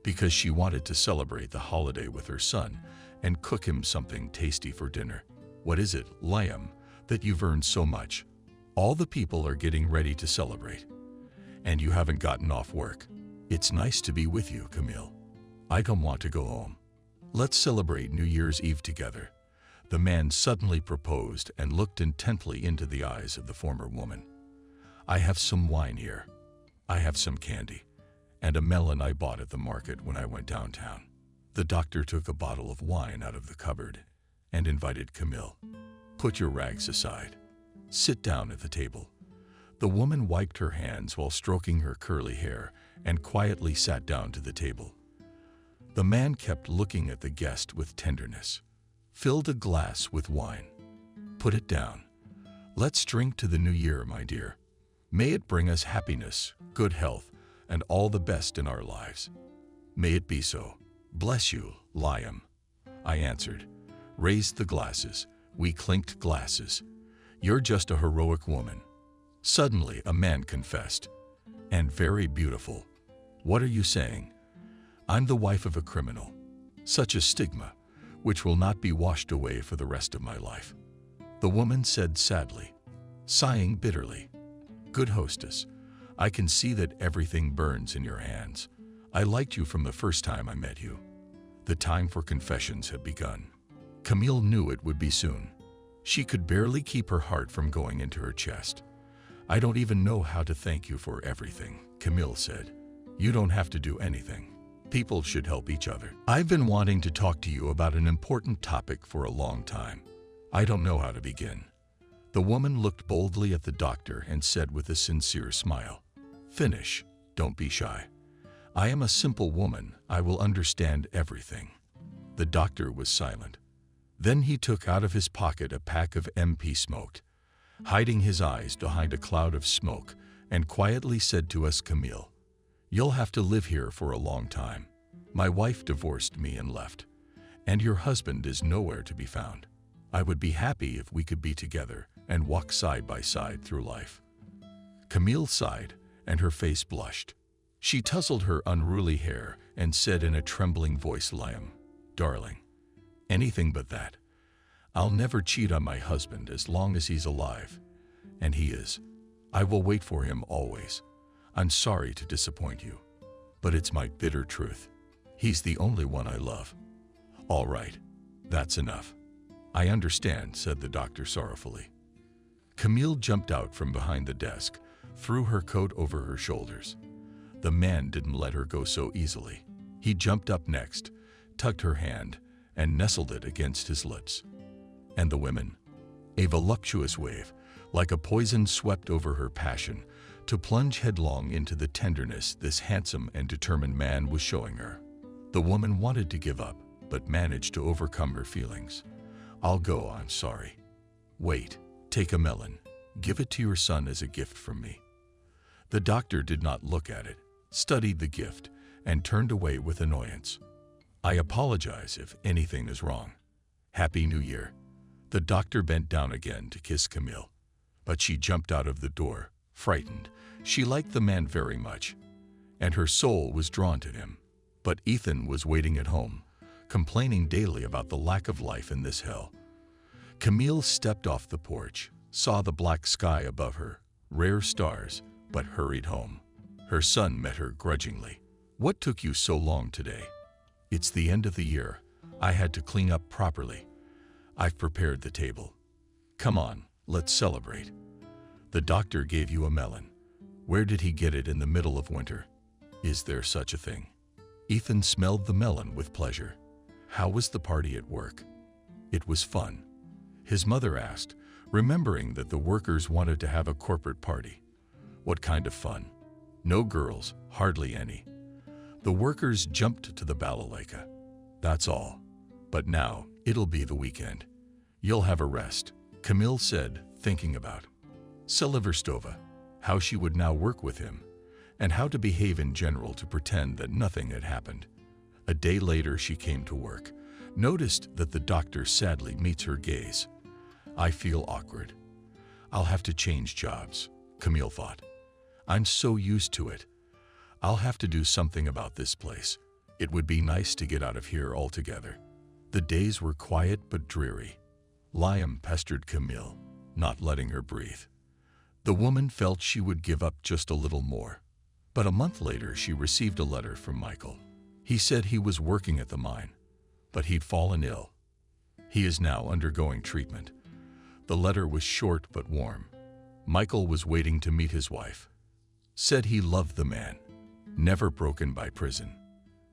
because she wanted to celebrate the holiday with her son and cook him something tasty for dinner. What is it, Liam, that you've earned so much? All the people are getting ready to celebrate, and you haven't gotten off work. It's nice to be with you, Camille. I don't want to go home. Let's celebrate New Year's Eve together. The man suddenly proposed and looked intently into the eyes of the former woman. I have some wine here. I have some candy, and a melon I bought at the market when I went downtown. The doctor took a bottle of wine out of the cupboard and invited Camille. Put your rags aside. Sit down at the table. The woman wiped her hands while stroking her curly hair and quietly sat down to the table. The man kept looking at the guest with tenderness, filled a glass with wine. Put it down. Let's drink to the new year, my dear. May it bring us happiness, good health, and all the best in our lives. May it be so. Bless you, Liam. I answered. Raised the glasses. We clinked glasses. You're just a heroic woman. Suddenly, a man confessed. And very beautiful. What are you saying? I'm the wife of a criminal. Such a stigma, which will not be washed away for the rest of my life. The woman said sadly, sighing bitterly. Good hostess, I can see that everything burns in your hands. I liked you from the first time I met you. The time for confessions had begun. Camille knew it would be soon. She could barely keep her heart from going into her chest. I don't even know how to thank you for everything, Camille said. You don't have to do anything. People should help each other. I've been wanting to talk to you about an important topic for a long time. I don't know how to begin. The woman looked boldly at the doctor and said with a sincere smile, Finish, don't be shy. I am a simple woman, I will understand everything. The doctor was silent. Then he took out of his pocket a pack of MP smoked, hiding his eyes behind a cloud of smoke, and quietly said to us, "Camille, you'll have to live here for a long time. My wife divorced me and left, and your husband is nowhere to be found. I would be happy if we could be together and walk side by side through life." Camille sighed, and her face blushed. She tousled her unruly hair and said in a trembling voice, "Liam, darling, anything but that. I'll never cheat on my husband as long as he's alive. And he is. I will wait for him always. I'm sorry to disappoint you, but it's my bitter truth. He's the only one I love." "All right, that's enough. I understand," said the doctor sorrowfully. Camille jumped out from behind the desk, threw her coat over her shoulders. The man didn't let her go so easily. He jumped up next, tugged her hand, and nestled it against his lips. And the women? A voluptuous wave, like a poison, swept over her passion, to plunge headlong into the tenderness this handsome and determined man was showing her. The woman wanted to give up, but managed to overcome her feelings. "I'll go, I'm sorry." "Wait, take a melon. Give it to your son as a gift from me." The doctor did not look at it, studied the gift, and turned away with annoyance. "I apologize if anything is wrong. Happy New Year." The doctor bent down again to kiss Camille, but she jumped out of the door, frightened. She liked the man very much, and her soul was drawn to him. But Ethan was waiting at home, complaining daily about the lack of life in this hell. Camille stepped off the porch, saw the black sky above her, rare stars, but hurried home. Her son met her grudgingly. "What took you so long today?" "It's the end of the year. I had to clean up properly. I've prepared the table. Come on, let's celebrate." "The doctor gave you a melon. Where did he get it in the middle of winter? Is there such a thing?" Ethan smelled the melon with pleasure. "How was the party at work?" "It was fun," his mother asked, remembering that the workers wanted to have a corporate party. "What kind of fun?" "No girls, hardly any. The workers jumped to the balalaika. That's all. But now, it'll be the weekend. You'll have a rest," Camille said, thinking about Seliverstova, how she would now work with him, and how to behave in general to pretend that nothing had happened. A day later she came to work, noticed that the doctor sadly meets her gaze. "I feel awkward. I'll have to change jobs," Camille thought. "I'm so used to it. I'll have to do something about this place. It would be nice to get out of here altogether." The days were quiet but dreary. Liam pestered Camille, not letting her breathe. The woman felt she would give up just a little more. But a month later she received a letter from Michael. He said he was working at the mine, but he'd fallen ill. He is now undergoing treatment. The letter was short but warm. Michael was waiting to meet his wife. Said he loved the man, never broken by prison.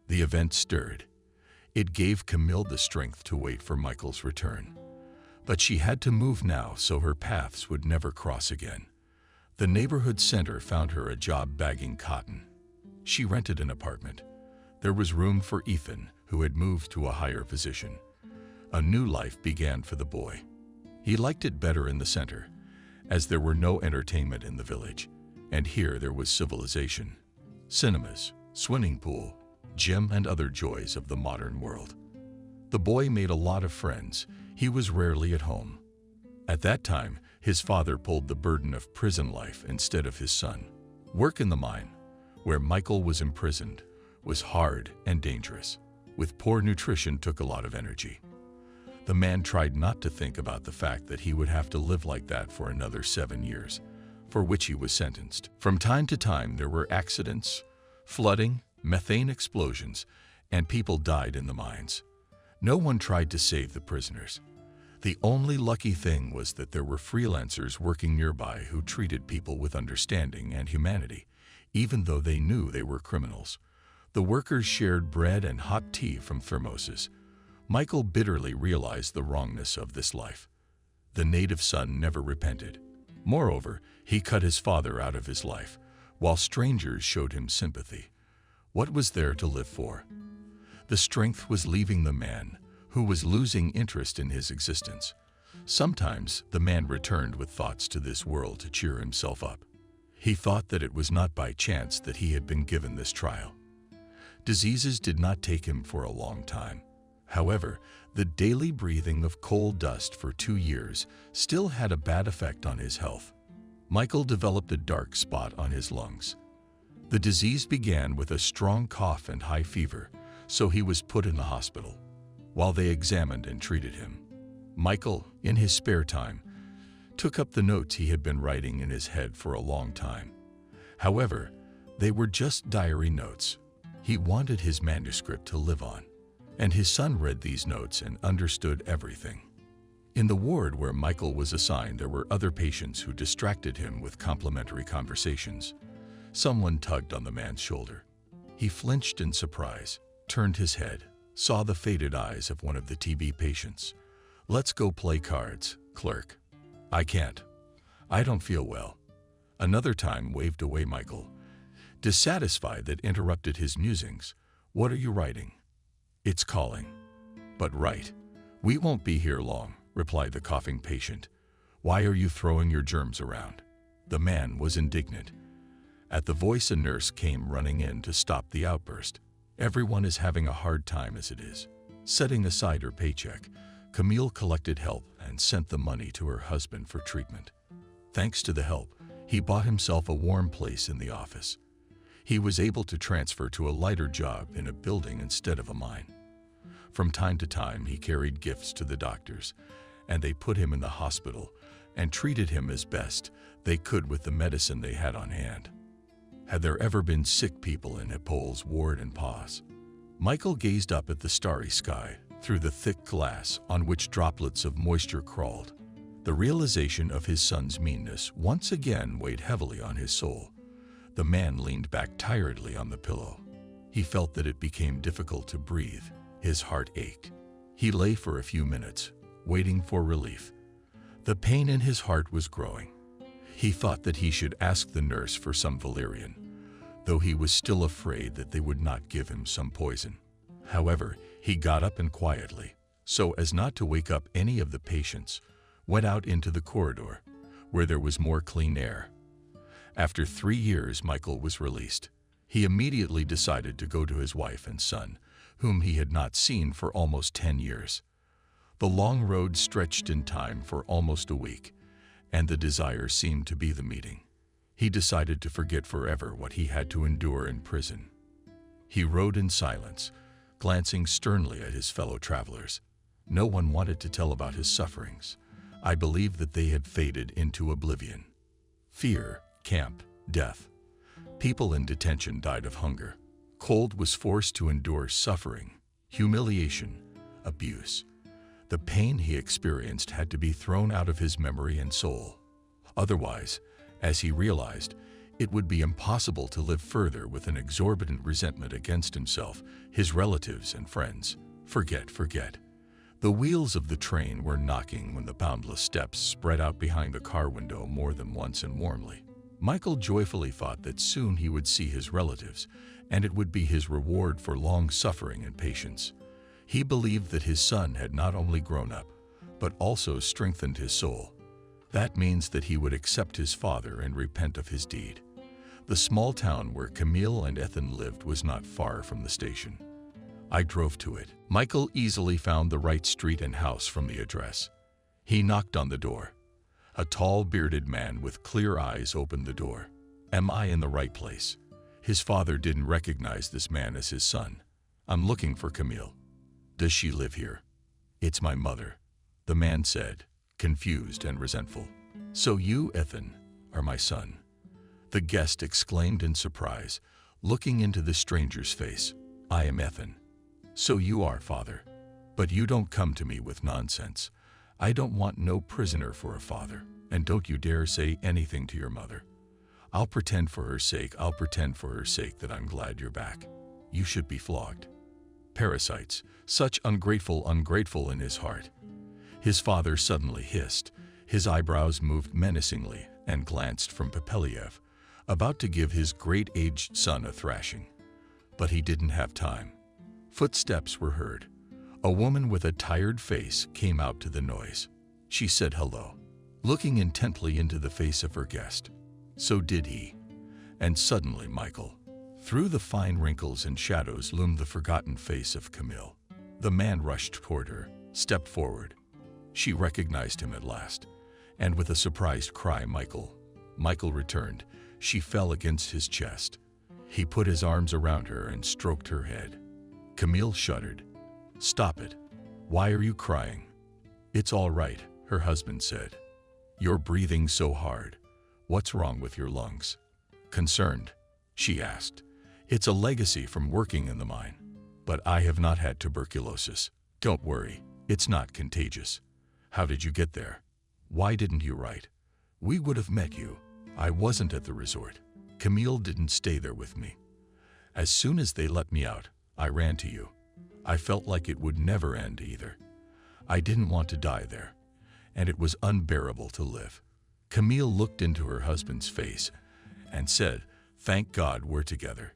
The event stirred. It gave Camille the strength to wait for Michael's return. But she had to move now so her paths would never cross again. The neighborhood center found her a job bagging cotton. She rented an apartment. There was room for Ethan, who had moved to a higher position. A new life began for the boy. He liked it better in the center, as there were no entertainment in the village, and here there was civilization. Cinemas, swimming pool, gym, and other joys of the modern world. The boy made a lot of friends. He was rarely at home. At that time, his father pulled the burden of prison life instead of his son. Work in the mine, where Michael was imprisoned, was hard and dangerous. With poor nutrition took a lot of energy. The man tried not to think about the fact that he would have to live like that for another 7 years, for which he was sentenced. From time to time there were accidents, flooding, methane explosions, and people died in the mines. No one tried to save the prisoners. The only lucky thing was that there were freelancers working nearby who treated people with understanding and humanity, even though they knew they were criminals. The workers shared bread and hot tea from thermoses. Michael bitterly realized the wrongness of this life. The native son never repented. Moreover, he cut his father out of his life, while strangers showed him sympathy. What was there to live for? The strength was leaving the man, who was losing interest in his existence. Sometimes the man returned with thoughts to this world to cheer himself up. He thought that it was not by chance that he had been given this trial. Diseases did not take him for a long time. However, the daily breathing of coal dust for 2 years still had a bad effect on his health. Michael developed a dark spot on his lungs. The disease began with a strong cough and high fever, so he was put in the hospital. While they examined and treated him, Michael, in his spare time, took up the notes he had been writing in his head for a long time. However, they were just diary notes. He wanted his manuscript to live on, and his son read these notes and understood everything. In the ward where Michael was assigned, there were other patients who distracted him with complimentary conversations. Someone tugged on the man's shoulder. He flinched in surprise, turned his head, saw the faded eyes of one of the TB patients. "Let's go play cards, clerk." "I can't. I don't feel well." Another time waved away Michael, dissatisfied that interrupted his musings. "What are you writing?" "It's calling." "But write." "We won't be here long," replied the coughing patient. "Why are you throwing your germs around?" The man was indignant. At the voice, a nurse came running in to stop the outburst. Everyone is having a hard time as it is. Setting aside her paycheck, Camille collected help and sent the money to her husband for treatment. Thanks to the help, he bought himself a warm place in the office. He was able to transfer to a lighter job in a building instead of a mine. From time to time, he carried gifts to the doctors, and they put him in the hospital and treated him as best they could with the medicine they had on hand. Had there ever been sick people in Hippolyte's ward and pause? Michael gazed up at the starry sky through the thick glass on which droplets of moisture crawled. The realization of his son's meanness once again weighed heavily on his soul. The man leaned back tiredly on the pillow. He felt that it became difficult to breathe. His heart ached. He lay for a few minutes, waiting for relief. The pain in his heart was growing. He thought that he should ask the nurse for some valerian, though he was still afraid that they would not give him some poison. However, he got up and quietly, so as not to wake up any of the patients, went out into the corridor, where there was more clean air. After 3 years, Michael was released. He immediately decided to go to his wife and son, whom he had not seen for almost 10 years. The long road stretched in time for almost a week, and the desire seemed to be the meeting. He decided to forget forever what he had to endure in prison. He rode in silence, glancing sternly at his fellow travelers. No one wanted to tell about his sufferings. I believe that they had faded into oblivion. Fear, camp, death. People in detention died of hunger. Cold was forced to endure suffering, humiliation, abuse. The pain he experienced had to be thrown out of his memory and soul. Otherwise, as he realized, it would be impossible to live further with an exorbitant resentment against himself, his relatives, and friends. Forget. The wheels of the train were knocking when the boundless steps spread out behind the car window more than once and warmly. Michael joyfully thought that soon he would see his relatives, and it would be his reward for long suffering and patience. He believed that his son had not only grown up, but also strengthened his soul. That means that he would accept his father and repent of his deed. The small town where Camille and Ethan lived was not far from the station. I drove to it. Michael easily found the right street and house from the address. He knocked on the door. A tall, bearded man with clear eyes opened the door. Am I in the right place? His father didn't recognize this man as his son. I'm looking for Camille. Does she live here? It's my mother, the man said, confused and resentful. So you, Ethan, are my son? The guest exclaimed in surprise, looking into the stranger's face. I am Ethan. So you are, father. But you don't come to me with nonsense. I don't want no prisoner for a father, and don't you dare say anything to your mother. I'll pretend for her sake that I'm glad you're back. You should be flogged. Parasites, such ungrateful in his heart. His father suddenly hissed. His eyebrows moved menacingly and glanced from Papeliev, about to give his great-aged son a thrashing. But he didn't have time. Footsteps were heard. A woman with a tired face came out to the noise. She said hello, looking intently into the face of her guest. So did he. And suddenly, Michael, through the fine wrinkles and shadows loomed the forgotten face of Camille. The man rushed toward her, stepped forward. She recognized him at last, and with a surprised cry, Michael returned. She fell against his chest. He put his arms around her and stroked her head. Camille shuddered. "Stop it. Why are you crying?" "It's all right," her husband said. "You're breathing so hard. What's wrong with your lungs?" Concerned, she asked. "It's a legacy from working in the mine. But I have not had tuberculosis. Don't worry, it's not contagious." "How did you get there? Why didn't you write? We would have met you." "I wasn't at the resort. Camille didn't stay there with me. As soon as they let me out, I ran to you. I felt like it would never end either. I didn't want to die there, and it was unbearable to live." Camille looked into her husband's face and said, "Thank God we're together.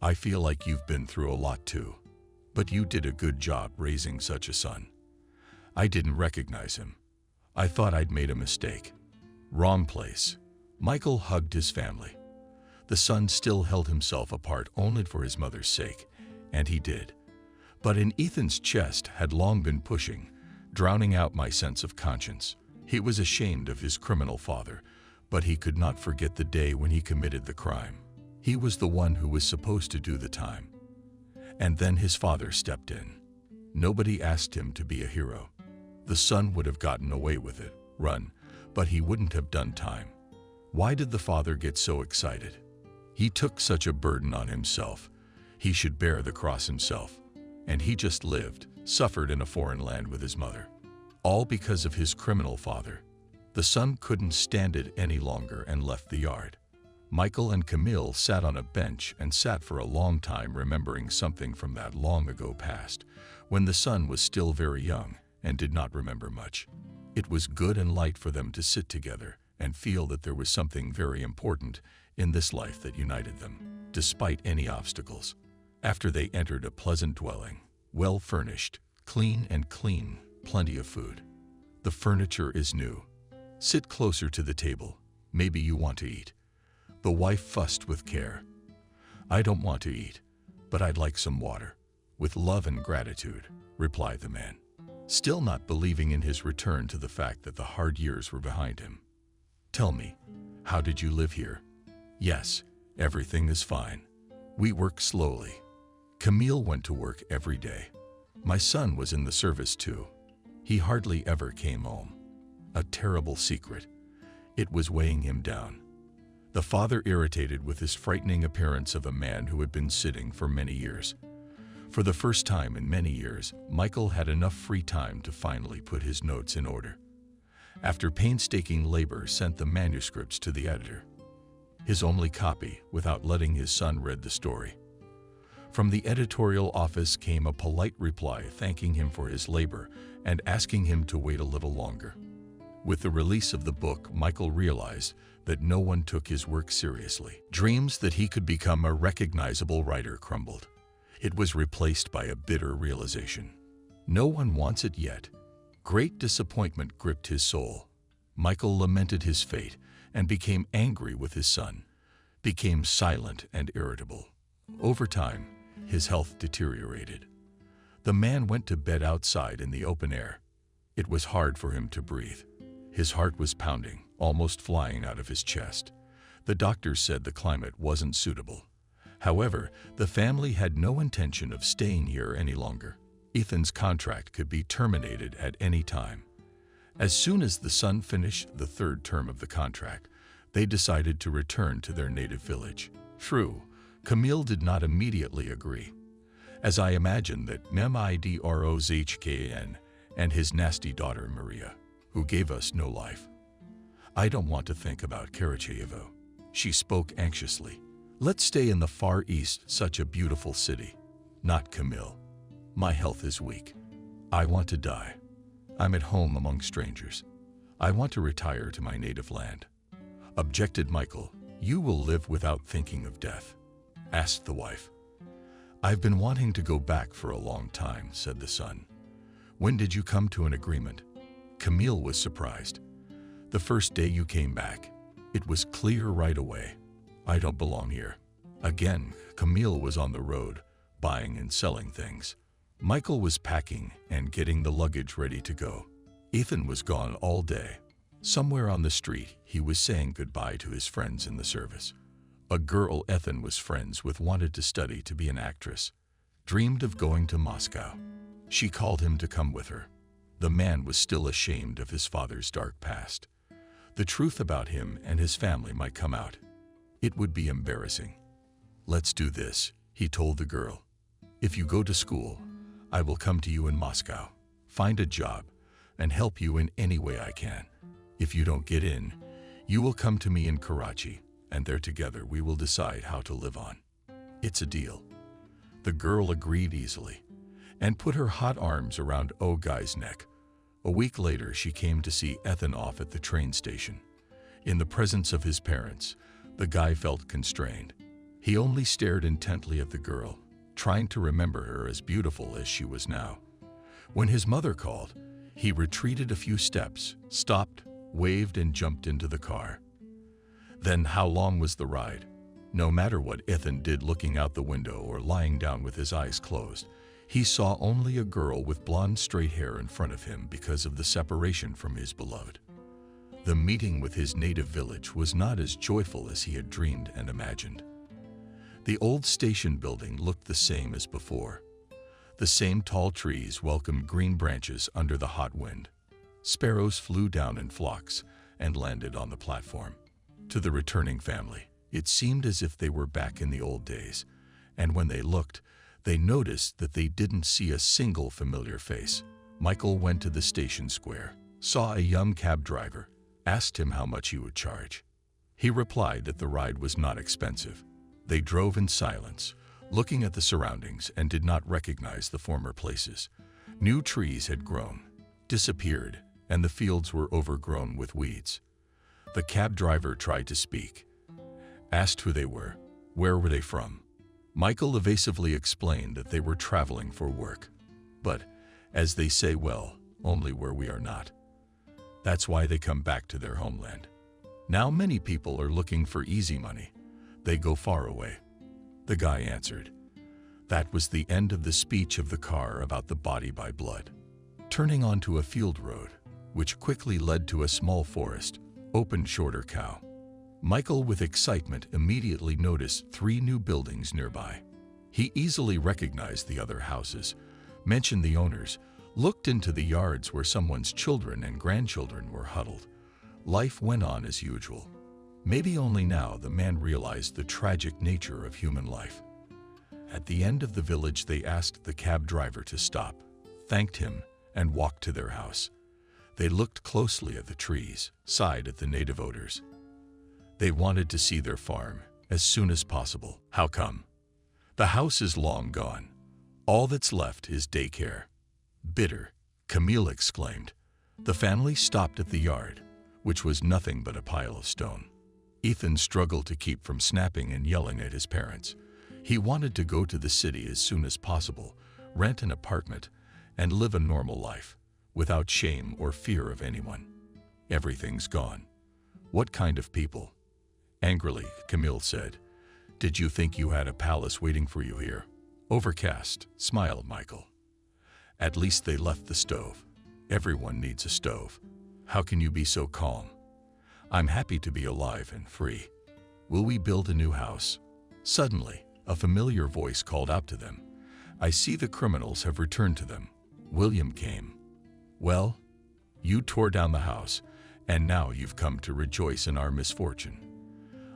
I feel like you've been through a lot too. But you did a good job raising such a son." "I didn't recognize him. I thought I'd made a mistake." "Wrong place." Michael hugged his family. The son still held himself apart only for his mother's sake, and he did. But in Ethan's chest had long been pushing, drowning out my sense of conscience. He was ashamed of his criminal father, but he could not forget the day when he committed the crime. He was the one who was supposed to do the time. And then his father stepped in. Nobody asked him to be a hero. The son would have gotten away with it, run, but he wouldn't have done time. Why did the father get so excited? He took such a burden on himself. He should bear the cross himself. And he just lived, suffered in a foreign land with his mother. All because of his criminal father. The son couldn't stand it any longer and left the yard. Michael and Camille sat on a bench and sat for a long time remembering something from that long ago past, when the son was still very young and did not remember much. It was good and light for them to sit together and feel that there was something very important in this life that united them, despite any obstacles. After they entered a pleasant dwelling, well furnished, clean, plenty of food. "The furniture is new. Sit closer to the table. Maybe you want to eat." The wife fussed with care. "I don't want to eat, but I'd like some water." "With love and gratitude," replied the man, still not believing in his return to the fact that the hard years were behind him. "Tell me, how did you live here?" "Yes, everything is fine. We work slowly." Camille went to work every day. My son was in the service too. He hardly ever came home. A terrible secret. It was weighing him down. The father irritated with his frightening appearance of a man who had been sitting for many years. For the first time in many years, Michael had enough free time to finally put his notes in order. After painstaking labor, sent the manuscripts to the editor. His only copy, without letting his son read the story. From the editorial office came a polite reply thanking him for his labor and asking him to wait a little longer. With the release of the book, Michael realized that no one took his work seriously. Dreams that he could become a recognizable writer crumbled. It was replaced by a bitter realization. No one wants it yet. Great disappointment gripped his soul. Michael lamented his fate and became angry with his son, became silent and irritable. Over time, his health deteriorated. The man went to bed outside in the open air. It was hard for him to breathe. His heart was pounding, almost flying out of his chest. The doctors said the climate wasn't suitable. However, the family had no intention of staying here any longer. Ethan's contract could be terminated at any time. As soon as the son finished the third term of the contract, they decided to return to their native village. True, Camille did not immediately agree, as I imagined that Midrozhkn and his nasty daughter Maria, who gave us no life. "I don't want to think about Karachevo," she spoke anxiously. "Let's stay in the Far East, such a beautiful city." "Not Camille. My health is weak. I want to die. I'm at home among strangers. I want to retire to my native land," objected Michael. "You will live without thinking of death?" asked the wife. "I've been wanting to go back for a long time," said the son. When did you come to an agreement? Camille was surprised. The first day you came back. It was clear right away. I don't belong here. Again, Camille was on the road, buying and selling things. Michael was packing and getting the luggage ready to go. Ethan was gone all day. Somewhere on the street, he was saying goodbye to his friends in the service. A girl Ethan was friends with wanted to study to be an actress, dreamed of going to Moscow. She called him to come with her. The man was still ashamed of his father's dark past. The truth about him and his family might come out. It would be embarrassing. Let's do this, he told the girl. If you go to school, I will come to you in Moscow, find a job, and help you in any way I can. If you don't get in, you will come to me in Karachi, and there together we will decide how to live on. It's a deal. The girl agreed easily and put her hot arms around Guy's neck. A week later, she came to see Ethan off at the train station. In the presence of his parents, the guy felt constrained. He only stared intently at the girl, trying to remember her as beautiful as she was now. When his mother called, he retreated a few steps, stopped, waved, and jumped into the car. Then how long was the ride? No matter what Ethan did looking out the window or lying down with his eyes closed, he saw only a girl with blonde straight hair in front of him because of the separation from his beloved. The meeting with his native village was not as joyful as he had dreamed and imagined. The old station building looked the same as before. The same tall trees welcomed green branches under the hot wind. Sparrows flew down in flocks and landed on the platform. To the returning family, it seemed as if they were back in the old days, and when they looked, they noticed that they didn't see a single familiar face. Michael went to the station square, saw a young cab driver, asked him how much he would charge. He replied that the ride was not expensive. They drove in silence, looking at the surroundings, and did not recognize the former places. New trees had grown, disappeared, and the fields were overgrown with weeds. The cab driver tried to speak, asked who they were, where were they from. Michael evasively explained that they were traveling for work. But, as they say, well, only where we are not. That's why they come back to their homeland. Now many people are looking for easy money. They go far away. The guy answered. That was the end of the speech of the car about the body by blood. Turning onto a field road, which quickly led to a small forest, opened Shorter Cow. Michael, with excitement, immediately noticed 3 new buildings nearby. He easily recognized the other houses, mentioned the owners, looked into the yards where someone's children and grandchildren were huddled. Life went on as usual. Maybe only now the man realized the tragic nature of human life. At the end of the village, they asked the cab driver to stop, thanked him, and walked to their house. They looked closely at the trees, sighed at the native odors. They wanted to see their farm as soon as possible. How come? The house is long gone. All that's left is daycare. Bitter, Camille exclaimed. The family stopped at the yard, which was nothing but a pile of stone. Ethan struggled to keep from snapping and yelling at his parents. He wanted to go to the city as soon as possible, rent an apartment, and live a normal life, without shame or fear of anyone. Everything's gone. What kind of people? Angrily, Camille said, Did you think you had a palace waiting for you here? Overcast, smiled Michael. At least they left the stove. Everyone needs a stove. How can you be so calm? I'm happy to be alive and free. Will we build a new house? Suddenly, a familiar voice called out to them. I see the criminals have returned to them. William came. Well, you tore down the house, and now you've come to rejoice in our misfortune.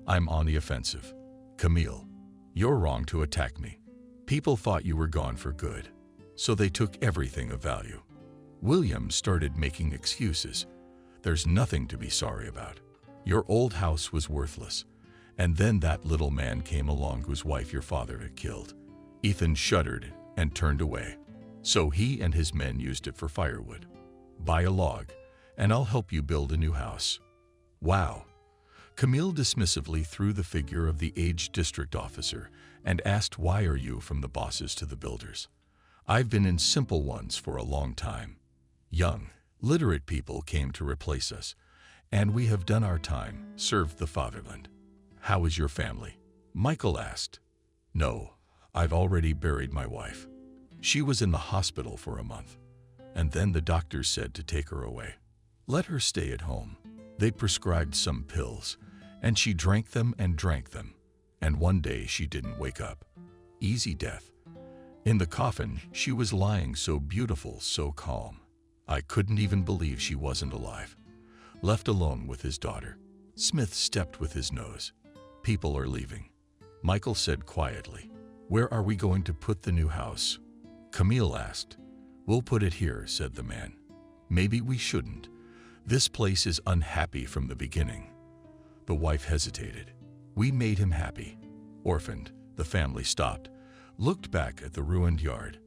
I'm on the offensive. Camille, you're wrong to attack me. People thought you were gone for good, so they took everything of value. William started making excuses. There's nothing to be sorry about. Your old house was worthless, and then that little man came along whose wife your father had killed. Ethan shuddered and turned away. So he and his men used it for firewood. Buy a log, and I'll help you build a new house. Wow. Camille dismissively threw the figure of the aged district officer and asked, Why are you from the bosses to the builders? I've been in simple ones for a long time. Young, literate people came to replace us, and we have done our time, served the fatherland. How is your family? Michael asked. No, I've already buried my wife. She was in the hospital for a month, and then the doctors said to take her away. Let her stay at home. They prescribed some pills, and she drank them, and one day she didn't wake up. Easy death. In the coffin, she was lying so beautiful, so calm. I couldn't even believe she wasn't alive. Left alone with his daughter. Smith stepped with his nose. People are leaving. Michael said quietly, "Where are we going to put the new house?" Camille asked. "We'll put it here," said the man. "Maybe we shouldn't. This place is unhappy from the beginning." The wife hesitated. "We made him happy." Orphaned, the family stopped, looked back at the ruined yard,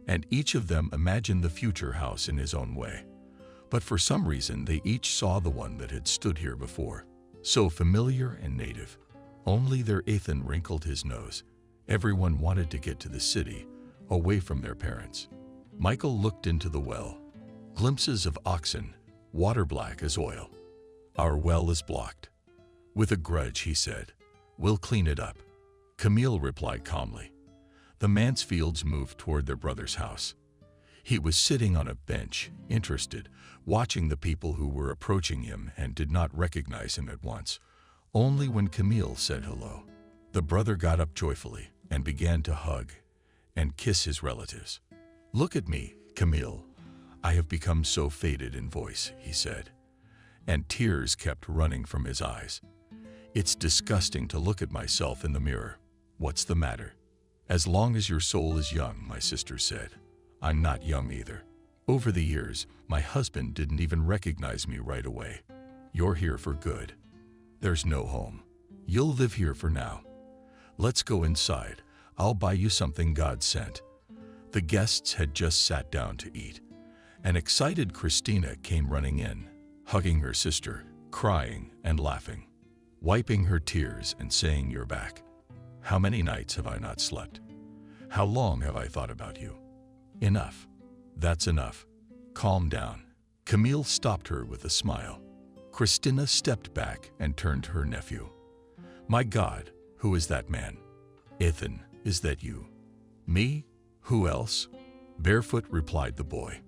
and each of them imagined the future house in his own way. But for some reason, they each saw the one that had stood here before, so familiar and native. Only their Ethan wrinkled his nose. Everyone wanted to get to the city, away from their parents. Michael looked into the well. Glimpses of oxen, water black as oil. "Our well is blocked." With a grudge, he said, "We'll clean it up." Camille replied calmly. The Mansfields moved toward their brother's house. He was sitting on a bench, interested, watching the people who were approaching him and did not recognize him at once. Only when Camille said hello. The brother got up joyfully and began to hug and kiss his relatives. "Look at me, Camille. I have become so faded in voice," he said, and tears kept running from his eyes. "It's disgusting to look at myself in the mirror. What's the matter?" "As long as your soul is young," my sister said. "I'm not young either. Over the years, my husband didn't even recognize me right away. You're here for good. There's no home. You'll live here for now. Let's go inside. I'll buy you something God sent." The guests had just sat down to eat. An excited Christina came running in, hugging her sister, crying and laughing, wiping her tears and saying, "You're back. How many nights have I not slept? How long have I thought about you? Enough. That's enough. Calm down." Camille stopped her with a smile. Christina stepped back and turned to her nephew. "My God, who is that man?" "Ethan, is that you?" "Me? Who else?" Barefoot replied the boy.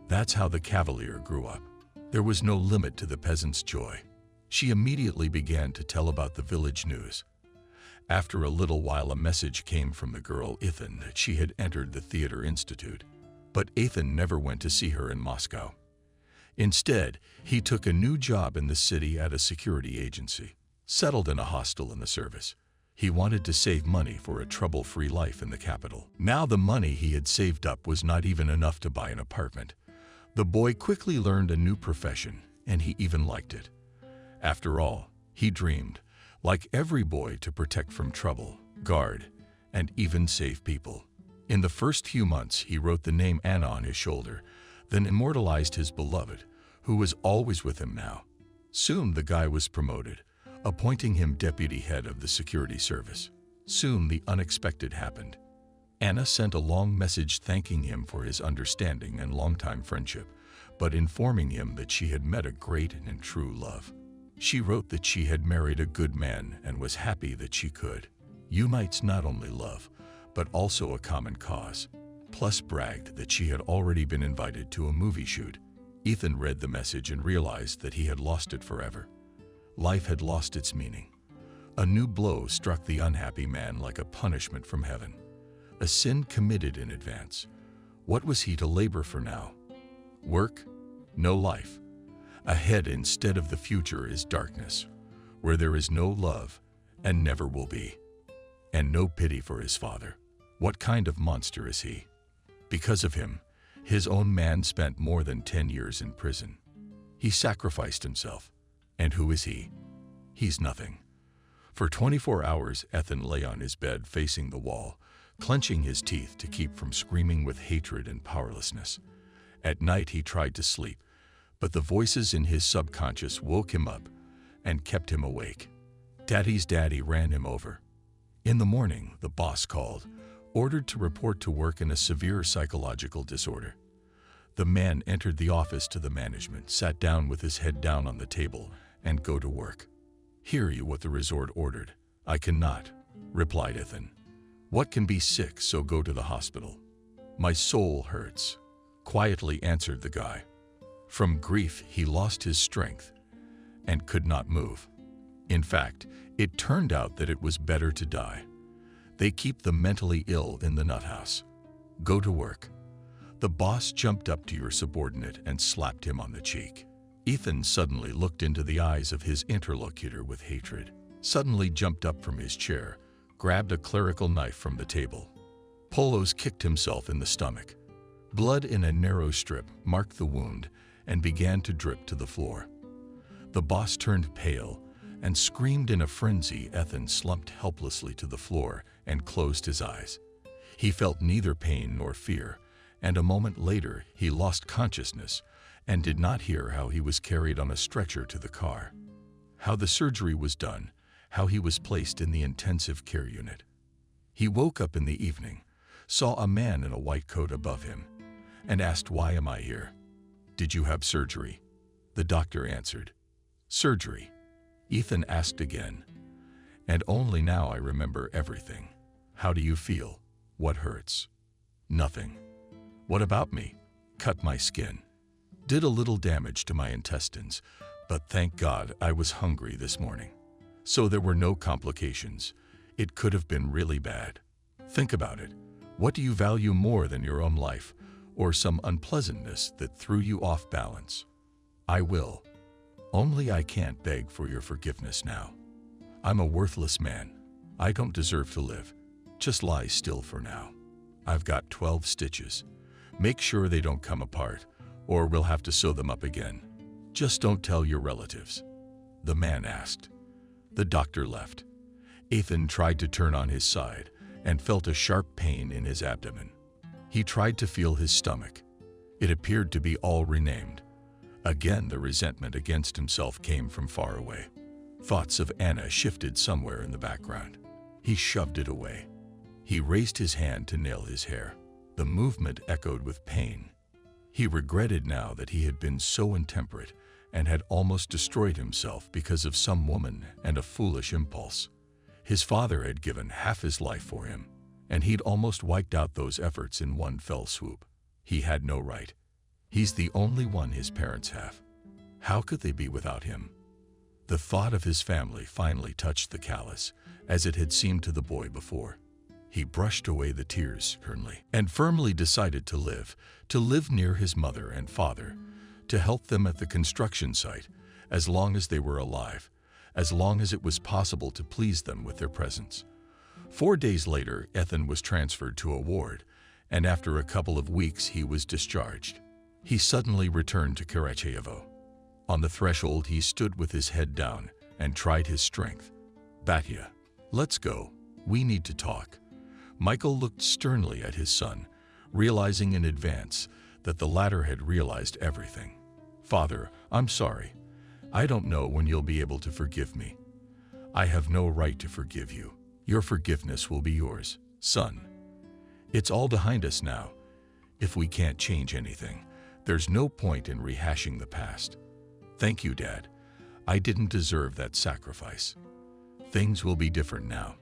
That's how the Cavalier grew up. There was no limit to the peasant's joy. She immediately began to tell about the village news. After a little while, a message came from the girl Ethan that she had entered the Theater Institute. But Ethan never went to see her in Moscow. Instead, he took a new job in the city at a security agency, settled in a hostel in the service. He wanted to save money for a trouble-free life in the capital. Now the money he had saved up was not even enough to buy an apartment. The boy quickly learned a new profession, and he even liked it. After all, he dreamed, like every boy, to protect from trouble, guard, and even save people. In the first few months, he wrote the name Anna on his shoulder, then immortalized his beloved, who was always with him now. Soon the guy was promoted, appointing him deputy head of the security service. Soon the unexpected happened. Anna sent a long message thanking him for his understanding and longtime friendship, but informing him that she had met a great and true love. She wrote that she had married a good man and was happy that she could unite not only love, but also a common cause. Plus bragged that she had already been invited to a movie shoot. Ethan read the message and realized that he had lost it forever. Life had lost its meaning. A new blow struck the unhappy man like a punishment from heaven. A sin committed in advance. What was he to labor for now? Work? No life. Ahead instead of the future is darkness, where there is no love and never will be, and no pity for his father. What kind of monster is he? Because of him, his own man spent more than 10 years in prison. He sacrificed himself. And who is he? He's nothing. For 24 hours, Ethan lay on his bed facing the wall, clenching his teeth to keep from screaming with hatred and powerlessness. At night he tried to sleep, but the voices in his subconscious woke him up and kept him awake. Daddy's daddy ran him over. In the morning, the boss called, ordered to report to work in a severe psychological disorder. The man entered the office to the management, sat down with his head down on the table, and go to work. "Hear you what the resort ordered." "I cannot," replied Ethan. "What can be sick, so go to the hospital." "My soul hurts," quietly answered the guy. From grief, he lost his strength and could not move. In fact, it turned out that it was better to die. They keep the mentally ill in the nut house. Go to work. The boss jumped up to your subordinate and slapped him on the cheek. Ethan suddenly looked into the eyes of his interlocutor with hatred, suddenly jumped up from his chair, grabbed a clerical knife from the table. Polos kicked himself in the stomach. Blood in a narrow strip marked the wound and began to drip to the floor. The boss turned pale and screamed in a frenzy. Ethan slumped helplessly to the floor and closed his eyes. He felt neither pain nor fear, and a moment later he lost consciousness and did not hear how he was carried on a stretcher to the car, how the surgery was done, how he was placed in the intensive care unit. He woke up in the evening, saw a man in a white coat above him, and asked, "Why am I here?" "Did you have surgery?" The doctor answered. "Surgery?" Ethan asked again. "And only now I remember everything." "How do you feel? What hurts?" "Nothing." "What about me?" "Cut my skin. Did a little damage to my intestines, but thank God I was hungry this morning. So there were no complications. It could have been really bad." Think about it. What do you value more than your own life, or some unpleasantness that threw you off balance? "I will. Only I can't beg for your forgiveness now. I'm a worthless man. I don't deserve to live. Just lie still for now. I've got 12 stitches. Make sure they don't come apart, or we'll have to sew them up again. Just don't tell your relatives." The man asked. The doctor left. Ethan tried to turn on his side and felt a sharp pain in his abdomen. He tried to feel his stomach. It appeared to be all renamed. Again, the resentment against himself came from far away. Thoughts of Anna shifted somewhere in the background. He shoved it away. He raised his hand to nail his hair. The movement echoed with pain. He regretted now that he had been so intemperate and had almost destroyed himself because of some woman and a foolish impulse. His father had given half his life for him, and he'd almost wiped out those efforts in one fell swoop. He had no right. He's the only one his parents have. How could they be without him? The thought of his family finally touched the callus, as it had seemed to the boy before. He brushed away the tears sternly and firmly decided to live near his mother and father, to help them at the construction site as long as they were alive, as long as it was possible to please them with their presence. 4 days later, Ethan was transferred to a ward, and after a couple of weeks he was discharged. He suddenly returned to Karachevo. On the threshold he stood with his head down and tried his strength. "Batya, let's go. We need to talk." Michael looked sternly at his son, realizing in advance that the latter had realized everything. "Father, I'm sorry. I don't know when you'll be able to forgive me. I have no right to forgive you. Your forgiveness will be yours, son. It's all behind us now. If we can't change anything, there's no point in rehashing the past. Thank you, Dad. I didn't deserve that sacrifice. Things will be different now."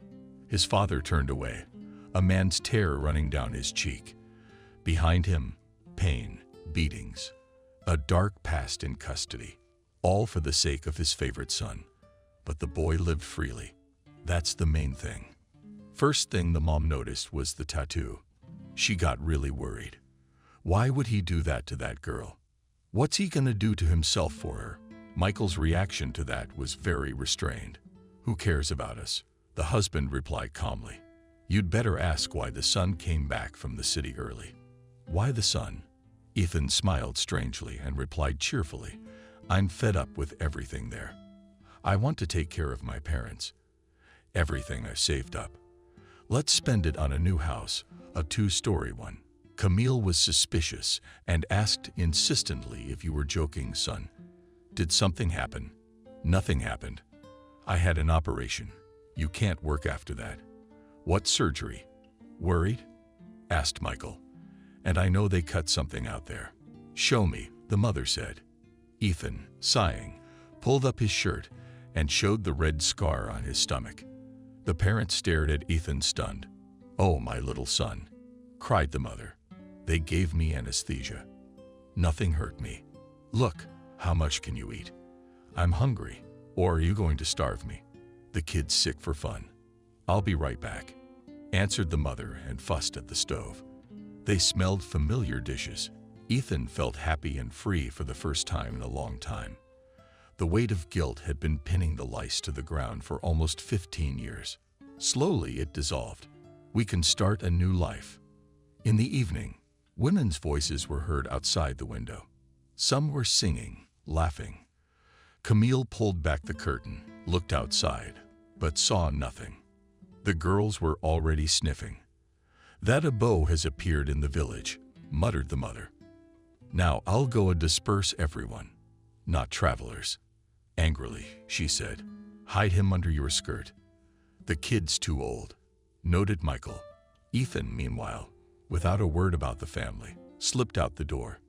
His father turned away, a man's tear running down his cheek. Behind him, pain, beatings, a dark past in custody, all for the sake of his favorite son. But the boy lived freely. That's the main thing. First thing the mom noticed was the tattoo. She got really worried. Why would he do that to that girl? What's he gonna do to himself for her? Michael's reaction to that was very restrained. "Who cares about us?" The husband replied calmly. "You'd better ask why the son came back from the city early." "Why the son?" Ethan smiled strangely and replied cheerfully, "I'm fed up with everything there. I want to take care of my parents. Everything I've saved up. Let's spend it on a new house, a 2-story one." Camille was suspicious and asked insistently if you were joking, son. "Did something happen?" "Nothing happened. I had an operation. You can't work after that." "What surgery?" "Worried?" asked Michael. "And I know they cut something out there." "Show me," the mother said. Ethan, sighing, pulled up his shirt and showed the red scar on his stomach. The parents stared at Ethan stunned. "Oh, my little son," cried the mother. "They gave me anesthesia. Nothing hurt me. Look, how much can you eat? I'm hungry, or are you going to starve me? The kid's sick for fun." "I'll be right back," answered the mother and fussed at the stove. They smelled familiar dishes. Ethan felt happy and free for the first time in a long time. The weight of guilt had been pinning the lice to the ground for almost 15 years. Slowly it dissolved. "We can start a new life." In the evening, women's voices were heard outside the window. Some were singing, laughing. Camille pulled back the curtain, looked outside, but saw nothing. The girls were already sniffing. "That a beau has appeared in the village," muttered the mother. "Now I'll go and disperse everyone, not travelers." Angrily, she said, "Hide him under your skirt." "The kid's too old," noted Michael. Ethan, meanwhile, without a word about the family, slipped out the door.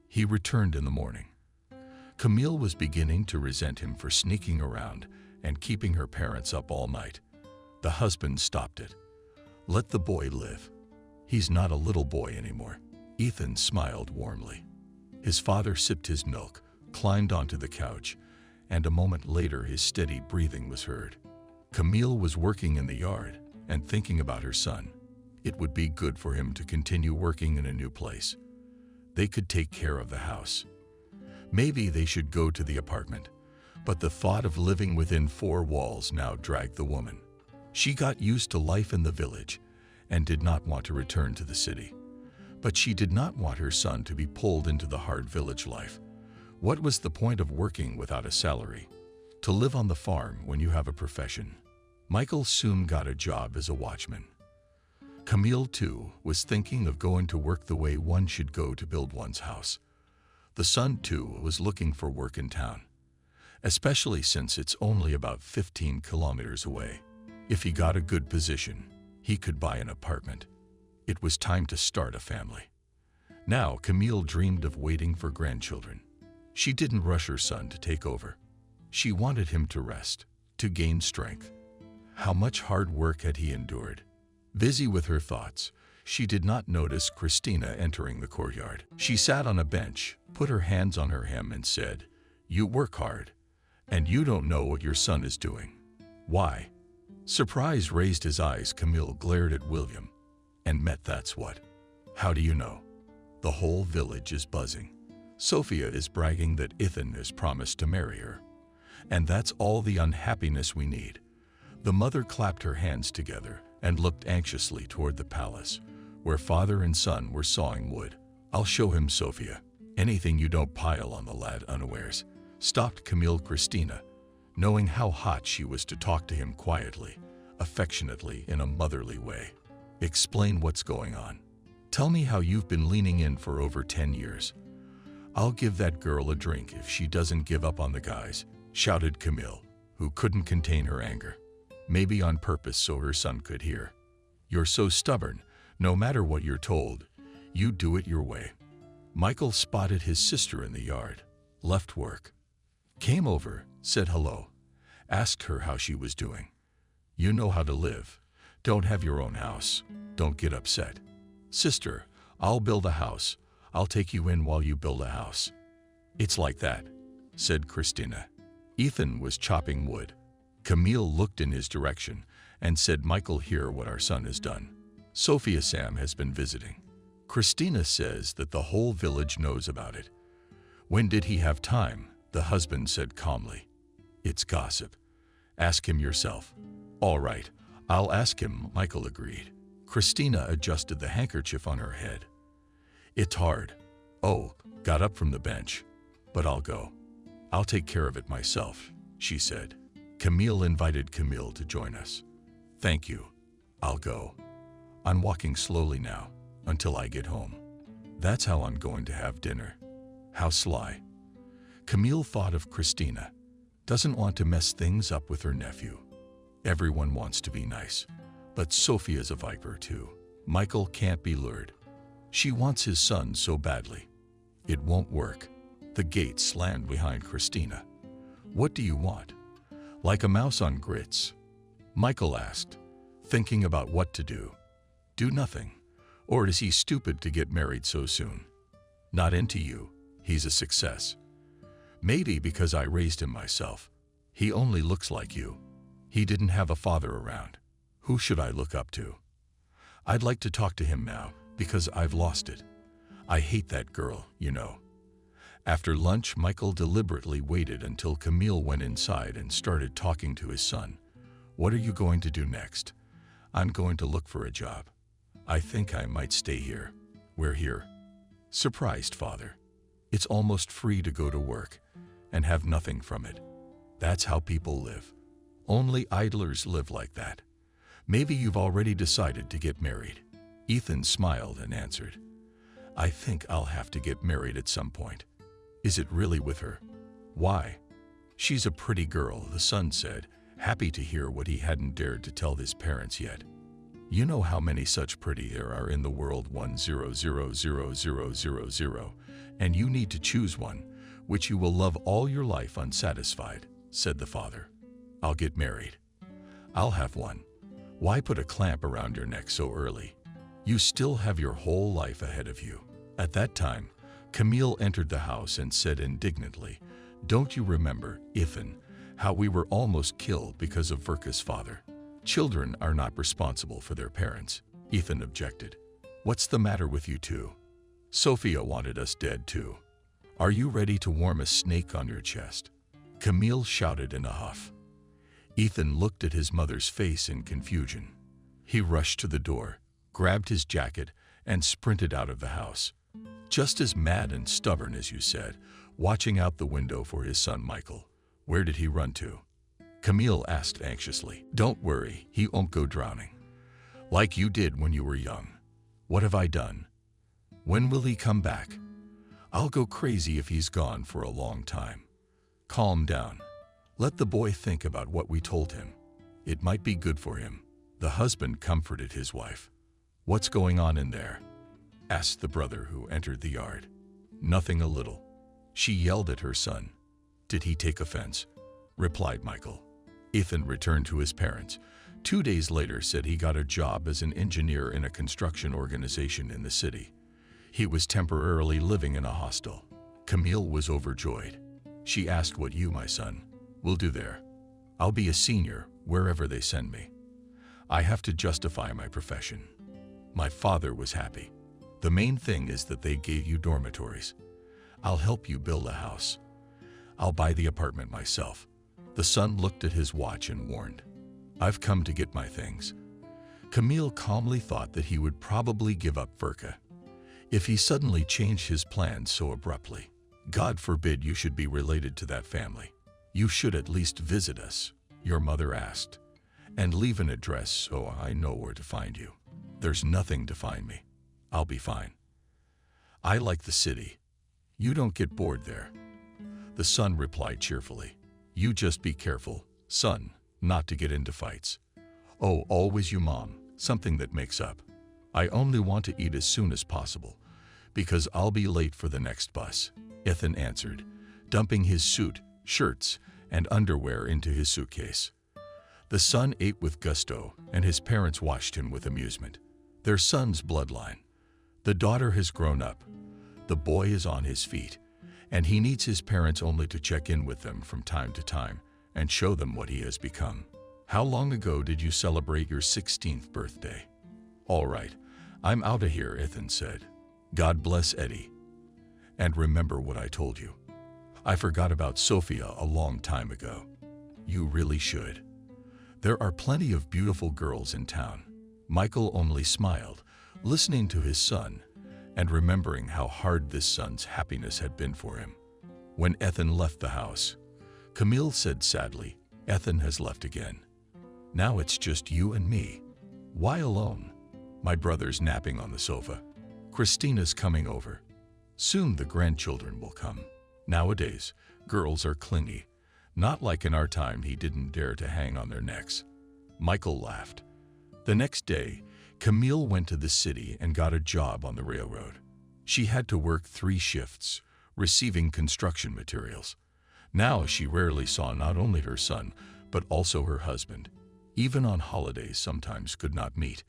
He returned in the morning. Camille was beginning to resent him for sneaking around and keeping her parents up all night. The husband stopped it. "Let the boy live. He's not a little boy anymore." Ethan smiled warmly. His father sipped his milk, climbed onto the couch, and a moment later his steady breathing was heard. Camille was working in the yard and thinking about her son. It would be good for him to continue working in a new place. They could take care of the house. Maybe they should go to the apartment, but the thought of living within four walls now dragged the woman. She got used to life in the village and did not want to return to the city. But she did not want her son to be pulled into the hard village life. What was the point of working without a salary? To live on the farm when you have a profession. Michael soon got a job as a watchman. Camille, too, was thinking of going to work the way one should go to build one's house. The son, too, was looking for work in town, especially since it's only about 15 kilometers away. If he got a good position, he could buy an apartment. It was time to start a family. Now Camille dreamed of waiting for grandchildren. She didn't rush her son to take over. She wanted him to rest, to gain strength. How much hard work had he endured? Busy with her thoughts, she did not notice Christina entering the courtyard. She sat on a bench, put her hands on her hem and said, "You work hard, and you don't know what your son is doing." "Why?" Surprise raised his eyes. Camille glared at William. "And met that's what." "How do you know?" "The whole village is buzzing. Sophia is bragging that Ethan has promised to marry her. And that's all the unhappiness we need." The mother clapped her hands together and looked anxiously toward the palace, where father and son were sawing wood. "I'll show him Sophia. Anything you don't pile on the lad unawares," stopped Camille Christina, knowing how hot she was to talk to him quietly, affectionately, in a motherly way. "Explain what's going on. Tell me how you've been leaning in for over 10 years. I'll give that girl a drink if she doesn't give up on the guys," shouted Camille, who couldn't contain her anger. Maybe on purpose so her son could hear. "You're so stubborn. No matter what you're told, you do it your way." Michael spotted his sister in the yard, left work, came over, said hello, asked her how she was doing. "You know how to live. Don't have your own house. Don't get upset." "Sister, I'll build a house. I'll take you in while you build a house." "It's like that," said Christina. Ethan was chopping wood. Camille looked in his direction and said, "Michael, hear what our son has done. Sophia Sam has been visiting. Christina says that the whole village knows about it." "When did he have time?" the husband said calmly. "It's gossip. Ask him yourself." "All right, I'll ask him," Michael agreed. Christina adjusted the handkerchief on her head. "It's hard." "Oh," got up from the bench. "But I'll go. I'll take care of it myself," she said. Camille invited Camille to join us. "Thank you. I'll go. I'm walking slowly now, until I get home. That's how I'm going to have dinner." How sly. Camille thought of Christina. Doesn't want to mess things up with her nephew. Everyone wants to be nice, but Sophia's a viper too. Michael can't be lured. She wants his son so badly. It won't work. The gate slammed behind Christina. What do you want? Like a mouse on grits? Michael asked, thinking about what to do. Do nothing. Or is he stupid to get married so soon? Not into you. He's a success. Maybe because I raised him myself. He only looks like you. He didn't have a father around. Who should I look up to? I'd like to talk to him now because I've lost it. I hate that girl, you know. After lunch, Michael deliberately waited until Camille went inside and started talking to his son. What are you going to do next? I'm going to look for a job. I think I might stay here. We're here. Surprised father. It's almost free to go to work and have nothing from it. That's how people live. Only idlers live like that. Maybe you've already decided to get married. Ethan smiled and answered, I think I'll have to get married at some point. Is it really with her? Why? She's a pretty girl, the son said, happy to hear what he hadn't dared to tell his parents yet. You know how many such pretty there are in the world, 1000000, and you need to choose one, which you will love all your life unsatisfied, said the father. I'll get married. I'll have one. Why put a clamp around your neck so early? You still have your whole life ahead of you. At that time, Camille entered the house and said indignantly, Don't you remember, Ethan, how we were almost killed because of Verka's father? Children are not responsible for their parents. Ethan objected. What's the matter with you two? Sophia wanted us dead too. Are you ready to warm a snake on your chest? Camille shouted in a huff. Ethan looked at his mother's face in confusion. He rushed to the door, grabbed his jacket, and sprinted out of the house. Just as mad and stubborn as you said, watching out the window for his son Michael. Where did he run to? Camille asked anxiously. Don't worry, he won't go drowning. Like you did when you were young. What have I done? When will he come back? I'll go crazy if he's gone for a long time. Calm down. Let the boy think about what we told him. It might be good for him. The husband comforted his wife. What's going on in there? Asked the brother who entered the yard. Nothing a little. She yelled at her son. Did he take offense? Replied Michael. Ethan returned to his parents. 2 days later said he got a job as an engineer in a construction organization in the city. He was temporarily living in a hostel. Camille was overjoyed. She asked what you, my son, will do there. I'll be a senior wherever they send me. I have to justify my profession. My father was happy. The main thing is that they gave you dormitories. I'll help you build a house. I'll buy the apartment myself. The son looked at his watch and warned, I've come to get my things. Camille calmly thought that he would probably give up Verka if he suddenly changed his plans so abruptly. God forbid you should be related to that family. You should at least visit us, your mother asked, and leave an address so I know where to find you. There's nothing to find me. I'll be fine. I like the city. You don't get bored there. The son replied cheerfully. You just be careful, son, not to get into fights. Oh, always you, Mom, something that makes up. I only want to eat as soon as possible, because I'll be late for the next bus, Ethan answered, dumping his suit, shirts, and underwear into his suitcase. The son ate with gusto, and his parents watched him with amusement. Their son's bloodline. The daughter has grown up. The boy is on his feet, and he needs his parents only to check in with them from time to time and show them what he has become. How long ago did you celebrate your 16th birthday? All right, I'm out of here, Ethan said. God bless Eddie. And remember what I told you. I forgot about Sophia a long time ago. You really should. There are plenty of beautiful girls in town. Michael only smiled, listening to his son and remembering how hard this son's happiness had been for him. When Ethan left the house, Camille said sadly, Ethan has left again. Now it's just you and me. Why alone? My brother's napping on the sofa. Christina's coming over. Soon the grandchildren will come. Nowadays, girls are clingy. Not like in our time he didn't dare to hang on their necks. Michael laughed. The next day, Camille went to the city and got a job on the railroad. She had to work 3 shifts, receiving construction materials. Now she rarely saw not only her son, but also her husband. Even on holidays sometimes could not meet.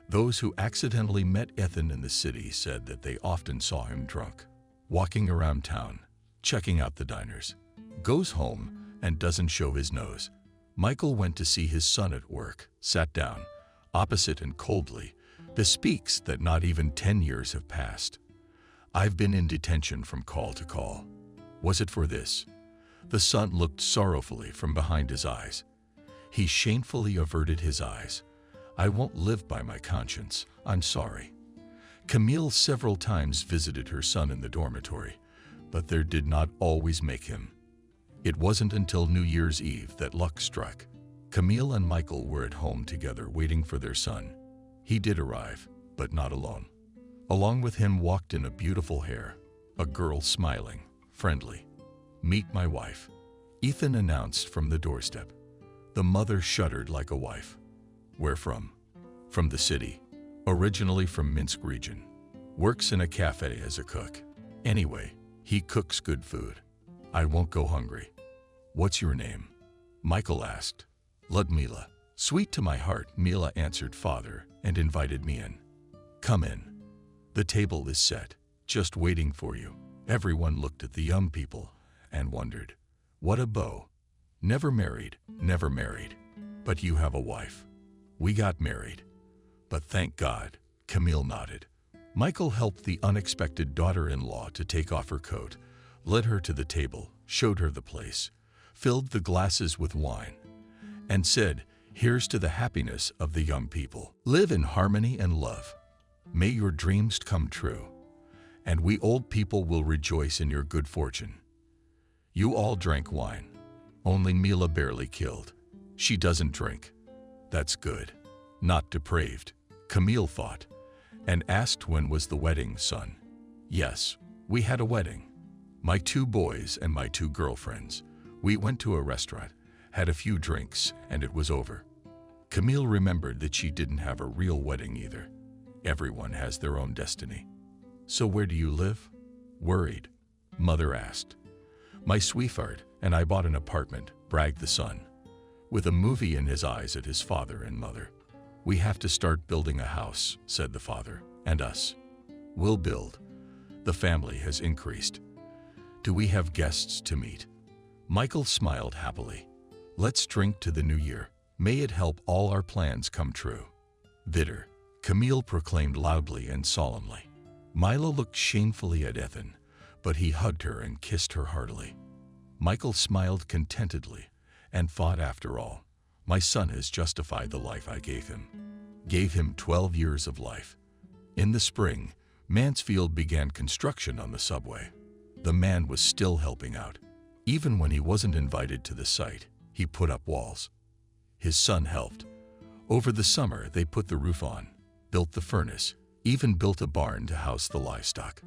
Those who accidentally met Ethan in the city said that they often saw him drunk, walking around town, checking out the diners. Goes home and doesn't show his nose. Michael went to see his son at work, sat down, opposite and coldly, bespeaks that not even 10 years have passed. I've been in detention from call to call. Was it for this? The son looked sorrowfully from behind his eyes. He shamefully averted his eyes. I won't live by my conscience. I'm sorry. Camille several times visited her son in the dormitory, but there did not always make him. It wasn't until New Year's Eve that luck struck. Camille and Michael were at home together waiting for their son. He did arrive, but not alone. Along with him walked in a beautiful hair, a girl smiling, friendly. Meet my wife, Ethan announced from the doorstep. The mother shuddered like a wife. Where from? From the city, originally from Minsk region. Works in a cafe as a cook. Anyway, he cooks good food. I won't go hungry. What's your name? Michael asked. Ludmila. Sweet to my heart, Mila answered father and invited me in. Come in. The table is set, just waiting for you. Everyone looked at the young people and wondered, what a beau. Never married, never married. But you have a wife. We got married. But thank God, Camille nodded. Michael helped the unexpected daughter-in-law to take off her coat, led her to the table, showed her the place, filled the glasses with wine, and said, here's to the happiness of the young people. Live in harmony and love. May your dreams come true, and we old people will rejoice in your good fortune. You all drank wine. Only Mila barely killed. She doesn't drink. That's good. Not depraved, Camille thought, and asked when was the wedding, son. Yes, we had a wedding. My 2 boys and my 2 girlfriends. We went to a restaurant, had a few drinks, and it was over. Camille remembered that she didn't have a real wedding either. Everyone has their own destiny. So where do you live? Worried, mother asked. My sweetheart and I bought an apartment, bragged the son, with a movie in his eyes at his father and mother. We have to start building a house, said the father, and us. We'll build. The family has increased. Do we have guests to meet? Michael smiled happily. Let's drink to the new year. May it help all our plans come true. Bitter, Camille proclaimed loudly and solemnly. Mila looked shamefully at Ethan, but he hugged her and kissed her heartily. Michael smiled contentedly and thought, after all, my son has justified the life I gave him. Gave him 12 years of life. In the spring, Mansfield began construction on the subway. The man was still helping out. Even when he wasn't invited to the site, he put up walls. His son helped. Over the summer, they put the roof on, built the furnace, even built a barn to house the livestock.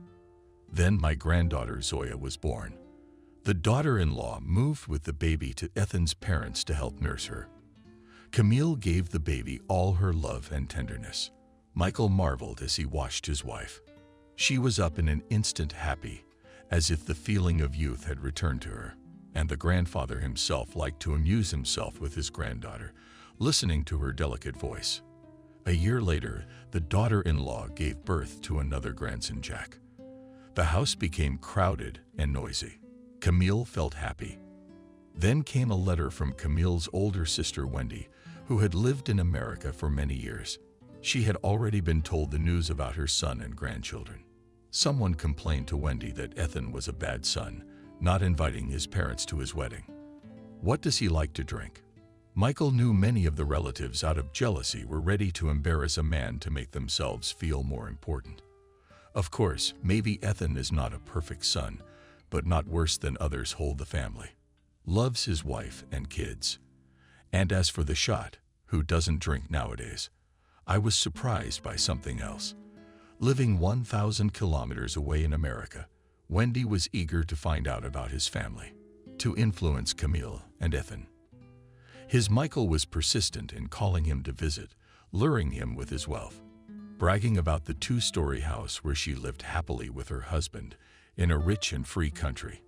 Then my granddaughter Zoya was born. The daughter-in-law moved with the baby to Ethan's parents to help nurse her. Camille gave the baby all her love and tenderness. Michael marveled as he watched his wife. She was up in an instant, happy, as if the feeling of youth had returned to her, and the grandfather himself liked to amuse himself with his granddaughter, listening to her delicate voice. A year later, the daughter-in-law gave birth to another grandson, Jack. The house became crowded and noisy. Camille felt happy. Then came a letter from Camille's older sister, Wendy, who had lived in America for many years. She had already been told the news about her son and grandchildren. Someone complained to Wendy that Ethan was a bad son, not inviting his parents to his wedding. What does he like to drink? Michael knew many of the relatives, out of jealousy, were ready to embarrass a man to make themselves feel more important. Of course, maybe Ethan is not a perfect son, but not worse than others hold the family. Loves his wife and kids. And as for the shot, who doesn't drink nowadays? I was surprised by something else. Living 1,000 kilometers away in America, Wendy was eager to find out about his family, to influence Camille and Ethan. His Michael was persistent in calling him to visit, luring him with his wealth. bragging about the two-story house where she lived happily with her husband in a rich and free country.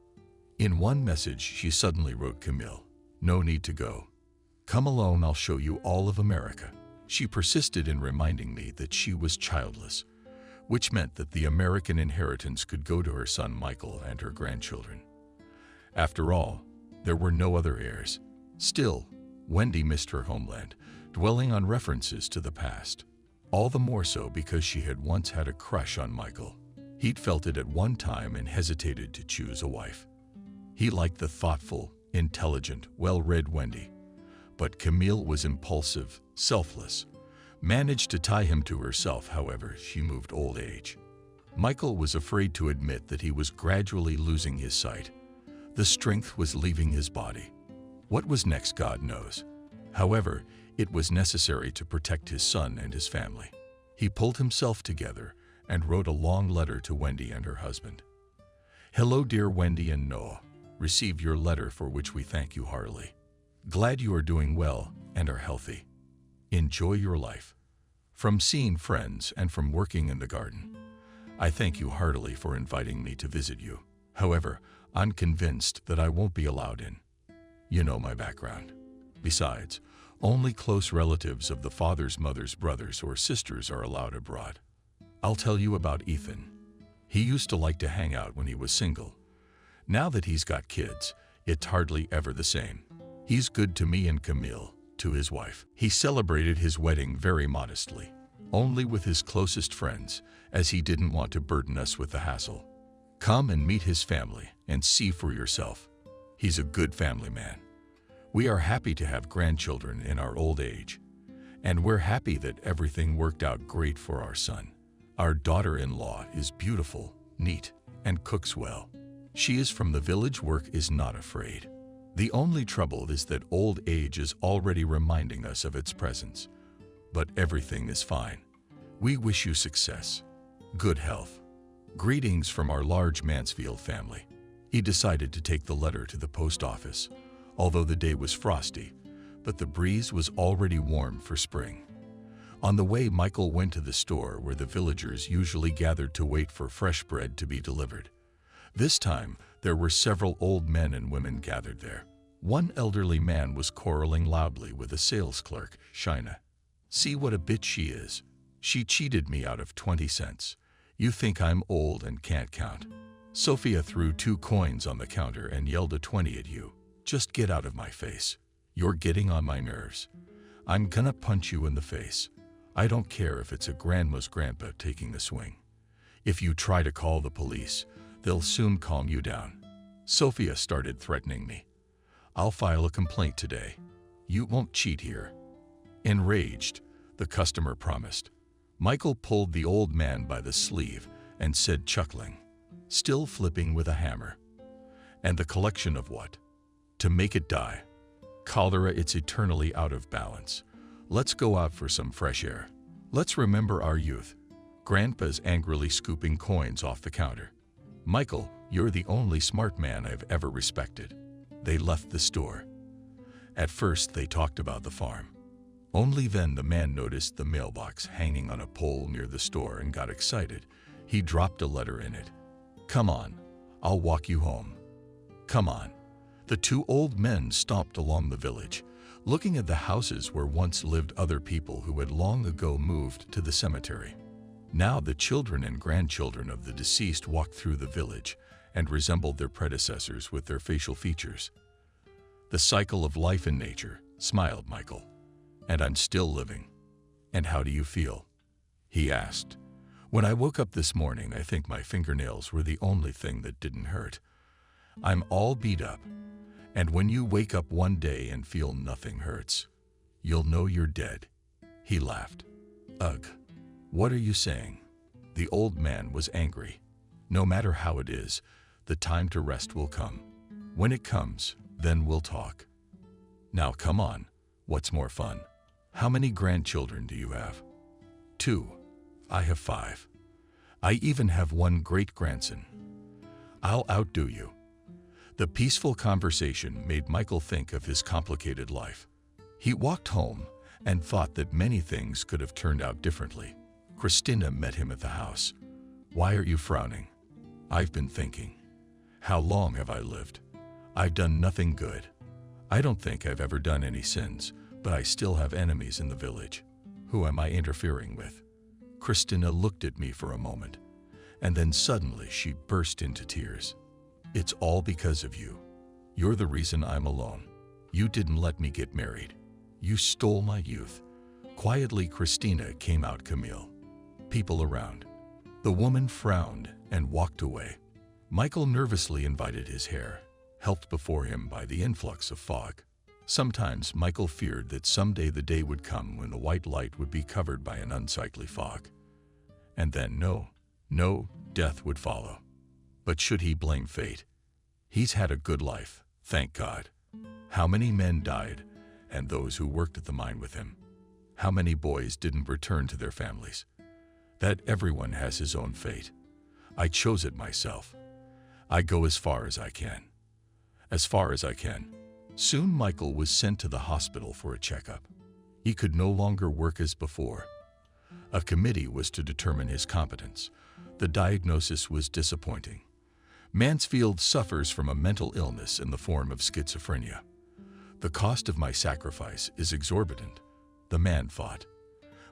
In one message, she suddenly wrote Camille, "No need to go. Come alone, I'll show you all of America." She persisted in reminding me that she was childless, which meant that the American inheritance could go to her son Michael and her grandchildren. After all, there were no other heirs. Still, Wendy missed her homeland, dwelling on references to the past. All the more so because she had once had a crush on Michael. He'd felt it at one time and hesitated to choose a wife. He liked the thoughtful, intelligent, well-read Wendy. But Camille was impulsive, selfless. Managed to tie him to herself, however, she moved old age. Michael was afraid to admit that he was gradually losing his sight. The strength was leaving his body. What was next, God knows. However, it was necessary to protect his son and his family. He pulled himself together and wrote a long letter to Wendy and her husband. "Hello, dear Wendy and Noah. Received your letter, for which we thank you heartily. Glad you are doing well and are healthy. Enjoy your life. From seeing friends and from working in the garden, I thank you heartily for inviting me to visit you. However, I'm convinced that I won't be allowed in. You know my background. Besides, only close relatives of the father's mother's brothers or sisters are allowed abroad. I'll tell you about Ethan. He used to like to hang out when he was single. Now that he's got kids, it's hardly ever the same. He's good to me and Camille, to his wife. He celebrated his wedding very modestly, only with his closest friends, as he didn't want to burden us with the hassle. Come and meet his family and see for yourself. He's a good family man. We are happy to have grandchildren in our old age, and we're happy that everything worked out great for our son. Our daughter-in-law is beautiful, neat, and cooks well. She is from the village, work is not afraid. The only trouble is that old age is already reminding us of its presence. But everything is fine. We wish you success, good health. Greetings from our large Mansfield family." He decided to take the letter to the post office, although the day was frosty, but the breeze was already warm for spring. On the way, Michael went to the store where the villagers usually gathered to wait for fresh bread to be delivered. This time, there were several old men and women gathered there. One elderly man was quarreling loudly with a sales clerk, Shina. "See what a bitch she is. She cheated me out of 20 cents. You think I'm old and can't count." Sophia threw 2 coins on the counter and yelled a 20 at you. "Just get out of my face. You're getting on my nerves. I'm gonna punch you in the face. I don't care if it's a grandma's grandpa taking the swing. If you try to call the police, they'll soon calm you down." Sophia started threatening me. "I'll file a complaint today. You won't cheat here." Enraged, the customer promised. Michael pulled the old man by the sleeve and said, chuckling, still flipping with a hammer, "And the collection of what? To make it die. Cholera, it's eternally out of balance. Let's go out for some fresh air. Let's remember our youth." Grandpa's angrily scooping coins off the counter. "Michael, you're the only smart man I've ever respected." They left the store. At first, they talked about the farm. Only then the man noticed the mailbox hanging on a pole near the store and got excited. He dropped a letter in it. "Come on, I'll walk you home. Come on." The 2 old men stomped along the village, looking at the houses where once lived other people who had long ago moved to the cemetery. Now the children and grandchildren of the deceased walked through the village and resembled their predecessors with their facial features. "The cycle of life in nature," smiled Michael. "And I'm still living." "And how do you feel?" he asked. "When I woke up this morning, I think my fingernails were the only thing that didn't hurt. I'm all beat up. And when you wake up one day and feel nothing hurts, you'll know you're dead." He laughed. "Ugh, what are you saying?" The old man was angry. "No matter how it is, the time to rest will come. When it comes, then we'll talk. Now come on, what's more fun? How many grandchildren do you have?" 2. "I have 5. I even have 1 great-grandson." "I'll outdo you." The peaceful conversation made Michael think of his complicated life. He walked home and thought that many things could have turned out differently. Christina met him at the house. "Why are you frowning?" "I've been thinking. How long have I lived? I've done nothing good. I don't think I've ever done any sins, but I still have enemies in the village. Who am I interfering with?" Christina looked at me for a moment, and then suddenly she burst into tears. "It's all because of you. You're the reason I'm alone. You didn't let me get married. You stole my youth." Quietly, Christina came out Camille. People around. The woman frowned and walked away. Michael nervously invited his hair, helped before him by the influx of fog. Sometimes Michael feared that someday the day would come when the white light would be covered by an unsightly fog. And then no, death would follow. But should he blame fate? He's had a good life, thank God. How many men died, and those who worked at the mine with him? How many boys didn't return to their families? That everyone has his own fate. I chose it myself. I go as far as I can. As far as I can. Soon Michael was sent to the hospital for a checkup. He could no longer work as before. A committee was to determine his competence. The diagnosis was disappointing. Mansfield suffers from a mental illness in the form of schizophrenia. "The cost of my sacrifice is exorbitant," the man thought.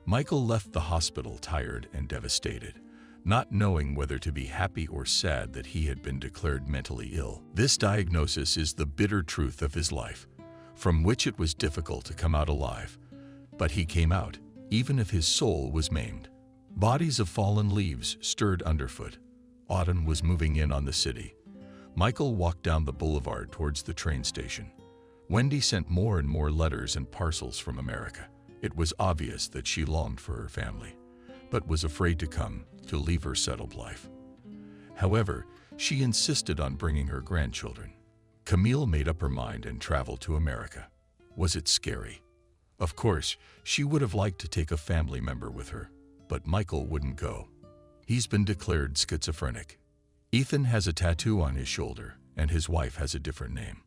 Michael left the hospital tired and devastated, not knowing whether to be happy or sad that he had been declared mentally ill. This diagnosis is the bitter truth of his life, from which it was difficult to come out alive. But he came out, even if his soul was maimed. Bodies of fallen leaves stirred underfoot. Autumn was moving in on the city. Michael walked down the boulevard towards the train station. Wendy sent more and more letters and parcels from America. It was obvious that she longed for her family, but was afraid to come, to leave her settled life. However, she insisted on bringing her grandchildren. Camille made up her mind and traveled to America. Was it scary? Of course, she would have liked to take a family member with her, but Michael wouldn't go. He's been declared schizophrenic. Ethan has a tattoo on his shoulder, and his wife has a different name.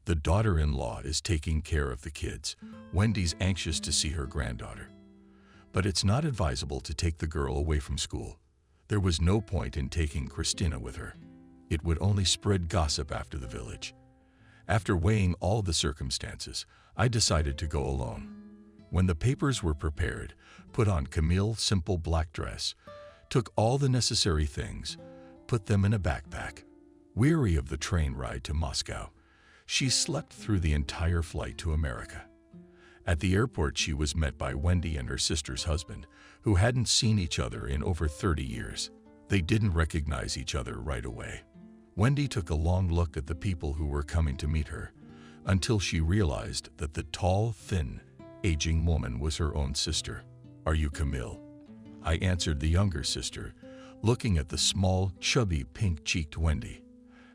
The daughter-in-law is taking care of the kids. Wendy's anxious to see her granddaughter. But it's not advisable to take the girl away from school. There was no point in taking Christina with her. It would only spread gossip after the village. After weighing all the circumstances, I decided to go alone. When the papers were prepared, put on Camille's simple black dress, took all the necessary things, put them in a backpack. Weary of the train ride to Moscow, she slept through the entire flight to America. At the airport, she was met by Wendy and her sister's husband, who hadn't seen each other in over 30 years. They didn't recognize each other right away. Wendy took a long look at the people who were coming to meet her, until she realized that the tall, thin, aging woman was her own sister. "Are you Camille?" I answered the younger sister, looking at the small, chubby, pink-cheeked Wendy.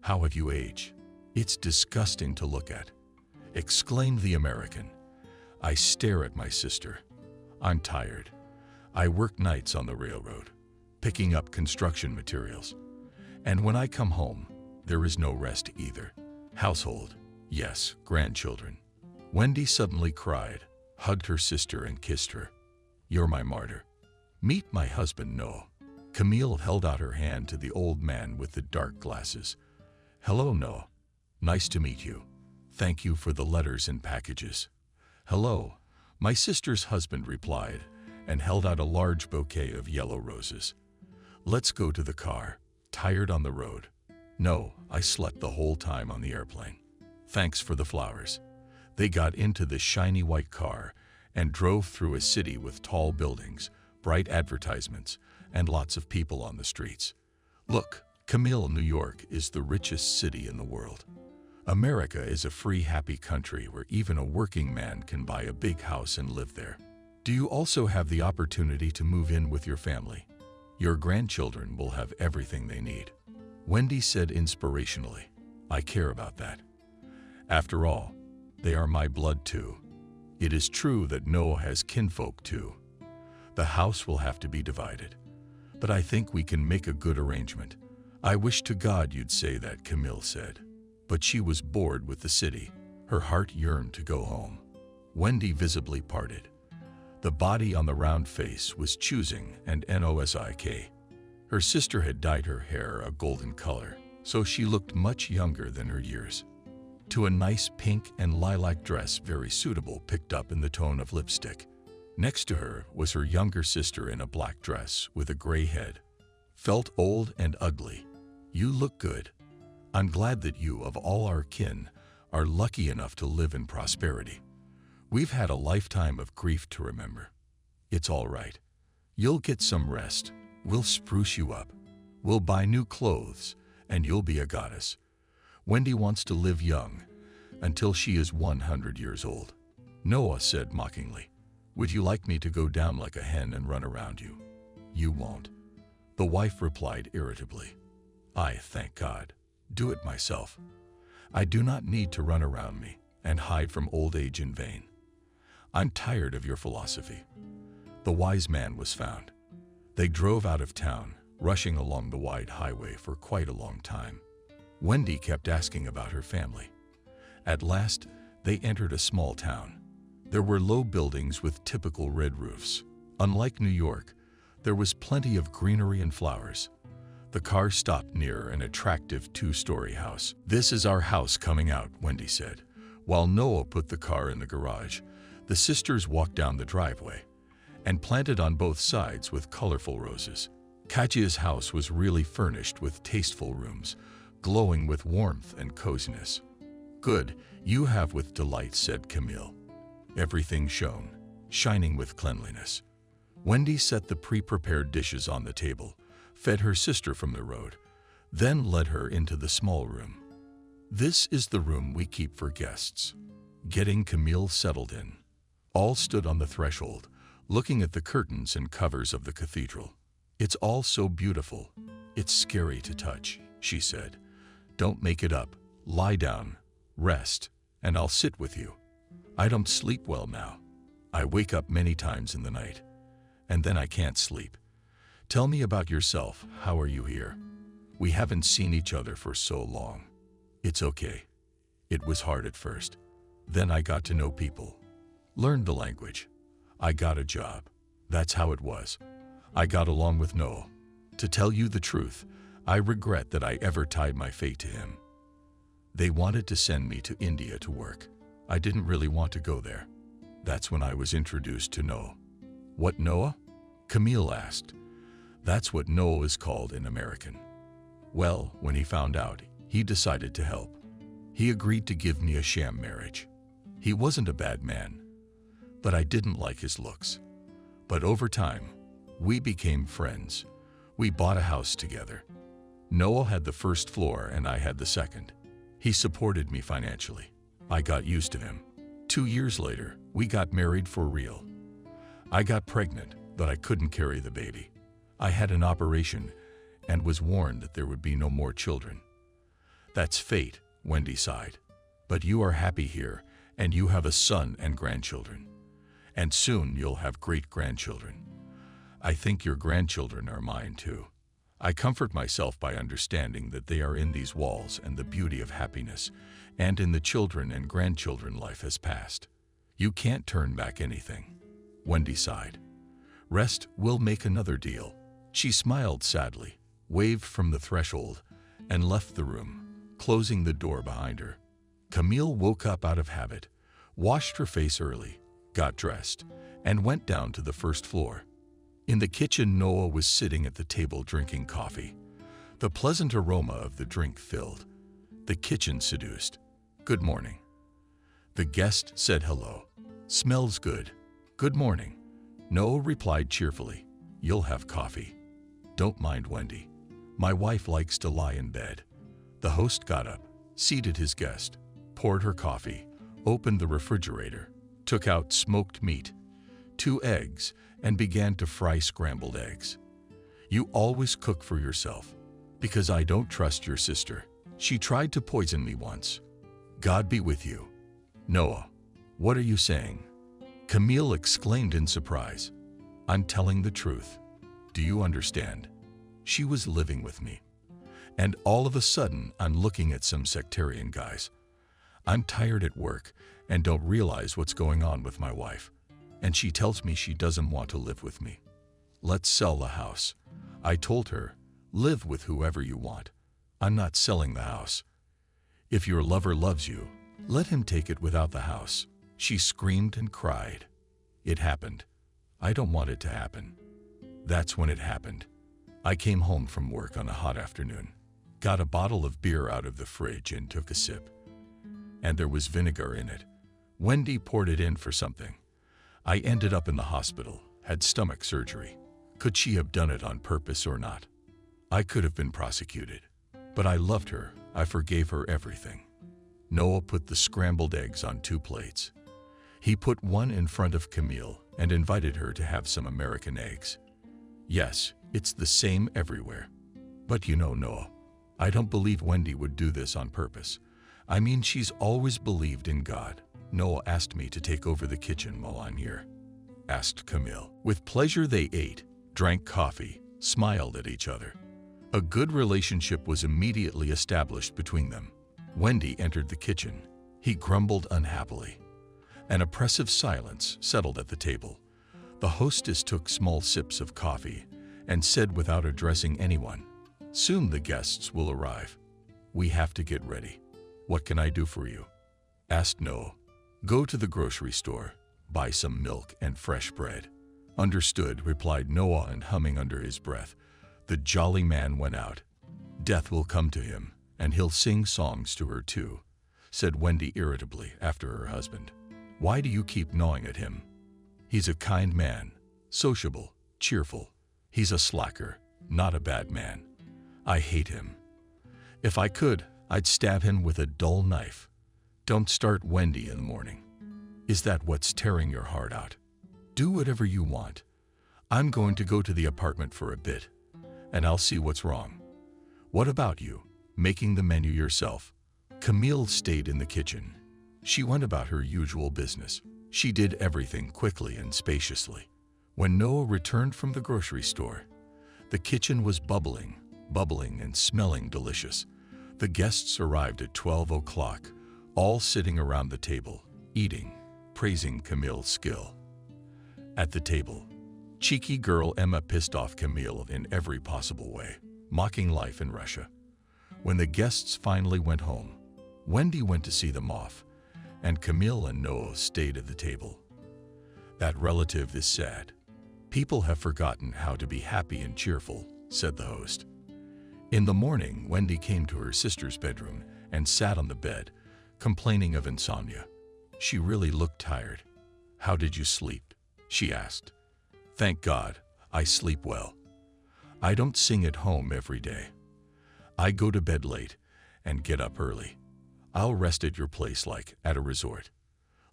"How have you aged? It's disgusting to look at," exclaimed the American. I stare at my sister. I'm tired. I work nights on the railroad, picking up construction materials. And when I come home, there is no rest either. Household, yes, grandchildren. Wendy suddenly cried, hugged her sister and kissed her. "You're my martyr. Meet my husband, Noah." Camille held out her hand to the old man with the dark glasses. "Hello, Noah. Nice to meet you. Thank you for the letters and packages." "Hello," my sister's husband replied, and held out a large bouquet of yellow roses. "Let's go to the car. Tired on the road?" "No, I slept the whole time on the airplane." "Thanks for the flowers." They got into the shiny white car and drove through a city with tall buildings, bright advertisements, and lots of people on the streets. Look, Camille, New York is the richest city in the world. America is a free, happy country where even a working man can buy a big house and live there. Do you also have the opportunity to move in with your family? Your grandchildren will have everything they need. Wendy said inspirationally, "I care about that. After all, they are my blood too. It is true that Noah has kinfolk too. The house will have to be divided, but I think we can make a good arrangement." "I wish to God you'd say that," Camille said. But she was bored with the city. Her heart yearned to go home. Wendy visibly parted. The body on the round face was choosing and NOSIK. Her sister had dyed her hair a golden color, so she looked much younger than her years. To a nice pink and lilac dress very suitable picked up in the tone of lipstick. Next to her was her younger sister in a black dress with a gray head. Felt old and ugly. You look good. I'm glad that you, of all our kin, are lucky enough to live in prosperity. We've had a lifetime of grief to remember. It's all right. You'll get some rest. We'll spruce you up. We'll buy new clothes, and you'll be a goddess. Wendy wants to live young, until she is 100 years old. Noah said mockingly, "Would you like me to go down like a hen and run around you?" "You won't." The wife replied irritably, "I, thank God, do it myself. I do not need to run around me and hide from old age in vain. I'm tired of your philosophy." The wise man was found. They drove out of town, rushing along the wide highway for quite a long time. Wendy kept asking about her family. At last, they entered a small town. There were low buildings with typical red roofs. Unlike New York, there was plenty of greenery and flowers. The car stopped near an attractive two-story house. "This is our house coming out," Wendy said. While Noah put the car in the garage, the sisters walked down the driveway and planted on both sides with colorful roses. Katya's house was really furnished with tasteful rooms, glowing with warmth and coziness. "Good, you have with delight," said Camille. Everything shone, shining with cleanliness. Wendy set the pre-prepared dishes on the table, fed her sister from the road, then led her into the small room. "This is the room we keep for guests." Getting Camille settled in, all stood on the threshold, looking at the curtains and covers of the cathedral. "It's all so beautiful. It's scary to touch," she said. "Don't make it up. Lie down, rest, and I'll sit with you. I don't sleep well now. I wake up many times in the night, and then I can't sleep. Tell me about yourself. How are you here? We haven't seen each other for so long." "It's okay. It was hard at first. Then I got to know people. Learned the language. I got a job. That's how it was. I got along with Noah. To tell you the truth, I regret that I ever tied my fate to him. They wanted to send me to India to work. I didn't really want to go there. That's when I was introduced to Noah." "What, Noah?" Camille asked. "That's what Noah is called in American." "Well, when he found out, he decided to help. He agreed to give me a sham marriage. He wasn't a bad man, but I didn't like his looks. But over time, we became friends. We bought a house together. Noah had the first floor and I had the second. He supported me financially. I got used to him. 2 years later, we got married for real. I got pregnant, but I couldn't carry the baby. I had an operation and was warned that there would be no more children. That's fate," Wendy sighed. "But you are happy here, and you have a son and grandchildren. And soon you'll have great-grandchildren. I think your grandchildren are mine too. I comfort myself by understanding that they are in these walls and the beauty of happiness, and in the children and grandchildren life has passed. You can't turn back anything." Wendy sighed. "Rest, we'll make another deal." She smiled sadly, waved from the threshold, and left the room, closing the door behind her. Camille woke up out of habit, washed her face early, got dressed, and went down to the first floor. In the kitchen, Noah was sitting at the table drinking coffee. The pleasant aroma of the drink filled. The kitchen seduced. "Good morning." The guest said hello. "Smells good." "Good morning." Noah replied cheerfully. "You'll have coffee." "Don't mind Wendy. My wife likes to lie in bed." The host got up, seated his guest, poured her coffee, opened the refrigerator, took out smoked meat, 2 eggs, and began to fry scrambled eggs. "You always cook for yourself, because I don't trust your sister. She tried to poison me once. God be with you." "Noah, what are you saying?" Camille exclaimed in surprise. "I'm telling the truth. Do you understand? She was living with me. And all of a sudden, I'm looking at some sectarian guys. I'm tired at work and don't realize what's going on with my wife. and she tells me she doesn't want to live with me. Let's sell the house. I told her, live with whoever you want. I'm not selling the house. If your lover loves you, let him take it without the house. She screamed and cried. It happened. I don't want it to happen. That's when it happened. I came home from work on a hot afternoon, got a bottle of beer out of the fridge and took a sip. And there was vinegar in it. Wendy poured it in for something. I ended up in the hospital, had stomach surgery. Could she have done it on purpose or not? I could have been prosecuted. But I loved her. I forgave her everything. Noah put the scrambled eggs on 2 plates. He put one in front of Camille and invited her to have some American eggs. Yes, it's the same everywhere. But you know, Noah, I don't believe Wendy would do this on purpose. I mean, she's always believed in God. Noah asked me to take over the kitchen while I'm here, asked Camille. With pleasure they ate, drank coffee, smiled at each other. A good relationship was immediately established between them. Wendy entered the kitchen. He grumbled unhappily. An oppressive silence settled at the table. The hostess took small sips of coffee and said without addressing anyone, "Soon the guests will arrive. We have to get ready. What can I do for you?" asked Noah. "Go to the grocery store, buy some milk and fresh bread." "Understood," replied Noah, and humming under his breath, the jolly man went out. "Death will come to him, and he'll sing songs to her too," said Wendy irritably after her husband. "Why do you keep gnawing at him? He's a kind man, sociable, cheerful. He's a slacker, not a bad man. I hate him. If I could, I'd stab him with a dull knife. Don't start Wendy in the morning. Is that what's tearing your heart out? Do whatever you want. I'm going to go to the apartment for a bit, and I'll see what's wrong. What about you, making the menu yourself?" Camille stayed in the kitchen. She went about her usual business. She did everything quickly and spaciously. When Noah returned from the grocery store, the kitchen was bubbling and smelling delicious. The guests arrived at 12 o'clock, all sitting around the table, eating, praising Camille's skill. At the table, cheeky girl Emma pissed off Camille in every possible way, mocking life in Russia. When the guests finally went home, Wendy went to see them off, and Camille and Noah stayed at the table. "That relative is sad. People have forgotten how to be happy and cheerful," said the host. In the morning, Wendy came to her sister's bedroom and sat on the bed, complaining of insomnia. She really looked tired. "How did you sleep?" she asked. "Thank God, I sleep well. I don't sing at home every day. I go to bed late and get up early. I'll rest at your place like at a resort.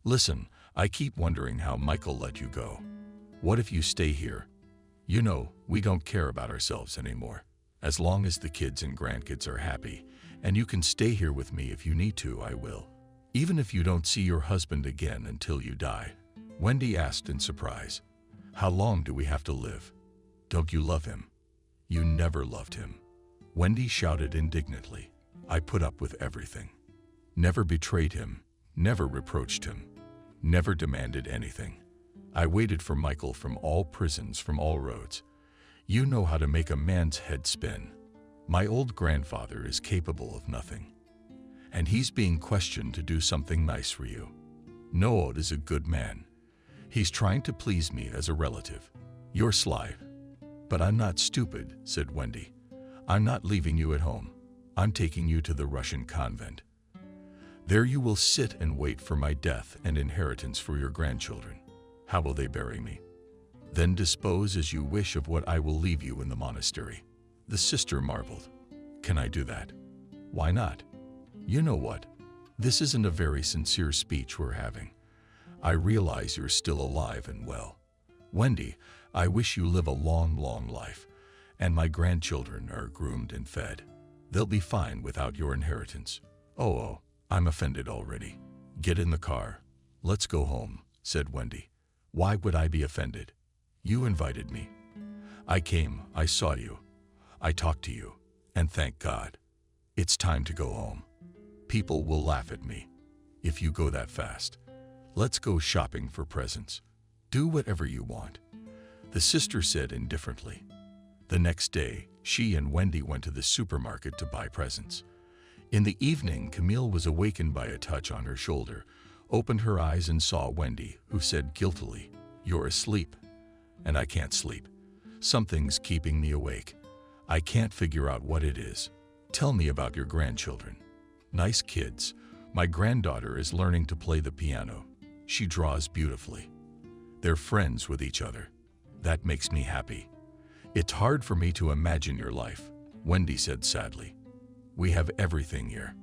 Listen, I keep wondering how Michael let you go. What if you stay here? You know, we don't care about ourselves anymore. As long as the kids and grandkids are happy, and you can stay here with me if you need to, I will. Even if you don't see your husband again until you die." Wendy asked in surprise. "How long do we have to live? Don't you love him?" "You never loved him." Wendy shouted indignantly. "I put up with everything. Never betrayed him, never reproached him, never demanded anything. I waited for Michael from all prisons, from all roads. You know how to make a man's head spin. My old grandfather is capable of nothing. And he's being questioned to do something nice for you. Noah is a good man. He's trying to please me as a relative. You're sly. But I'm not stupid," said Wendy. "I'm not leaving you at home. I'm taking you to the Russian convent. There you will sit and wait for my death and inheritance for your grandchildren. How will they bury me? Then dispose as you wish of what I will leave you in the monastery." The sister marveled. "Can I do that?" "Why not? You know what? This isn't a very sincere speech we're having. I realize you're still alive and well. Wendy, I wish you live a long, long life, and my grandchildren are groomed and fed. They'll be fine without your inheritance." Oh, I'm offended already. "Get in the car. Let's go home," said Wendy. "Why would I be offended? You invited me. I came, I saw you, I talked to you, and thank God. It's time to go home. People will laugh at me if you go that fast. Let's go shopping for presents. Do whatever you want, the sister said indifferently. The next day, she and Wendy went to the supermarket to buy presents. In the evening, Camille was awakened by a touch on her shoulder, opened her eyes and saw Wendy, who said guiltily, "You're asleep." "And I can't sleep. Something's keeping me awake. I can't figure out what it is. Tell me about your grandchildren." "Nice kids. My granddaughter is learning to play the piano. She draws beautifully. They're friends with each other. That makes me happy." "It's hard for me to imagine your life," Wendy said sadly. "We have everything here.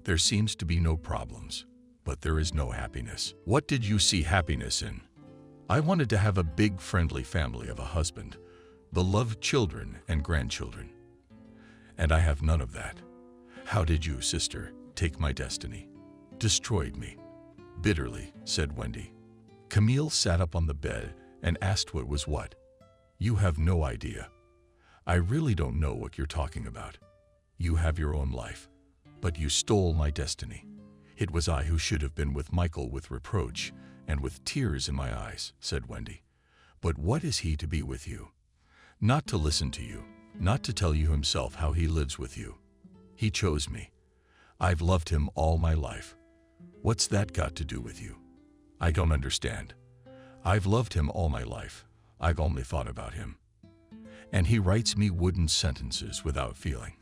There seems to be no problems, but there is no happiness." "What did you see happiness in?" "I wanted to have a big friendly family of a husband, beloved children and grandchildren. And I have none of that. How did you, sister, take my destiny? Destroyed me." Bitterly, said Wendy. Camille sat up on the bed and asked what was what. "You have no idea. I really don't know what you're talking about. You have your own life, but you stole my destiny. It was I who should have been with Michael." With reproach and with tears in my eyes, said Wendy. "But what is he to be with you? Not to listen to you, not to tell you himself how he lives with you. He chose me. I've loved him all my life. What's that got to do with you? I don't understand. I've loved him all my life. I've only thought about him. And he writes me wooden sentences without feeling."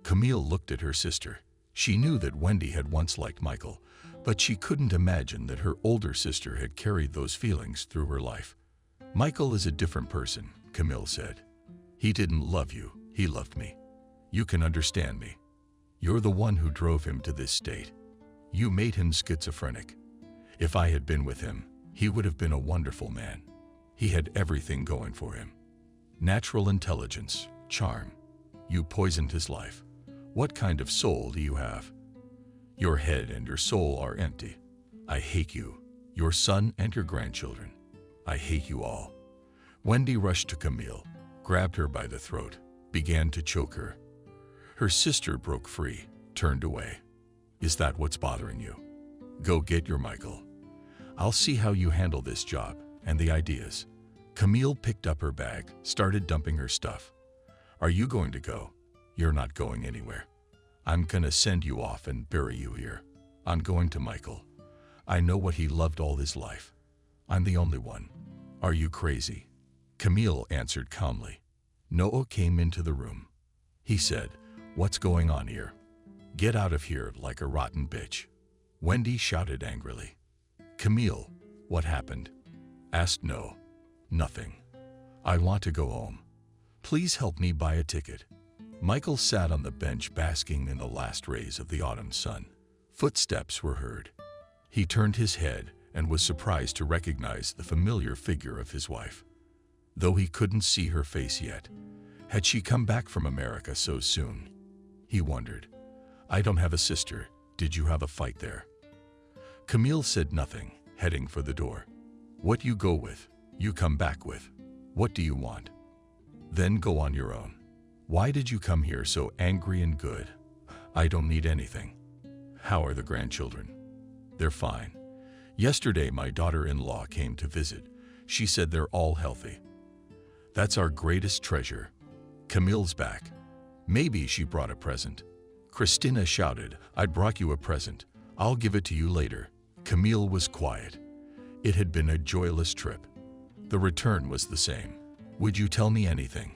Camille looked at her sister. She knew that Wendy had once liked Michael, but she couldn't imagine that her older sister had carried those feelings through her life. "Michael is a different person," Camille said. "He didn't love you, he loved me. You can understand me. You're the one who drove him to this state. You made him schizophrenic. If I had been with him, he would have been a wonderful man. He had everything going for him. Natural intelligence, charm. You poisoned his life. What kind of soul do you have? Your head and your soul are empty. I hate you, your son and your grandchildren. I hate you all." Wendy rushed to Camille, grabbed her by the throat, began to choke her. Her sister broke free, turned away. "Is that what's bothering you? Go get your Michael. I'll see how you handle this job and the ideas." Camille picked up her bag, started dumping her stuff. "Are you going to go? You're not going anywhere. I'm gonna send you off and bury you here. I'm going to Michael. I know what he loved all his life. I'm the only one. Are you crazy?" Camille answered calmly. Noah came into the room. He said, "What's going on here? Get out of here like a rotten bitch." Wendy shouted angrily. "Camille, what happened?" asked Noah. "Nothing. I want to go home. Please help me buy a ticket." Michael sat on the bench basking in the last rays of the autumn sun. Footsteps were heard. He turned his head and was surprised to recognize the familiar figure of his wife. Though he couldn't see her face yet, had she come back from America so soon? He wondered. "I don't have a sister. Did you have a fight there?" Camille said nothing, heading for the door. "What you go with, you come back with. What do you want? Then go on your own. Why did you come here so angry and good?" "I don't need anything." "How are the grandchildren?" "They're fine. Yesterday my daughter-in-law came to visit. She said they're all healthy. That's our greatest treasure. Camille's back. Maybe she brought a present." Christina shouted, "I brought you a present. I'll give it to you later." Camille was quiet. It had been a joyless trip. The return was the same. "Would you tell me anything?"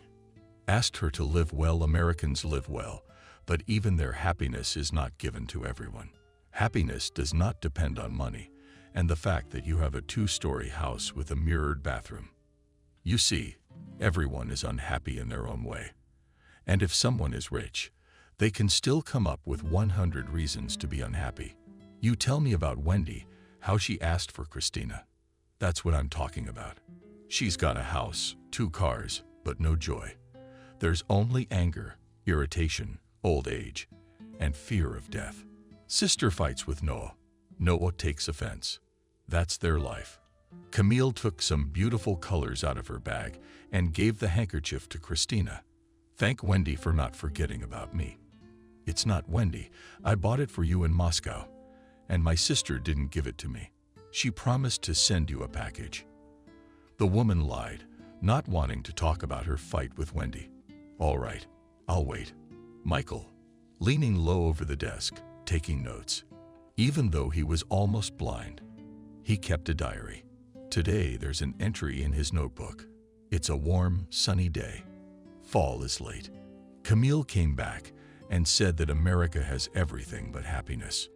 Asked her to live well. Americans live well, but even their happiness is not given to everyone. Happiness does not depend on money and the fact that you have a 2-story house with a mirrored bathroom. You see, everyone is unhappy in their own way. And if someone is rich, they can still come up with 100 reasons to be unhappy. You tell me about Wendy, how she asked for Christina. That's what I'm talking about. She's got a house, 2 cars, but no joy. There's only anger, irritation, old age, and fear of death. Sister fights with Noah. Noah takes offense. That's their life. Camille took some beautiful colors out of her bag and gave the handkerchief to Christina. "Thank Wendy for not forgetting about me." "It's not Wendy. I bought it for you in Moscow, and my sister didn't give it to me. She promised to send you a package." The woman lied, not wanting to talk about her fight with Wendy. All right, I'll wait. Michael, leaning low over the desk, taking notes. Even though he was almost blind, he kept a diary. Today there's an entry in his notebook. It's a warm, sunny day. Fall is late. Camille came back and said that America has everything but happiness.